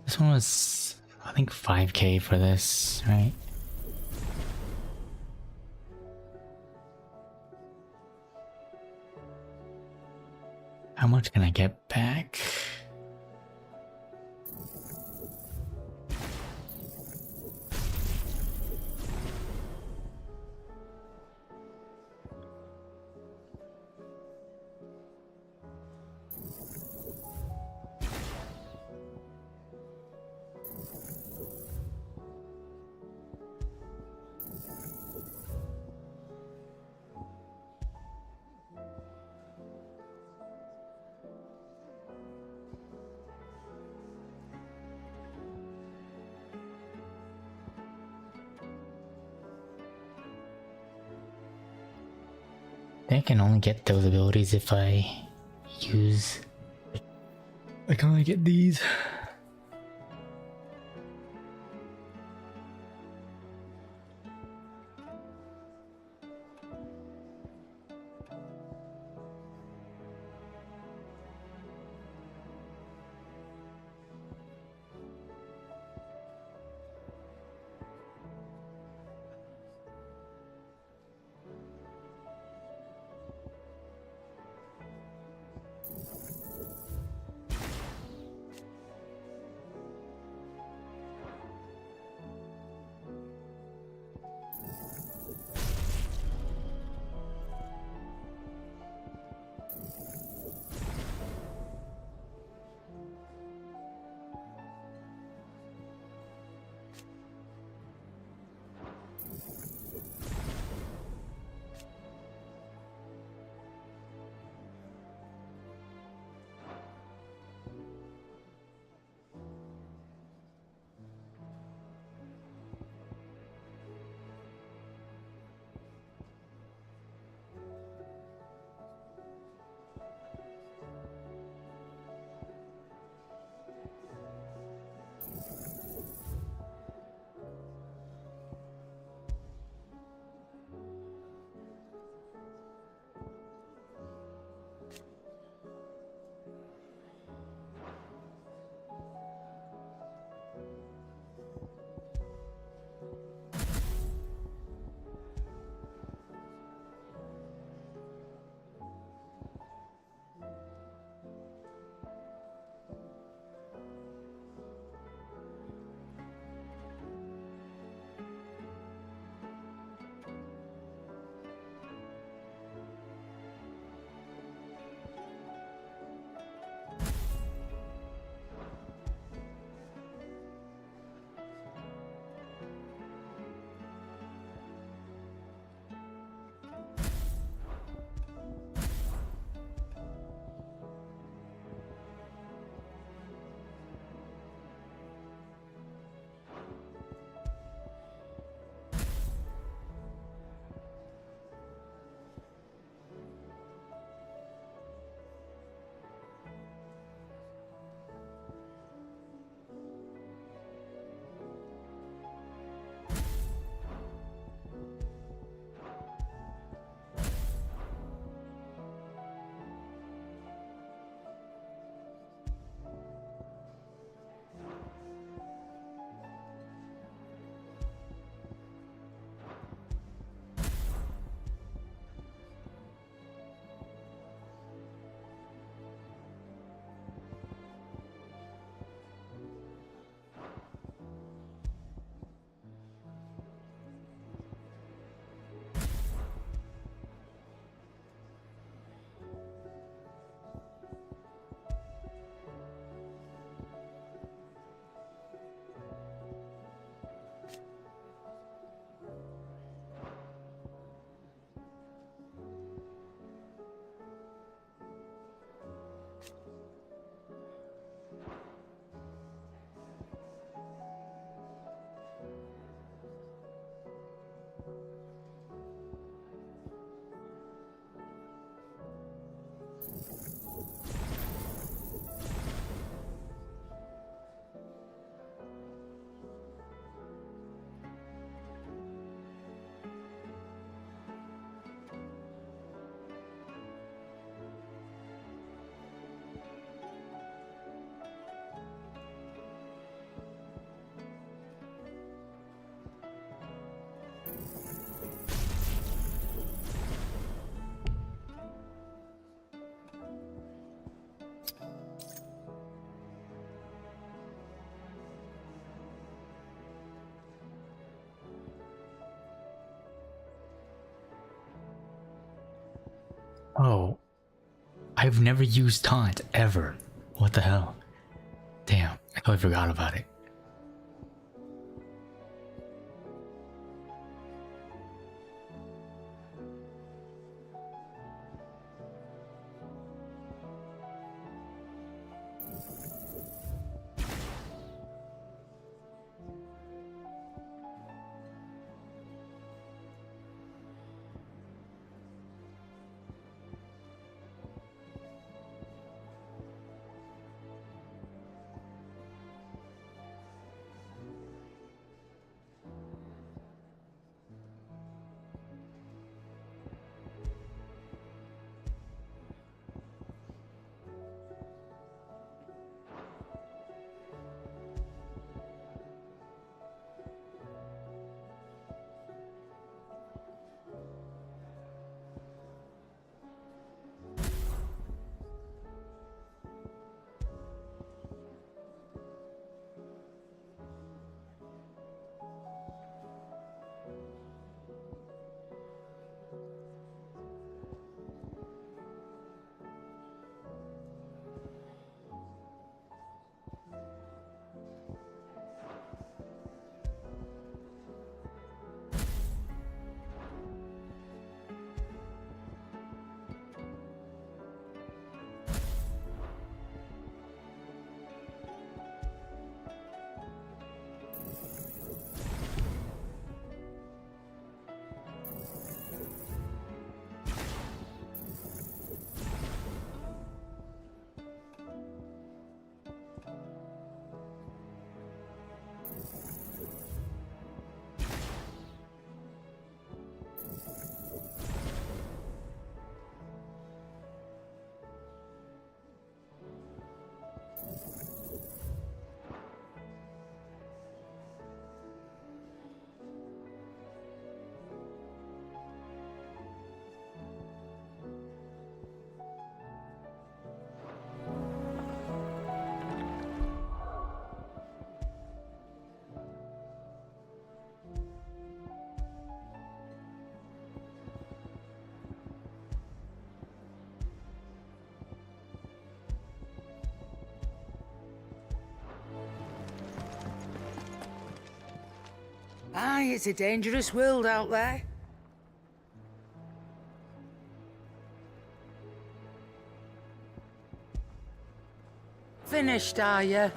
This one was, I think, 5k for this, right? How much can I get back? think I can only get those abilities if I use... I can only get these. Oh, I've never used taunt ever. What the hell? Damn, I totally forgot about it. Aye, it's a dangerous world out there. Finished, are you?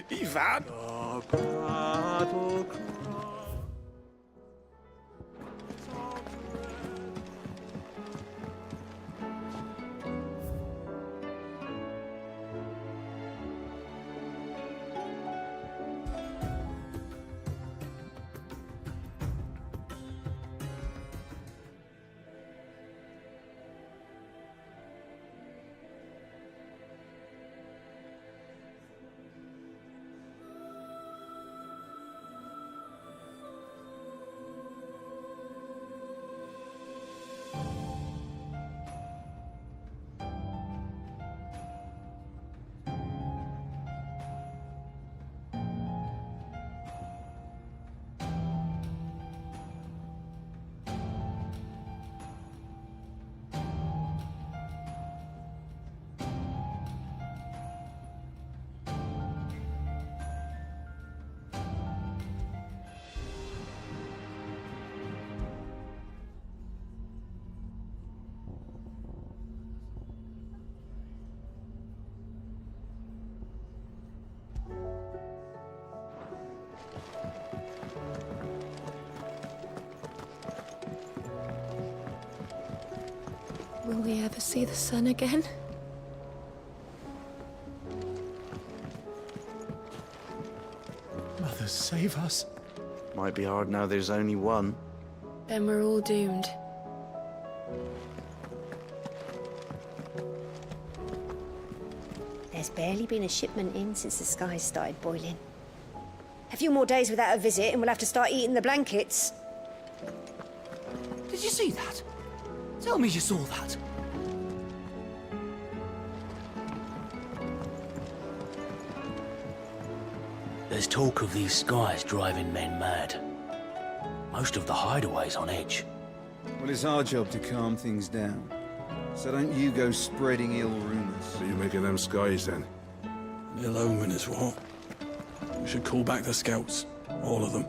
Ivan! Will we ever see the sun again? Mother, save us. Might be hard now there's only one. Then we're all doomed. There's barely been a shipment in since the skies started boiling. A few more days without a visit and we'll have to start eating the blankets. Did you see that? Tell me you saw that. There's talk of these skies driving men mad. Most of the hideaways on edge. Well, it's our job to calm things down. So don't you go spreading ill rumors. What are you making them skies then? Ill omen is what? We should call back the scouts. All of them.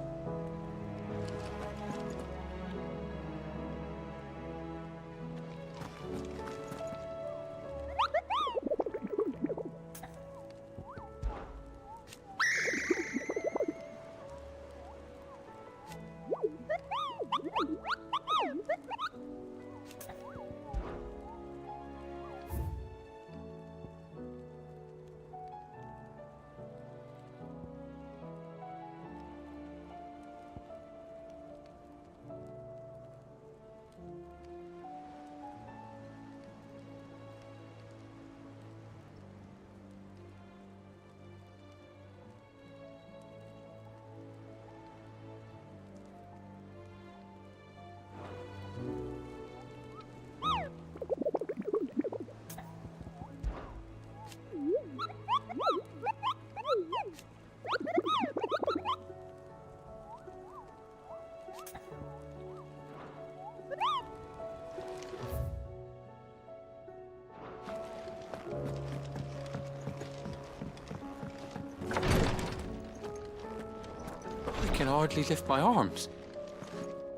I can hardly lift my arms.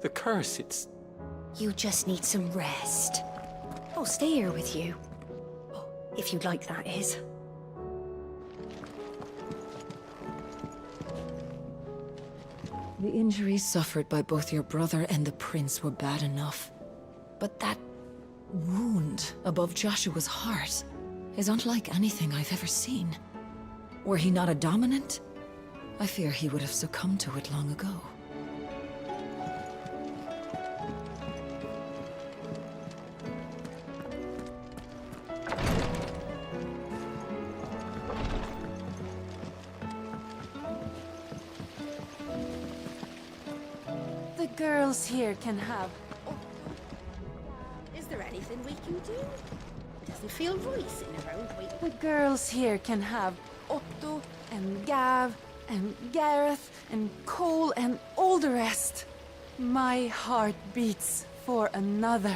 The curse, it's... You just need some rest. I'll stay here with you. Oh, if you'd like, that is. The injuries suffered by both your brother and the prince were bad enough. But that wound above Joshua's heart is unlike anything I've ever seen. Were he not a dominant, I fear he would have succumbed to it long ago. The girls here can have... Is there anything we can do? Doesn't feel right sitting around waiting. The girls here can have Otto and Gav and Gareth and Cole and all the rest. My heart beats for another.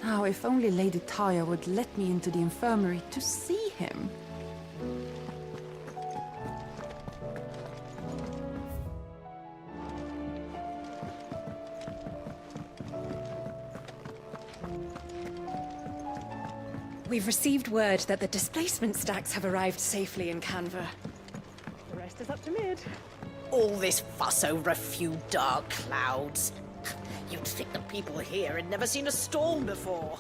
Now, if only Lady Taya would let me into the infirmary to see him. We've received word that the displacement stacks have arrived safely in Canva. The rest is up to Mid. All this fuss over a few dark clouds. You'd think the people here had never seen a storm before.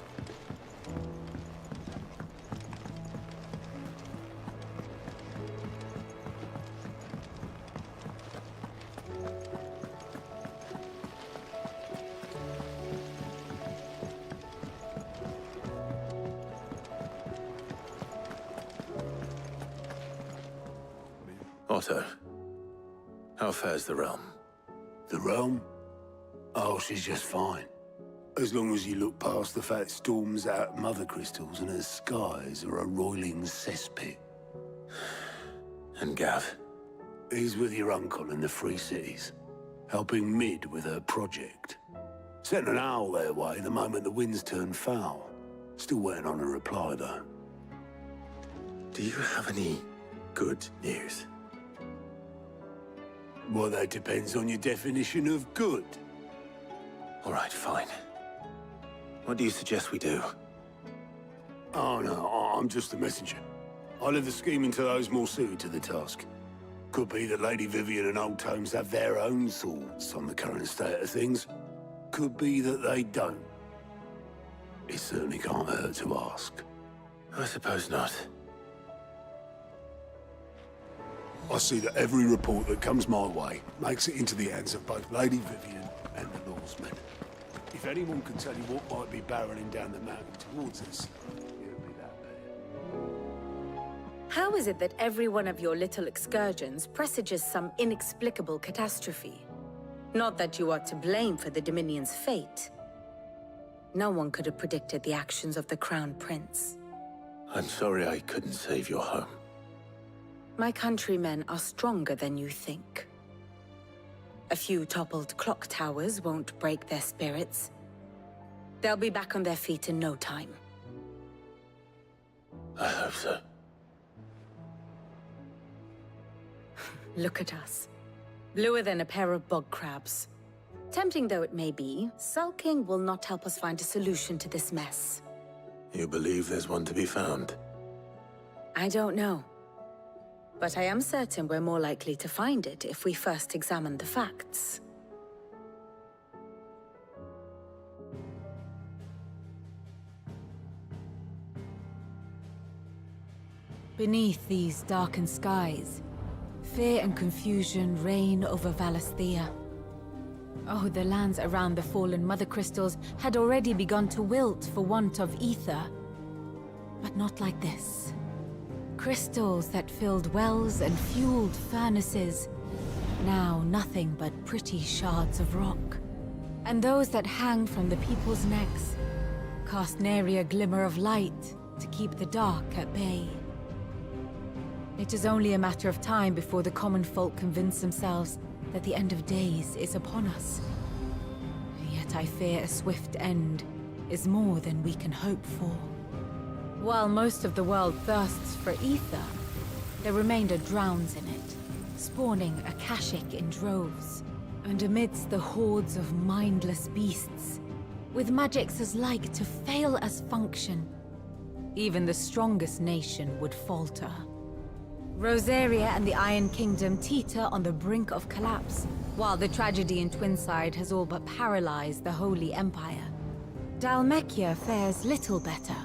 Otto, how fares the realm? The realm? Oh, she's just fine. As long as you look past the fact storms out mother crystals and her skies are a roiling cesspit. And Gav? He's with your uncle in the Free Cities, helping Mid with her project. Sent an owl their way the moment the winds turned foul. Still waiting on a reply, though. Do you have any good news? Well, that depends on your definition of good. All right, fine. What do you suggest we do? Oh, no, I'm just a messenger. I leave the scheming to those more suited to the task. Could be that Lady Vivian and Old Tomes have their own thoughts on the current state of things. Could be that they don't. It certainly can't hurt to ask. I suppose not. I see that every report that comes my way makes it into the hands of both Lady Vivian and the Lawsmen. If anyone can tell you what might be barreling down the mountain towards us, it'll be that bad. How is it that every one of your little excursions presages some inexplicable catastrophe? Not that you are to blame for the Dominion's fate. No one could have predicted the actions of the Crown Prince. I'm sorry I couldn't save your home. My countrymen are stronger than you think. A few toppled clock towers won't break their spirits. They'll be back on their feet in no time. I hope so. Look at us. Bluer than a pair of bog crabs. Tempting though it may be, sulking will not help us find a solution to this mess. You believe there's one to be found? I don't know. But I am certain we're more likely to find it if we first examine the facts. Beneath these darkened skies, fear and confusion reign over Valisthea. Oh, the lands around the fallen Mother Crystals had already begun to wilt for want of ether. But not like this. Crystals that filled wells and fueled furnaces, now nothing but pretty shards of rock. And those that hang from the people's necks cast nary a glimmer of light to keep the dark at bay. It is only a matter of time before the common folk convince themselves that the end of days is upon us. Yet I fear a swift end is more than we can hope for. While most of the world thirsts for ether, the remainder drowns in it, spawning Akashic in droves. And amidst the hordes of mindless beasts, with magics as like to fail as function, even the strongest nation would falter. Rosaria and the Iron Kingdom teeter on the brink of collapse, while the tragedy in Twinside has all but paralyzed the Holy Empire. Dhalmekia fares little better.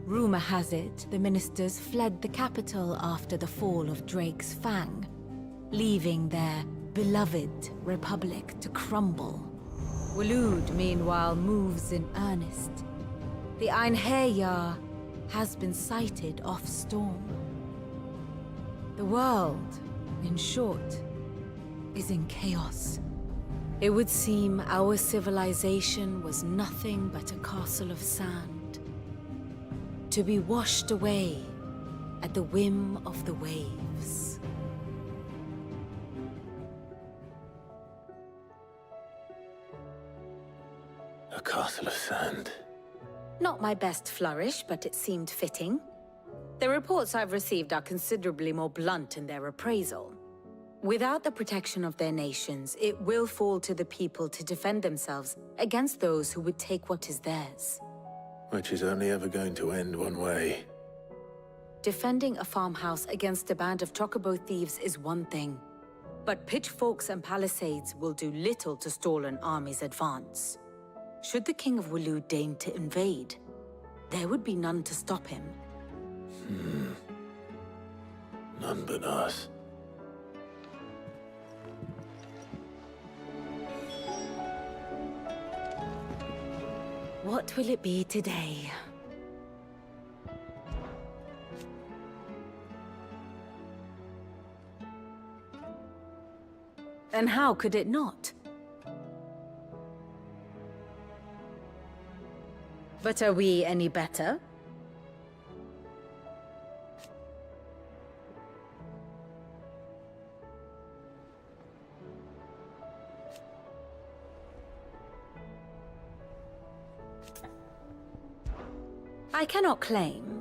Rumor has it the ministers fled the capital after the fall of Drake's Fang, leaving their beloved republic to crumble. Waloed, meanwhile, moves in earnest. The Einherjar has been sighted off Storm. The world, in short, is in chaos. It would seem our civilization was nothing but a castle of sand, to be washed away at the whim of the waves. A castle of sand. Not my best flourish, but it seemed fitting. The reports I've received are considerably more blunt in their appraisal. Without the protection of their nations, it will fall to the people to defend themselves against those who would take what is theirs. Which is only ever going to end one way. Defending a farmhouse against a band of chocobo thieves is one thing, but pitchforks and palisades will do little to stall an army's advance. Should the King of Waloed deign to invade, there would be none to stop him. None but us. What will it be today? And how could it not? But are we any better? I cannot claim.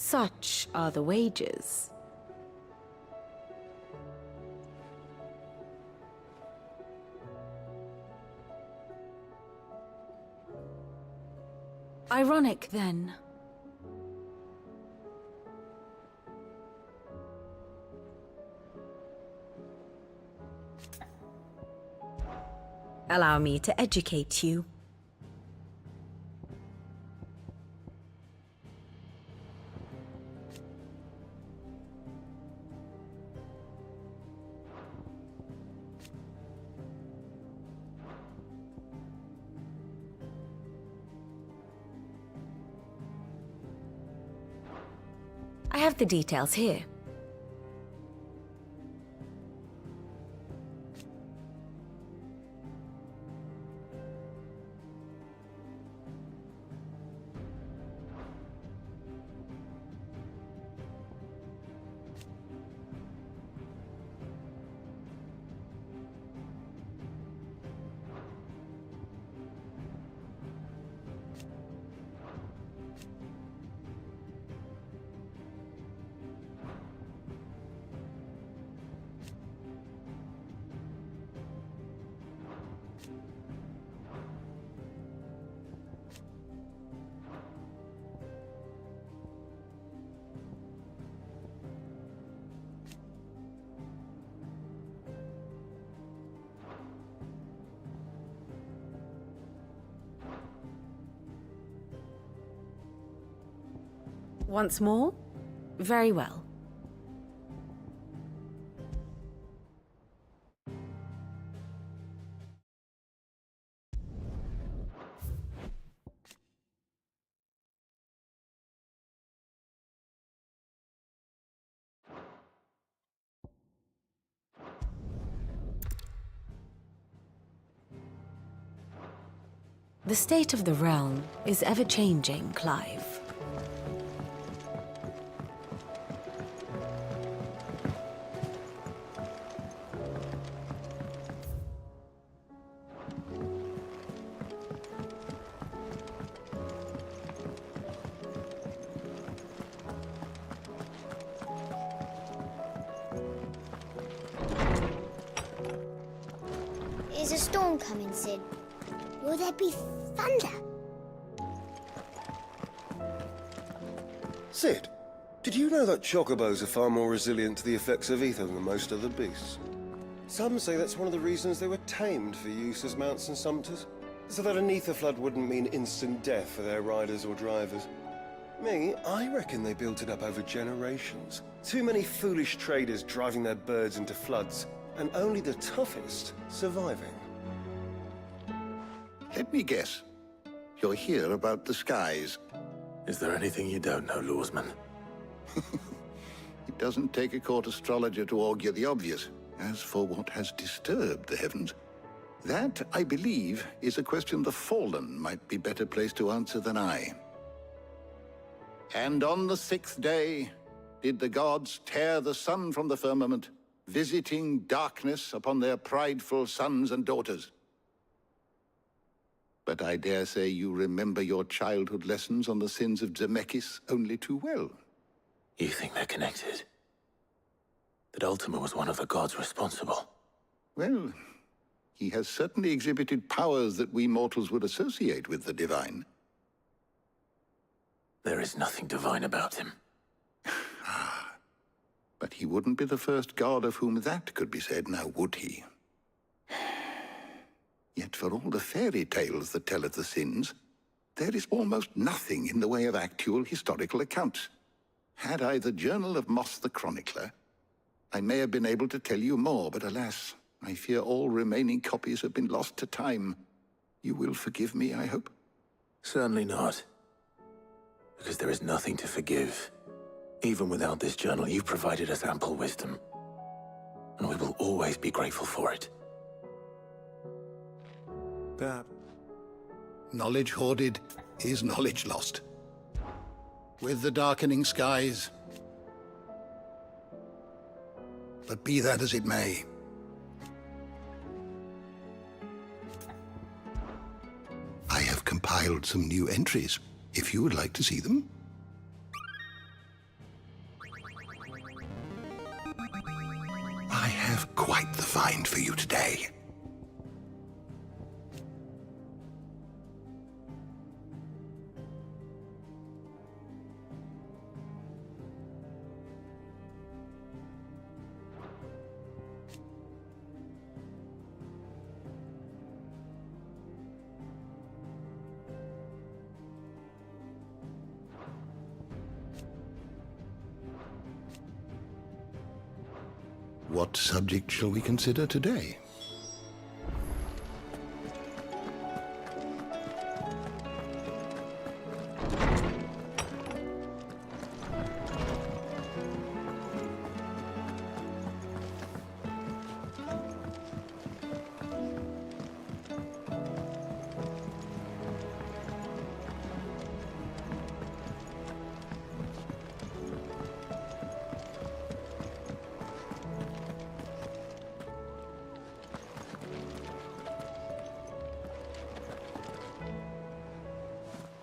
Such are the wages. Ironic, then. Allow me to educate you. have the details here. Once more? Very well. The state of the realm is ever-changing, Clive. Is a storm coming, Sid? Will there be thunder? Sid, did you know that chocobos are far more resilient to the effects of ether than most other beasts? Some say that's one of the reasons they were tamed for use as mounts and sumpters, so that an ether flood wouldn't mean instant death for their riders or drivers. Me, I reckon they built it up over generations. Too many foolish traders driving their birds into floods, and only the toughest surviving. Let me guess. You're here about the skies. Is there anything you don't know, Lawsman? It doesn't take a court astrologer to augur the obvious. As for what has disturbed the heavens, that, I believe, is a question the Fallen might be better placed to answer than I. And on the 6th day, did the gods tear the sun from the firmament, visiting darkness upon their prideful sons and daughters. But I dare say you remember your childhood lessons on the sins of Zemeckis only too well. You think they're connected? That Ultima was one of the gods responsible? Well, he has certainly exhibited powers that we mortals would associate with the divine. There is nothing divine about him. But he wouldn't be the first god of whom that could be said, now would he? Yet for all the fairy tales that tell of the sins, there is almost nothing in the way of actual historical accounts. Had I the Journal of Moss the Chronicler, I may have been able to tell you more, but alas, I fear all remaining copies have been lost to time. You will forgive me, I hope? Certainly not. Because there is nothing to forgive. Even without this journal, you've provided us ample wisdom. And we will always be grateful for it. Knowledge hoarded is knowledge lost. With the darkening skies. But be that as it may, I have compiled some new entries, if you would like to see them. I have quite the find for you today. What subject shall we consider today?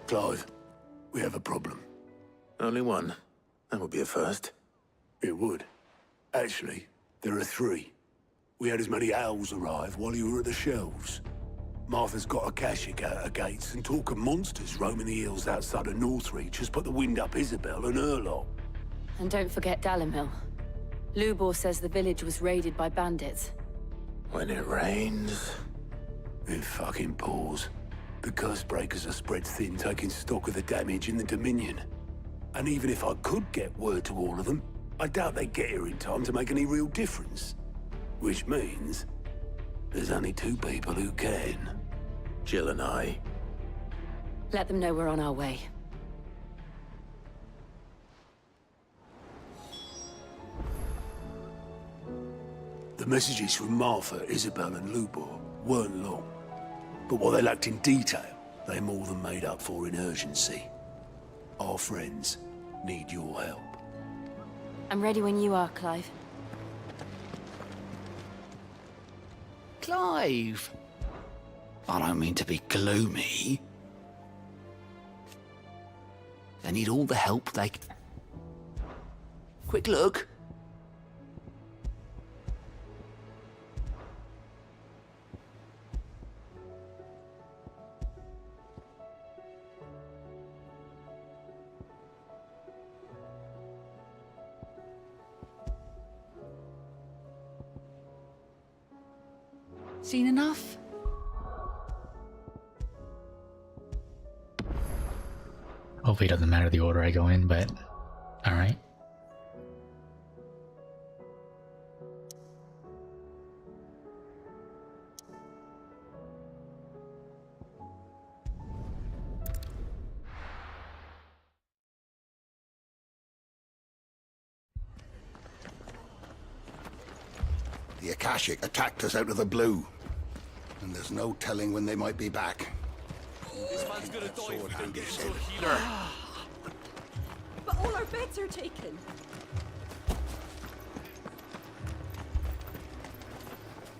Clive, we have a problem. Only one. That would be a first. It would. Actually, there are three. We had as many owls arrive while you were at the shelves. Martha's got a Akashic out her gates, and talk of monsters roaming the hills outside of Northreach has put the wind up Isabel and her lot. And don't forget Dalimil. Lubor says the village was raided by bandits. When it rains... It fucking pours. The Cursebreakers are spread thin, taking stock of the damage in the Dominion. And even if I could get word to all of them, I doubt they'd get here in time to make any real difference. Which means... there's only two people who can. Jill and I. Let them know we're on our way. The messages from Martha, Isabel and Lubor weren't long. But what they lacked in detail, they more than made up for in urgency. Our friends need your help. I'm ready when you are, Clive. Clive! I don't mean to be gloomy. They need all the help they can. Quick look. Seen enough? Hopefully it doesn't matter the order I go in, but alright. The Akashic attacked us out of the blue. And there's no telling when they might be back. This man's gonna die if we don't get him to a healer. But all our beds are taken.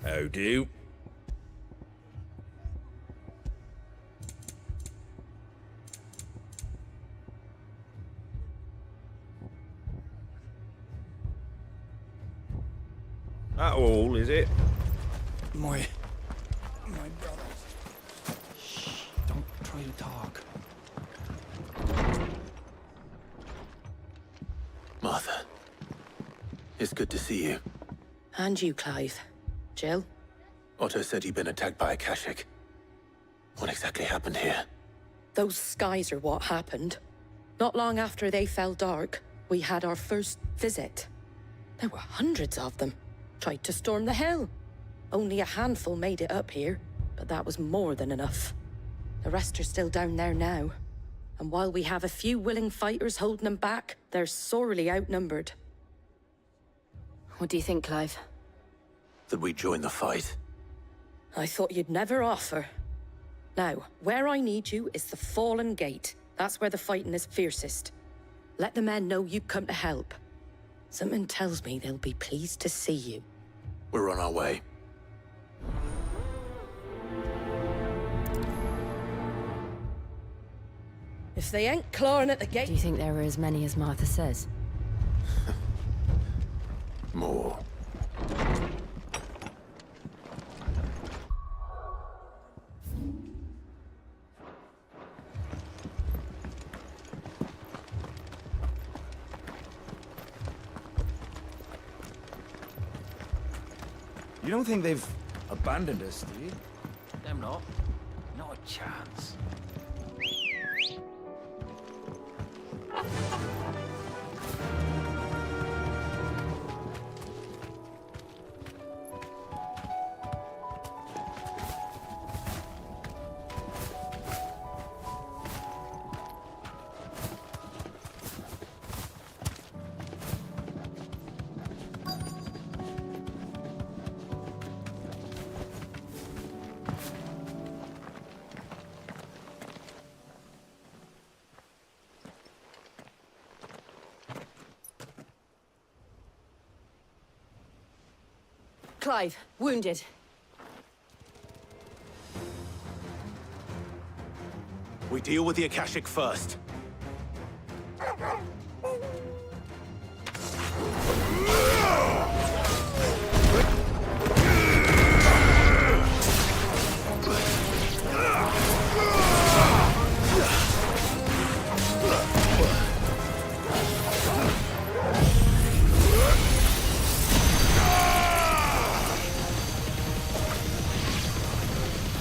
How do? That all, is it? My brother. Shh, don't try to talk. Martha. It's good to see you. And you, Clive. Jill? Otto said you'd been attacked by Akashic. What exactly happened here? Those skies are what happened. Not long after they fell dark, we had our first visit. There were hundreds of them. Tried to storm the hill. Only a handful made it up here, but that was more than enough. The rest are still down there now. And while we have a few willing fighters holding them back, they're sorely outnumbered. What do you think, Clive? That we join the fight. I thought you'd never offer. Now, where I need you is the Fallen Gate. That's where the fighting is fiercest. Let the men know you come to help. Something tells me they'll be pleased to see you. We're on our way. If they ain't clawing at the gate... Do you think there were as many as Martha says? More. You don't think they've abandoned us, do you? Them not. Not a chance. Clive, wounded. We deal with the Akashic first.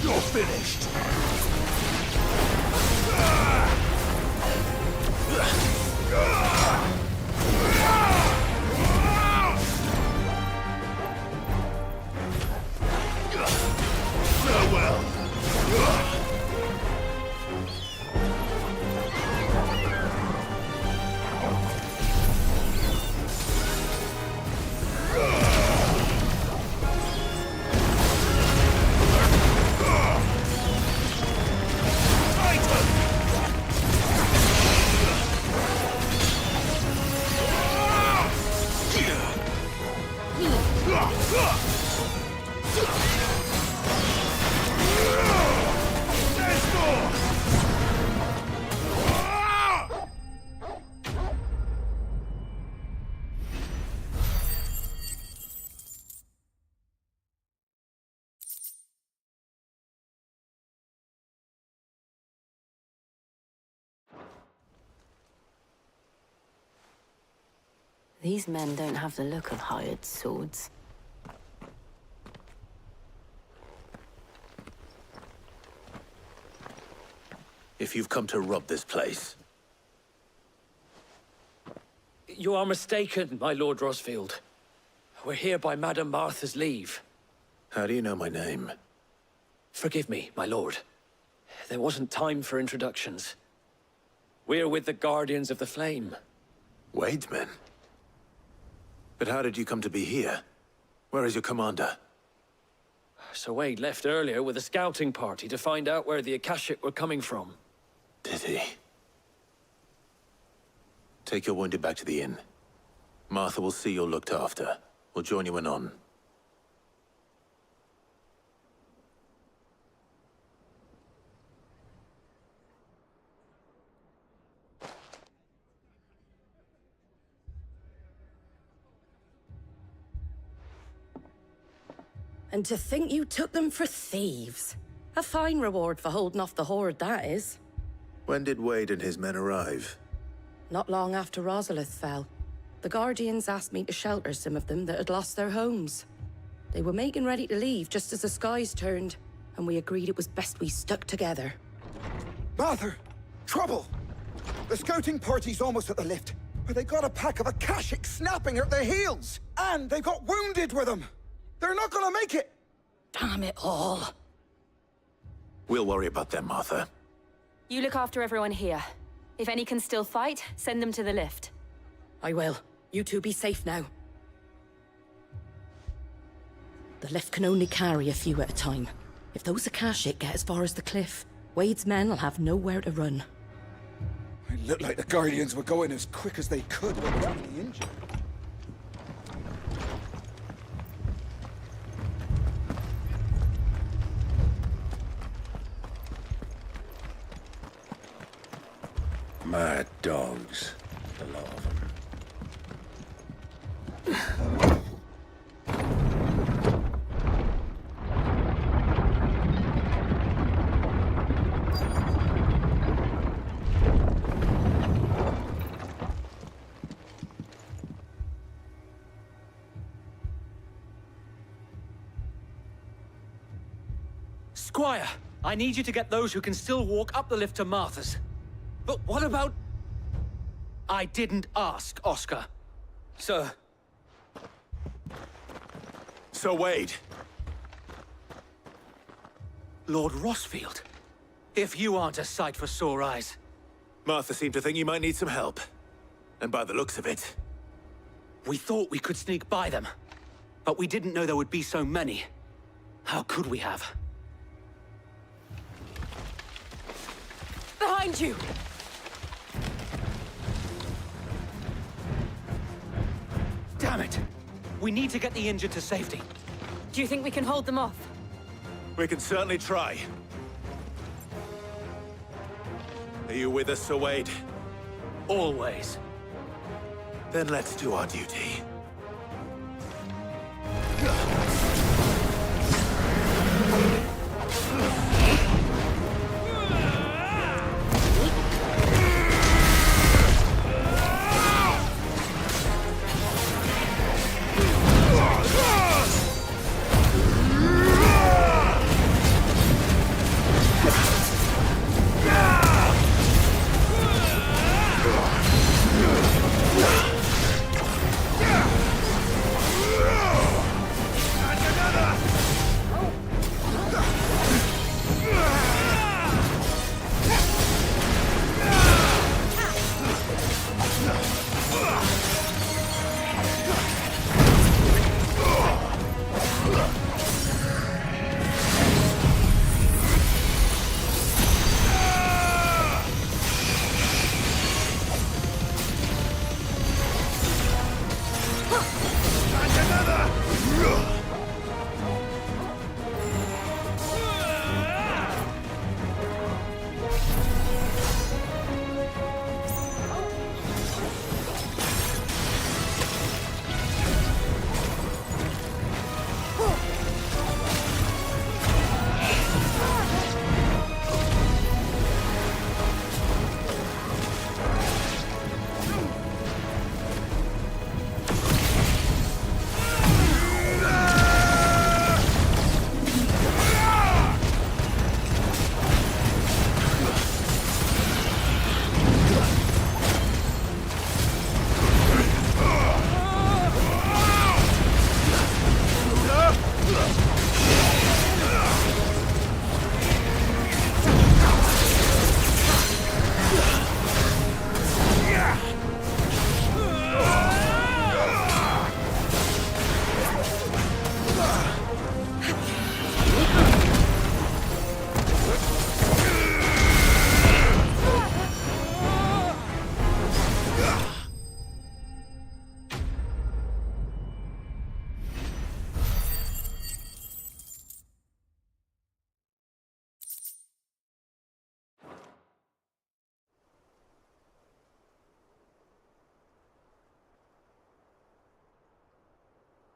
You're finished. Farewell. These men don't have the look of hired swords. If you've come to rob this place, You are mistaken, my Lord Rosfield. We're here by Madame Martha's leave. how do you know my name? Forgive me, my lord. There wasn't time for introductions. We're with the Guardians of the Flame. Wade's men? But how did you come to be here? Where is your commander? Sir Wade left earlier with a scouting party to find out where the Akashic were coming from. Did he? Take your wounded back to the inn. Martha will see you're looked after. We'll join you anon. And to think you took them for thieves. A fine reward for holding off the horde, that is. When did Wade and his men arrive? Not long after Rosalith fell. The Guardians asked me to shelter some of them that had lost their homes. They were making ready to leave just as the skies turned, and we agreed it was best we stuck together. Martha! Trouble! The scouting party's almost at the lift, but they got a pack of Akashic snapping at their heels! And they got wounded with them! They're not gonna make it! Damn it all. We'll worry about them, Martha. You look after everyone here. If any can still fight, send them to the lift. I will. You two be safe now. The lift can only carry a few at a time. If those Akashic get as far as the cliff, Wade's men will have nowhere to run. It looked like the Guardians were going as quick as they could without any injury. Mad dogs. The lot of them. Squire, I need you to get those who can still walk up the lift to Martha's. But what about... I didn't ask, Oscar. Sir. Sir Wade. Lord Rosfield. If you aren't a sight for sore eyes. Martha seemed to think you might need some help. And by the looks of it... We thought we could sneak by them. But we didn't know there would be so many. How could we have? Behind you! Damn it! We need to get the injured to safety. Do you think we can hold them off? We can certainly try. Are you with us, Sir Wade? Always. Then let's do our duty.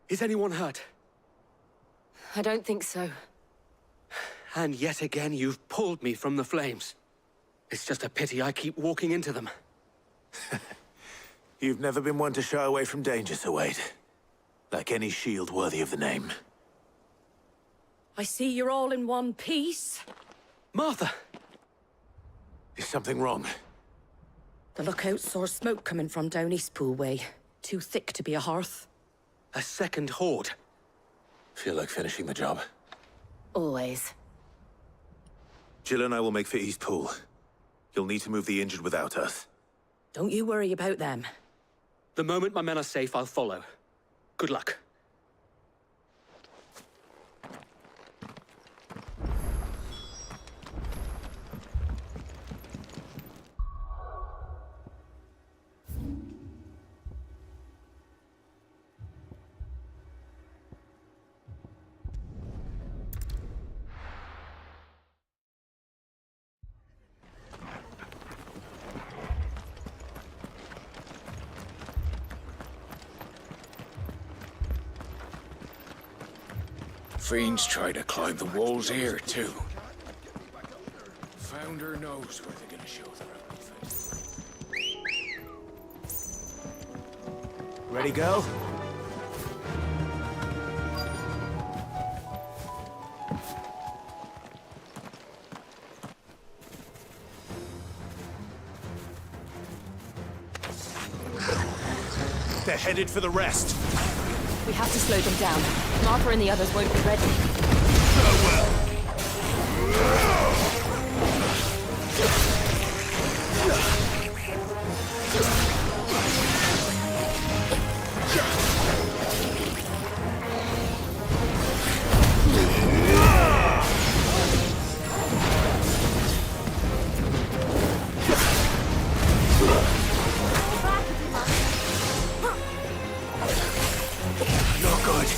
Is anyone hurt? I don't think so. And yet again, you've pulled me from the flames. It's just a pity I keep walking into them. You've never been one to shy away from danger, Sir Wade. Like any shield worthy of the name. I see you're all in one piece. Martha! Is something wrong? The lookout saw smoke coming from down Eastpool way. Too thick to be a hearth. A second horde. Feel like finishing the job? Always. Jill and I will make for Eastpool. You'll need to move the injured without us. Don't you worry about them. The moment my men are safe, I'll follow. Good luck. Fiends try to climb the walls here, too. Founder knows where they're gonna show their ugly face. Ready, go? They're headed for the rest. We have to slow them down. Martha and the others won't be ready. Not good.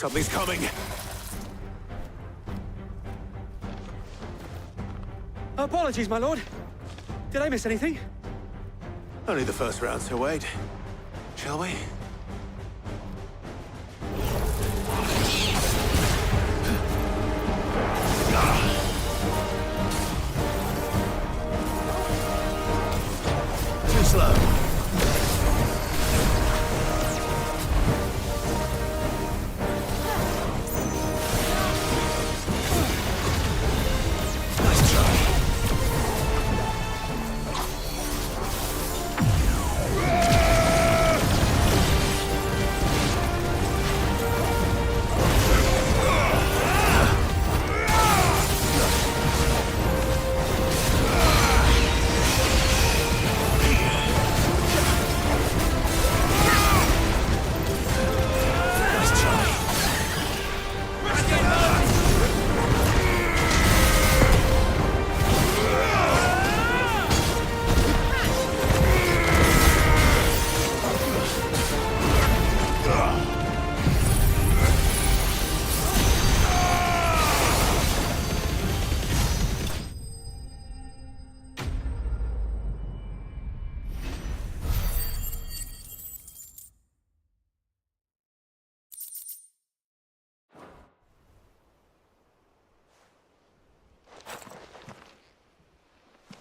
Something's coming. Apologies, my lord. Did I miss anything? Only the first round, so wait. Shall we? Too slow. Nice try.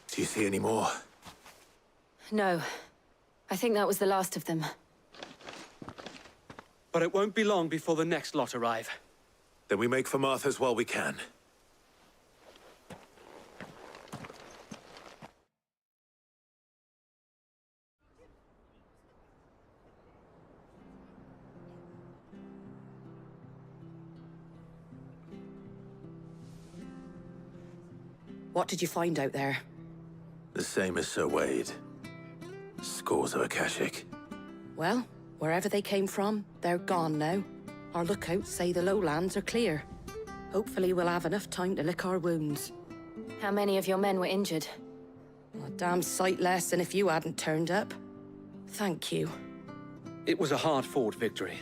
Do you see any more? No. I think that was the last of them. But it won't be long before the next lot arrive. Then we make for Martha's while we can. What did you find out there? The same as Sir Wade. Scores of Akashic. Well, wherever they came from, they're gone now. Our lookouts say the lowlands are clear. Hopefully we'll have enough time to lick our wounds. How many of your men were injured? A damn sight less than if you hadn't turned up. Thank you. It was a hard-fought victory.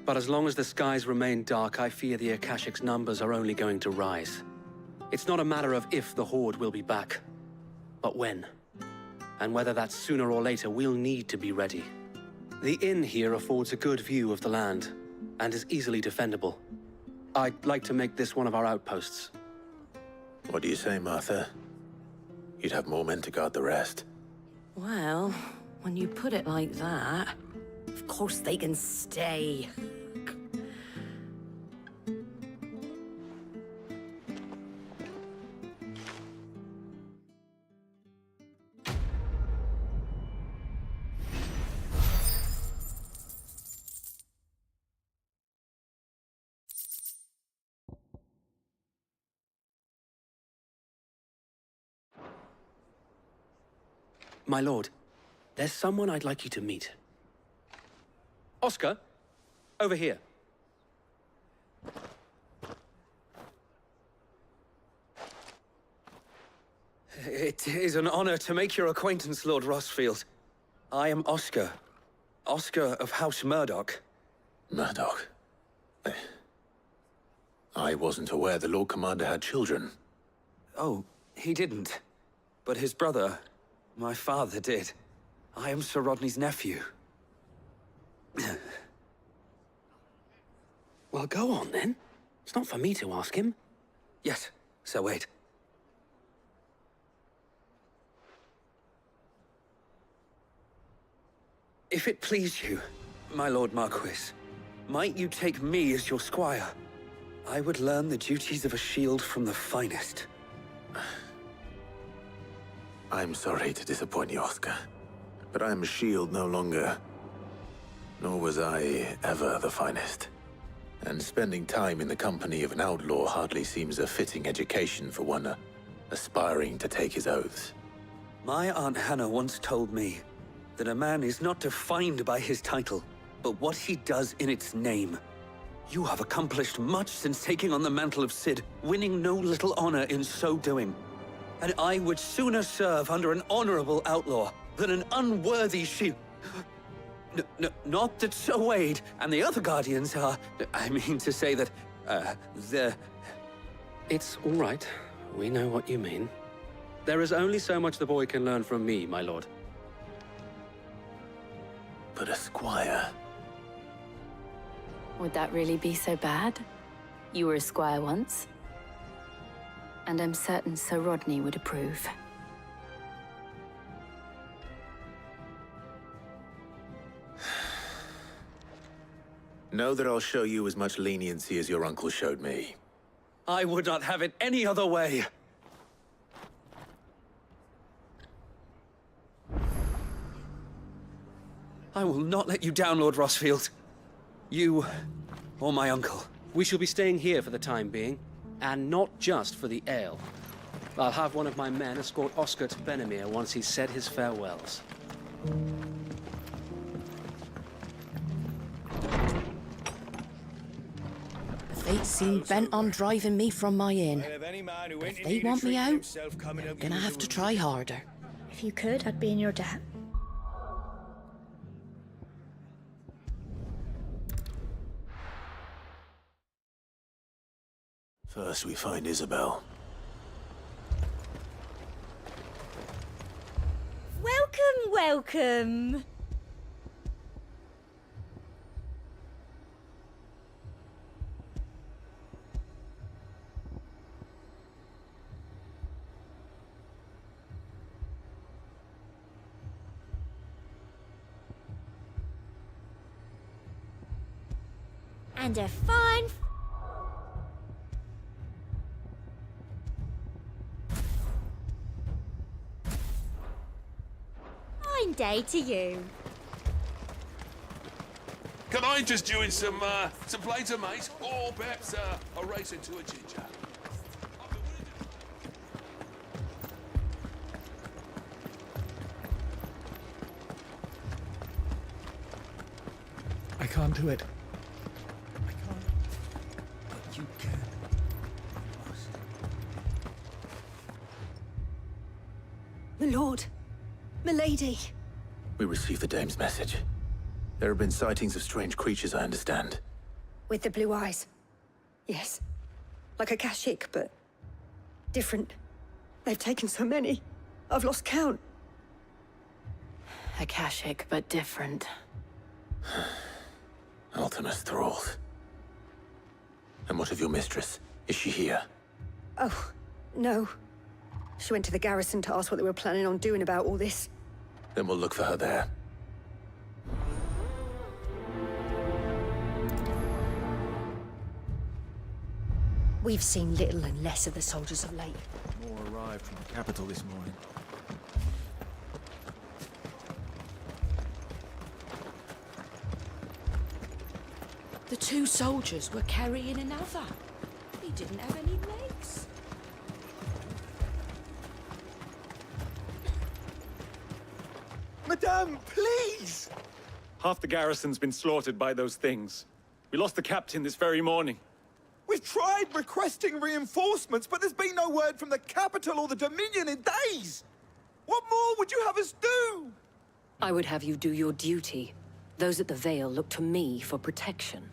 But as long as the skies remain dark, I fear the Akashic's numbers are only going to rise. It's not a matter of if the Horde will be back, but when. And whether that's sooner or later, we'll need to be ready. The inn here affords a good view of the land, and is easily defendable. I'd like to make this one of our outposts. What do you say, Martha? You'd have more men to guard the rest. Well, when you put it like that, of course they can stay. My lord, there's someone I'd like you to meet. Oscar, over here. It is an honor to make your acquaintance, Lord Rossfield. I am Oscar. Oscar of House Murdoch. Murdoch? I wasn't aware the Lord Commander had children. Oh, he didn't. But his brother, my father, did. I am Sir Rodney's nephew. Well, go on, then. It's not for me to ask him. Yes, Sir Wade. If it please you, my Lord Marquis, might you take me as your squire? I would learn the duties of a shield from the finest. I'm sorry to disappoint you, Oscar, but I'm a shield no longer. Nor was I ever the finest. And spending time in the company of an outlaw hardly seems a fitting education for one aspiring to take his oaths. My Aunt Hannah once told me that a man is not defined by his title, but what he does in its name. You have accomplished much since taking on the mantle of Cid, winning no little honor in so doing. And I would sooner serve under an honorable outlaw than an unworthy shield. not that Sir Wade and the other Guardians are... I mean to say that, they're... It's all right. We know what you mean. There is only so much the boy can learn from me, my lord. But a squire... Would that really be so bad? You were a squire once. And I'm certain Sir Rodney would approve. Know that I'll show you as much leniency as your uncle showed me. I would not have it any other way. I will not let you down, Lord Rossfield. You or my uncle. We shall be staying here for the time being, and not just for the ale. I'll have one of my men escort Oscar to Benimir once he's said his farewells. The fates seem bent on driving me from my inn. If they want me out, they're gonna have to try harder. If you could, I'd be in your debt. First we find Isabel. Welcome, welcome. And a fine day to you. Can I interest you in some plates of mate, or perhaps a race into a ginger? I can't do it. I can't. But you can. My lord. Milady. We received the dame's message. There have been sightings of strange creatures, I understand. With the blue eyes. Yes. Like a Kashik, but different. They've taken so many. I've lost count. Akashic, but different. Ultimus thralls. And what of your mistress? Is she here? Oh, no. She went to the garrison to ask what they were planning on doing about all this. Then we'll look for her there. We've seen little and less of the soldiers of late. More arrived from the capital this morning. The two soldiers were carrying another. He didn't have any legs. Madame, please! Half the garrison's been slaughtered by those things. We lost the captain this very morning. We've tried requesting reinforcements, but there's been no word from the capital or the Dominion in days! What more would you have us do? I would have you do your duty. Those at the Vale look to me for protection.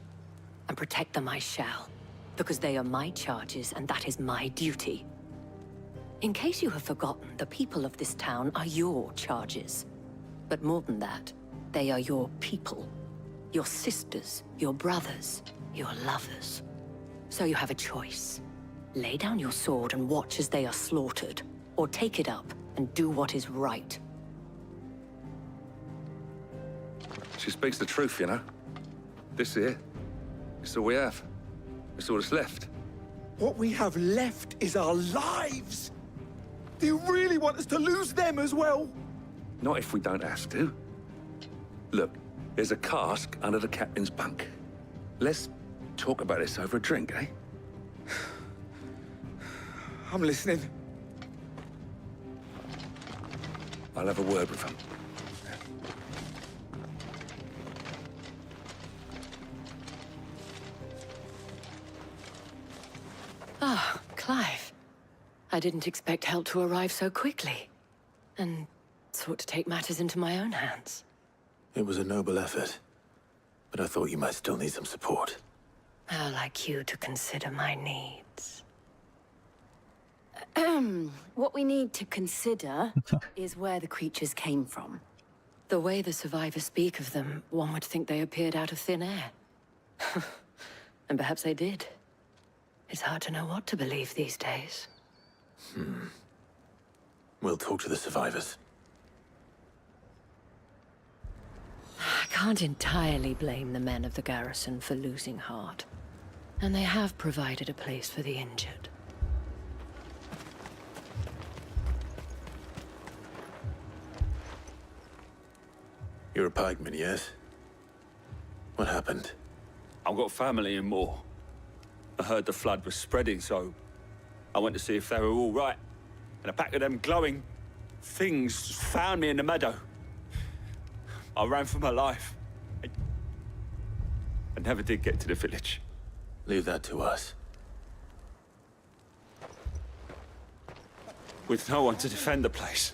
And protect them I shall, because they are my charges and that is my duty. In case you have forgotten, the people of this town are your charges. But more than that, they are your people. Your sisters, your brothers, your lovers. So you have a choice. Lay down your sword and watch as they are slaughtered, or take it up and do what is right. She speaks the truth, you know. This here, it's all we have. It's all that's left. What we have left is our lives! Do you really want us to lose them as well? Not if we don't have to. Look, there's a cask under the captain's bunk. Let's talk about this over a drink, eh? I'm listening. I'll have a word with him. Ah, Clive. I didn't expect help to arrive so quickly. And sought to take matters into my own hands. It was a noble effort, but I thought you might still need some support. I'd like you to consider my needs. What we need to consider is where the creatures came from. The way the survivors speak of them, one would think they appeared out of thin air. And perhaps they did. It's hard to know what to believe these days. We'll talk to the survivors. I can't entirely blame the men of the garrison for losing heart. And they have provided a place for the injured. You're a pikeman, yes? What happened? I've got family in Moor. I heard the flood was spreading, so I went to see if they were all right. And a pack of them glowing things found me in the meadow. I ran for my life. I never did get to the village. Leave that to us. With no one to defend the place.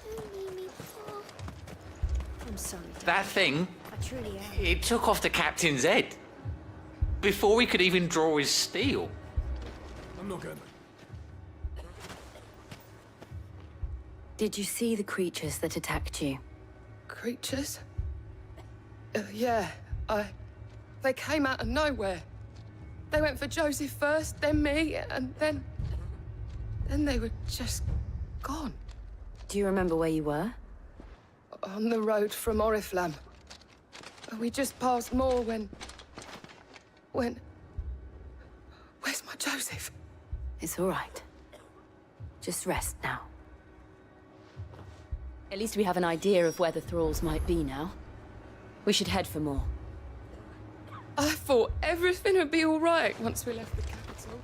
I'm sorry. That thing, I truly am. it took off the captain's head. Before we could even draw his steel. I'm not going. Did you see the creatures that attacked you? Creatures? Yeah, they came out of nowhere. They went for Joseph first, then me, and then they were just gone. Do you remember where you were? On the road from Oriflamme. We just passed Moor when... Where's my Joseph? It's all right. Just rest now. At least we have an idea of where the thralls might be now. We should head for more. I thought everything would be all right once we left the capital.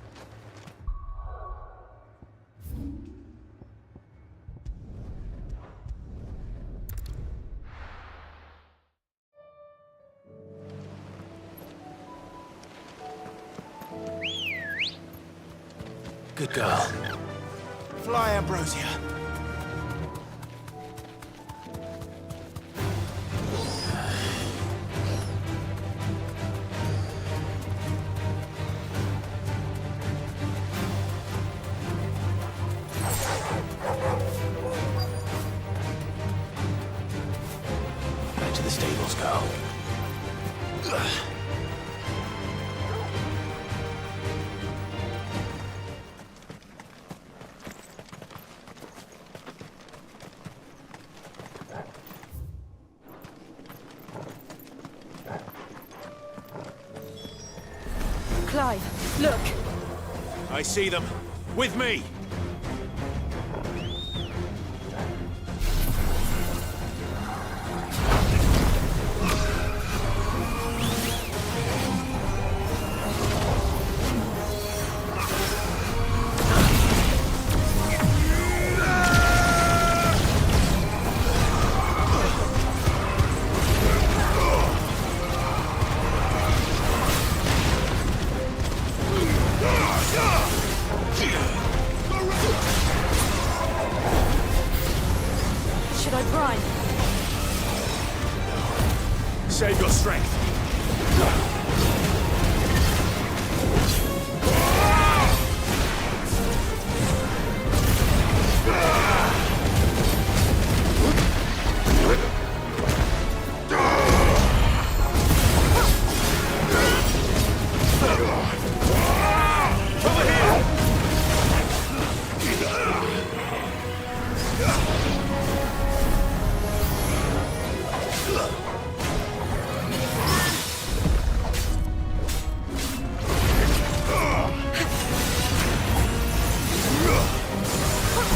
Good girl. Fly, Ambrosia. Back to the stables, girl. Clive, look! I see them. With me! Should I prime? Save your strength.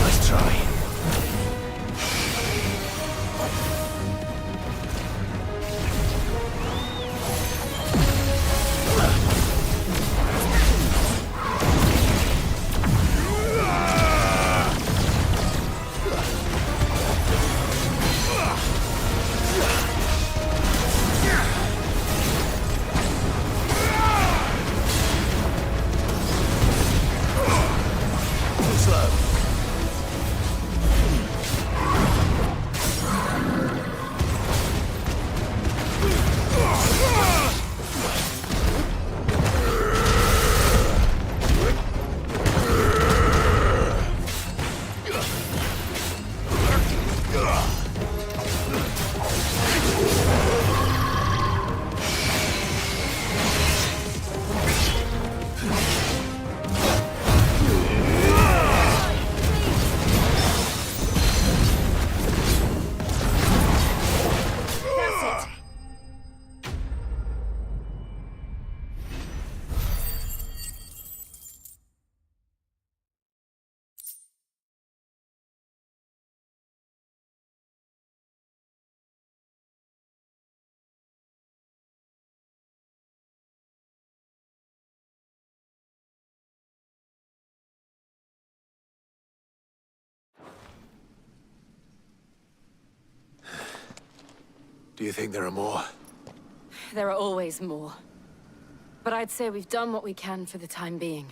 Nice try. Too slow. Do you think there are more? There are always more. But I'd say we've done what we can for the time being.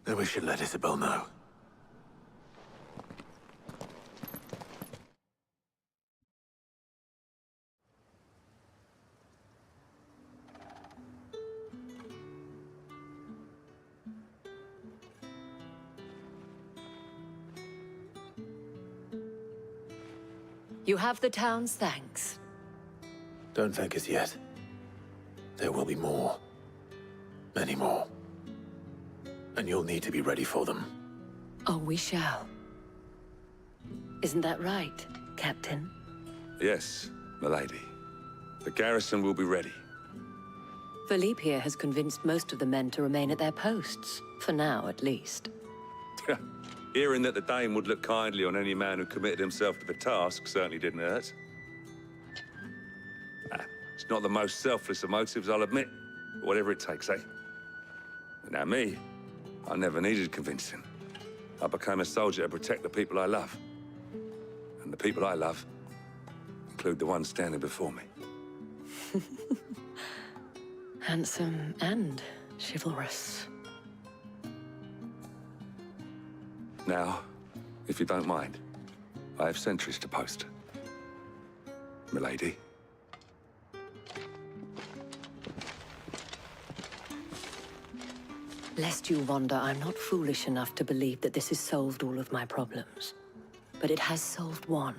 Then we should let Isabel know. You have the town's thanks. Don't thank us yet. There will be more. Many more. And you'll need to be ready for them. Oh, we shall. Isn't that right, Captain? Yes, milady. The garrison will be ready. Philippe here has convinced most of the men to remain at their posts. For now, at least. Hearing that the Dane would look kindly on any man who committed himself to the task certainly didn't hurt. It's not the most selfless of motives, I'll admit. But whatever it takes, eh? But now me, I never needed convincing. I became a soldier to protect the people I love. And the people I love include the ones standing before me. Handsome and chivalrous. Now, if you don't mind, I have sentries to post. Milady. Lest you wonder, I'm not foolish enough to believe that this has solved all of my problems. But it has solved one,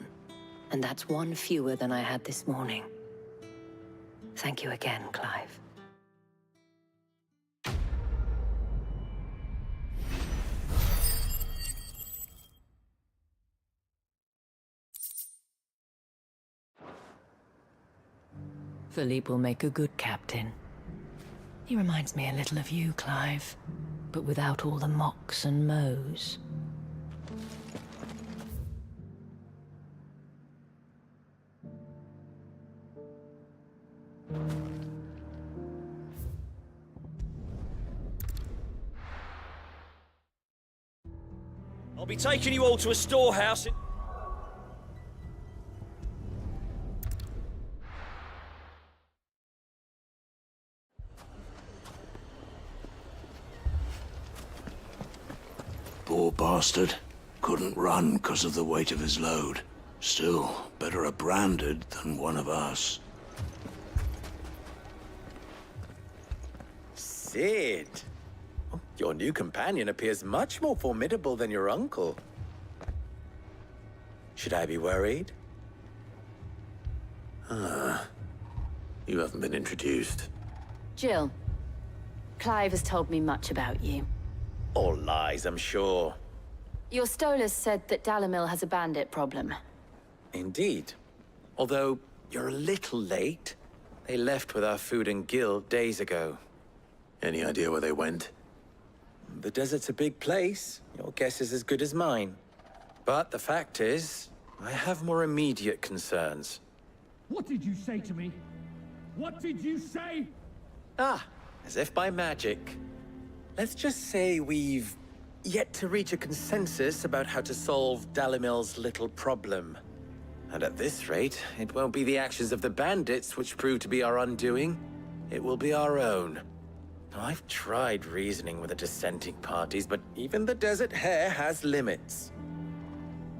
and that's one fewer than I had this morning. Thank you again, Clive. Philippe will make a good captain. He reminds me a little of you, Clive, but without all the mocks and mows. I'll be taking you all to a storehouse in... Poor bastard. Couldn't run because of the weight of his load. Still, better a branded than one of us. Cid! Your new companion appears much more formidable than your uncle. Should I be worried? You haven't been introduced. Jill, Clive has told me much about you. All lies, I'm sure. Your Stolas said that Dalimil has a bandit problem. Indeed. Although, you're a little late. They left with our food and guild days ago. Any idea where they went? The desert's a big place. Your guess is as good as mine. But the fact is, I have more immediate concerns. What did you say to me? What did you say? Ah, as if by magic. Let's just say we've yet to reach a consensus about how to solve Dalimil's little problem. And at this rate, it won't be the actions of the bandits which prove to be our undoing. It will be our own. I've tried reasoning with the dissenting parties, but even the Desert Hare has limits.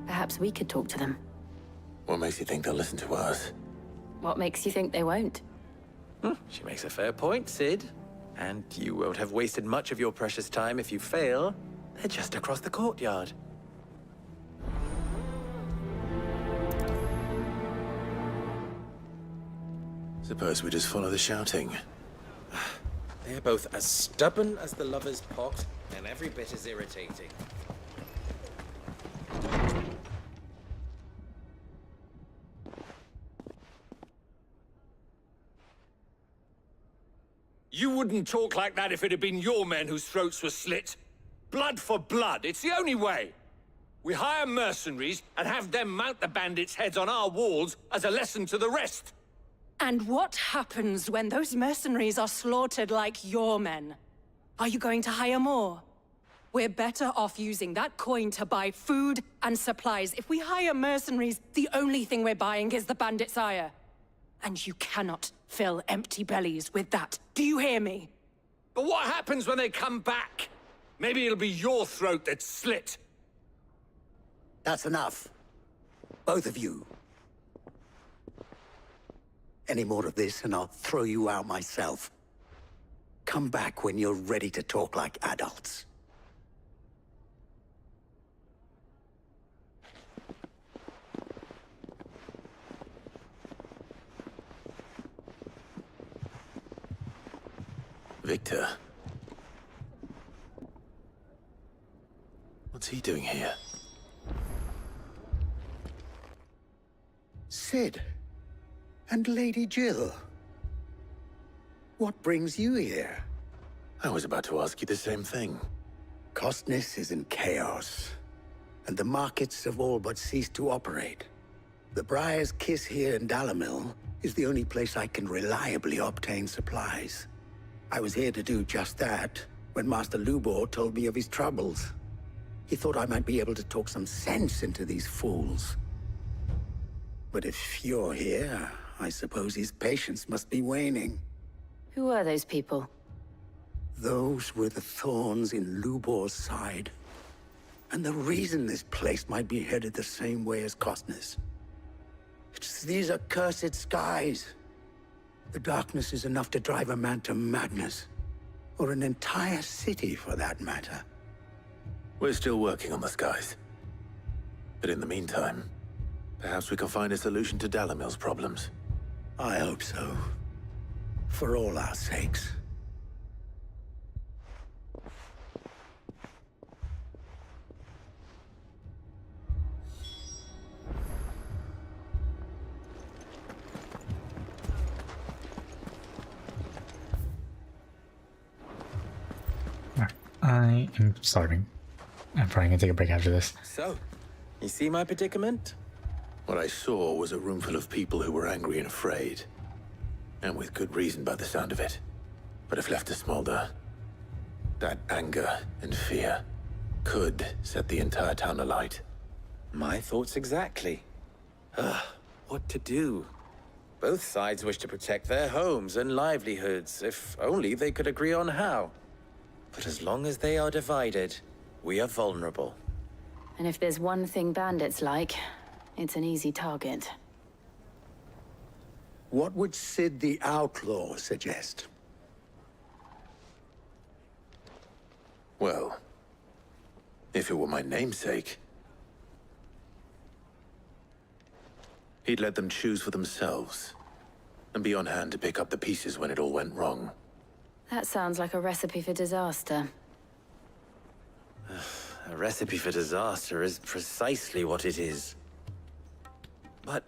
Perhaps we could talk to them. What makes you think they'll listen to us? What makes you think they won't? She makes a fair point, Cid. And you won't have wasted much of your precious time if you fail. They're just across the courtyard. Suppose we just follow the shouting. They're both as stubborn as the lover's pot, and every bit as irritating. You wouldn't talk like that if it had been your men whose throats were slit. Blood for blood, it's the only way. We hire mercenaries and have them mount the bandits' heads on our walls as a lesson to the rest. And what happens when those mercenaries are slaughtered like your men? Are you going to hire more? We're better off using that coin to buy food and supplies. If we hire mercenaries, the only thing we're buying is the bandit's ire. And you cannot fill empty bellies with that. Do you hear me? But what happens when they come back? Maybe it'll be your throat that's slit. That's enough. Both of you. Any more of this and I'll throw you out myself. Come back when you're ready to talk like adults. Victor. What's he doing here? Cid. And Lady Jill. What brings you here? I was about to ask you the same thing. Costness is in chaos, and the markets have all but ceased to operate. The Briar's Kiss here in Dalimil is the only place I can reliably obtain supplies. I was here to do just that when Master Lubor told me of his troubles. He thought I might be able to talk some sense into these fools. But if you're here, I suppose his patience must be waning. Who are those people? Those were the thorns in Lubor's side. And the reason this place might be headed the same way as Costness. It's these accursed skies. The darkness is enough to drive a man to madness. Or an entire city, for that matter. We're still working on the skies. But in the meantime, perhaps we can find a solution to Dalimil's problems. I hope so. For all our sakes. I am starving. I'm probably gonna take a break after this. So, you see my predicament? What I saw was a room full of people who were angry and afraid. And with good reason by the sound of it. But if left to smolder, that anger and fear could set the entire town alight. My thoughts exactly. What to do? Both sides wish to protect their homes and livelihoods, if only they could agree on how. But as long as they are divided, we are vulnerable. And if there's one thing bandits like, it's an easy target. What would Cid the Outlaw suggest? Well, if it were my namesake, he'd let them choose for themselves, and be on hand to pick up the pieces when it all went wrong. That sounds like a recipe for disaster. A recipe for disaster is precisely what it is. But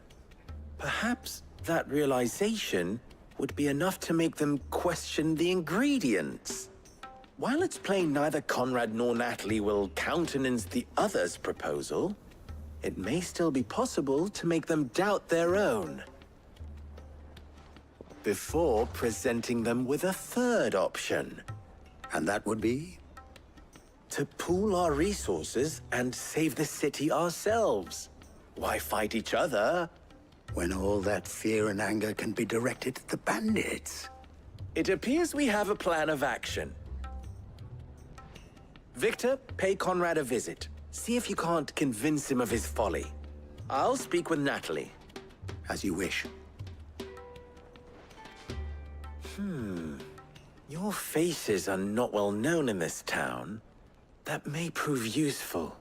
perhaps that realization would be enough to make them question the ingredients. While it's plain neither Conrad nor Natalie will countenance the other's proposal, it may still be possible to make them doubt their own. Before presenting them with a third option. And that would be? To pool our resources and save the city ourselves. Why fight each other? When all that fear and anger can be directed at the bandits. It appears we have a plan of action. Victor, pay Conrad a visit. See if you can't convince him of his folly. I'll speak with Natalie. As you wish. Your faces are not well known in this town. That may prove useful.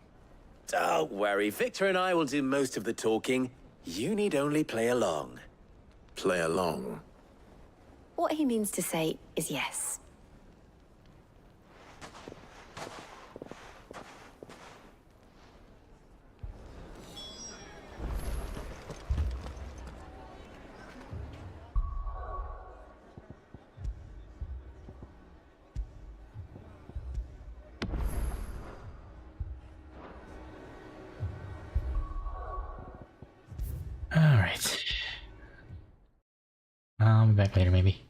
Don't worry, Victor and I will do most of the talking. You need only play along. Play along? What he means to say is yes. Alright. I'll be back later, maybe.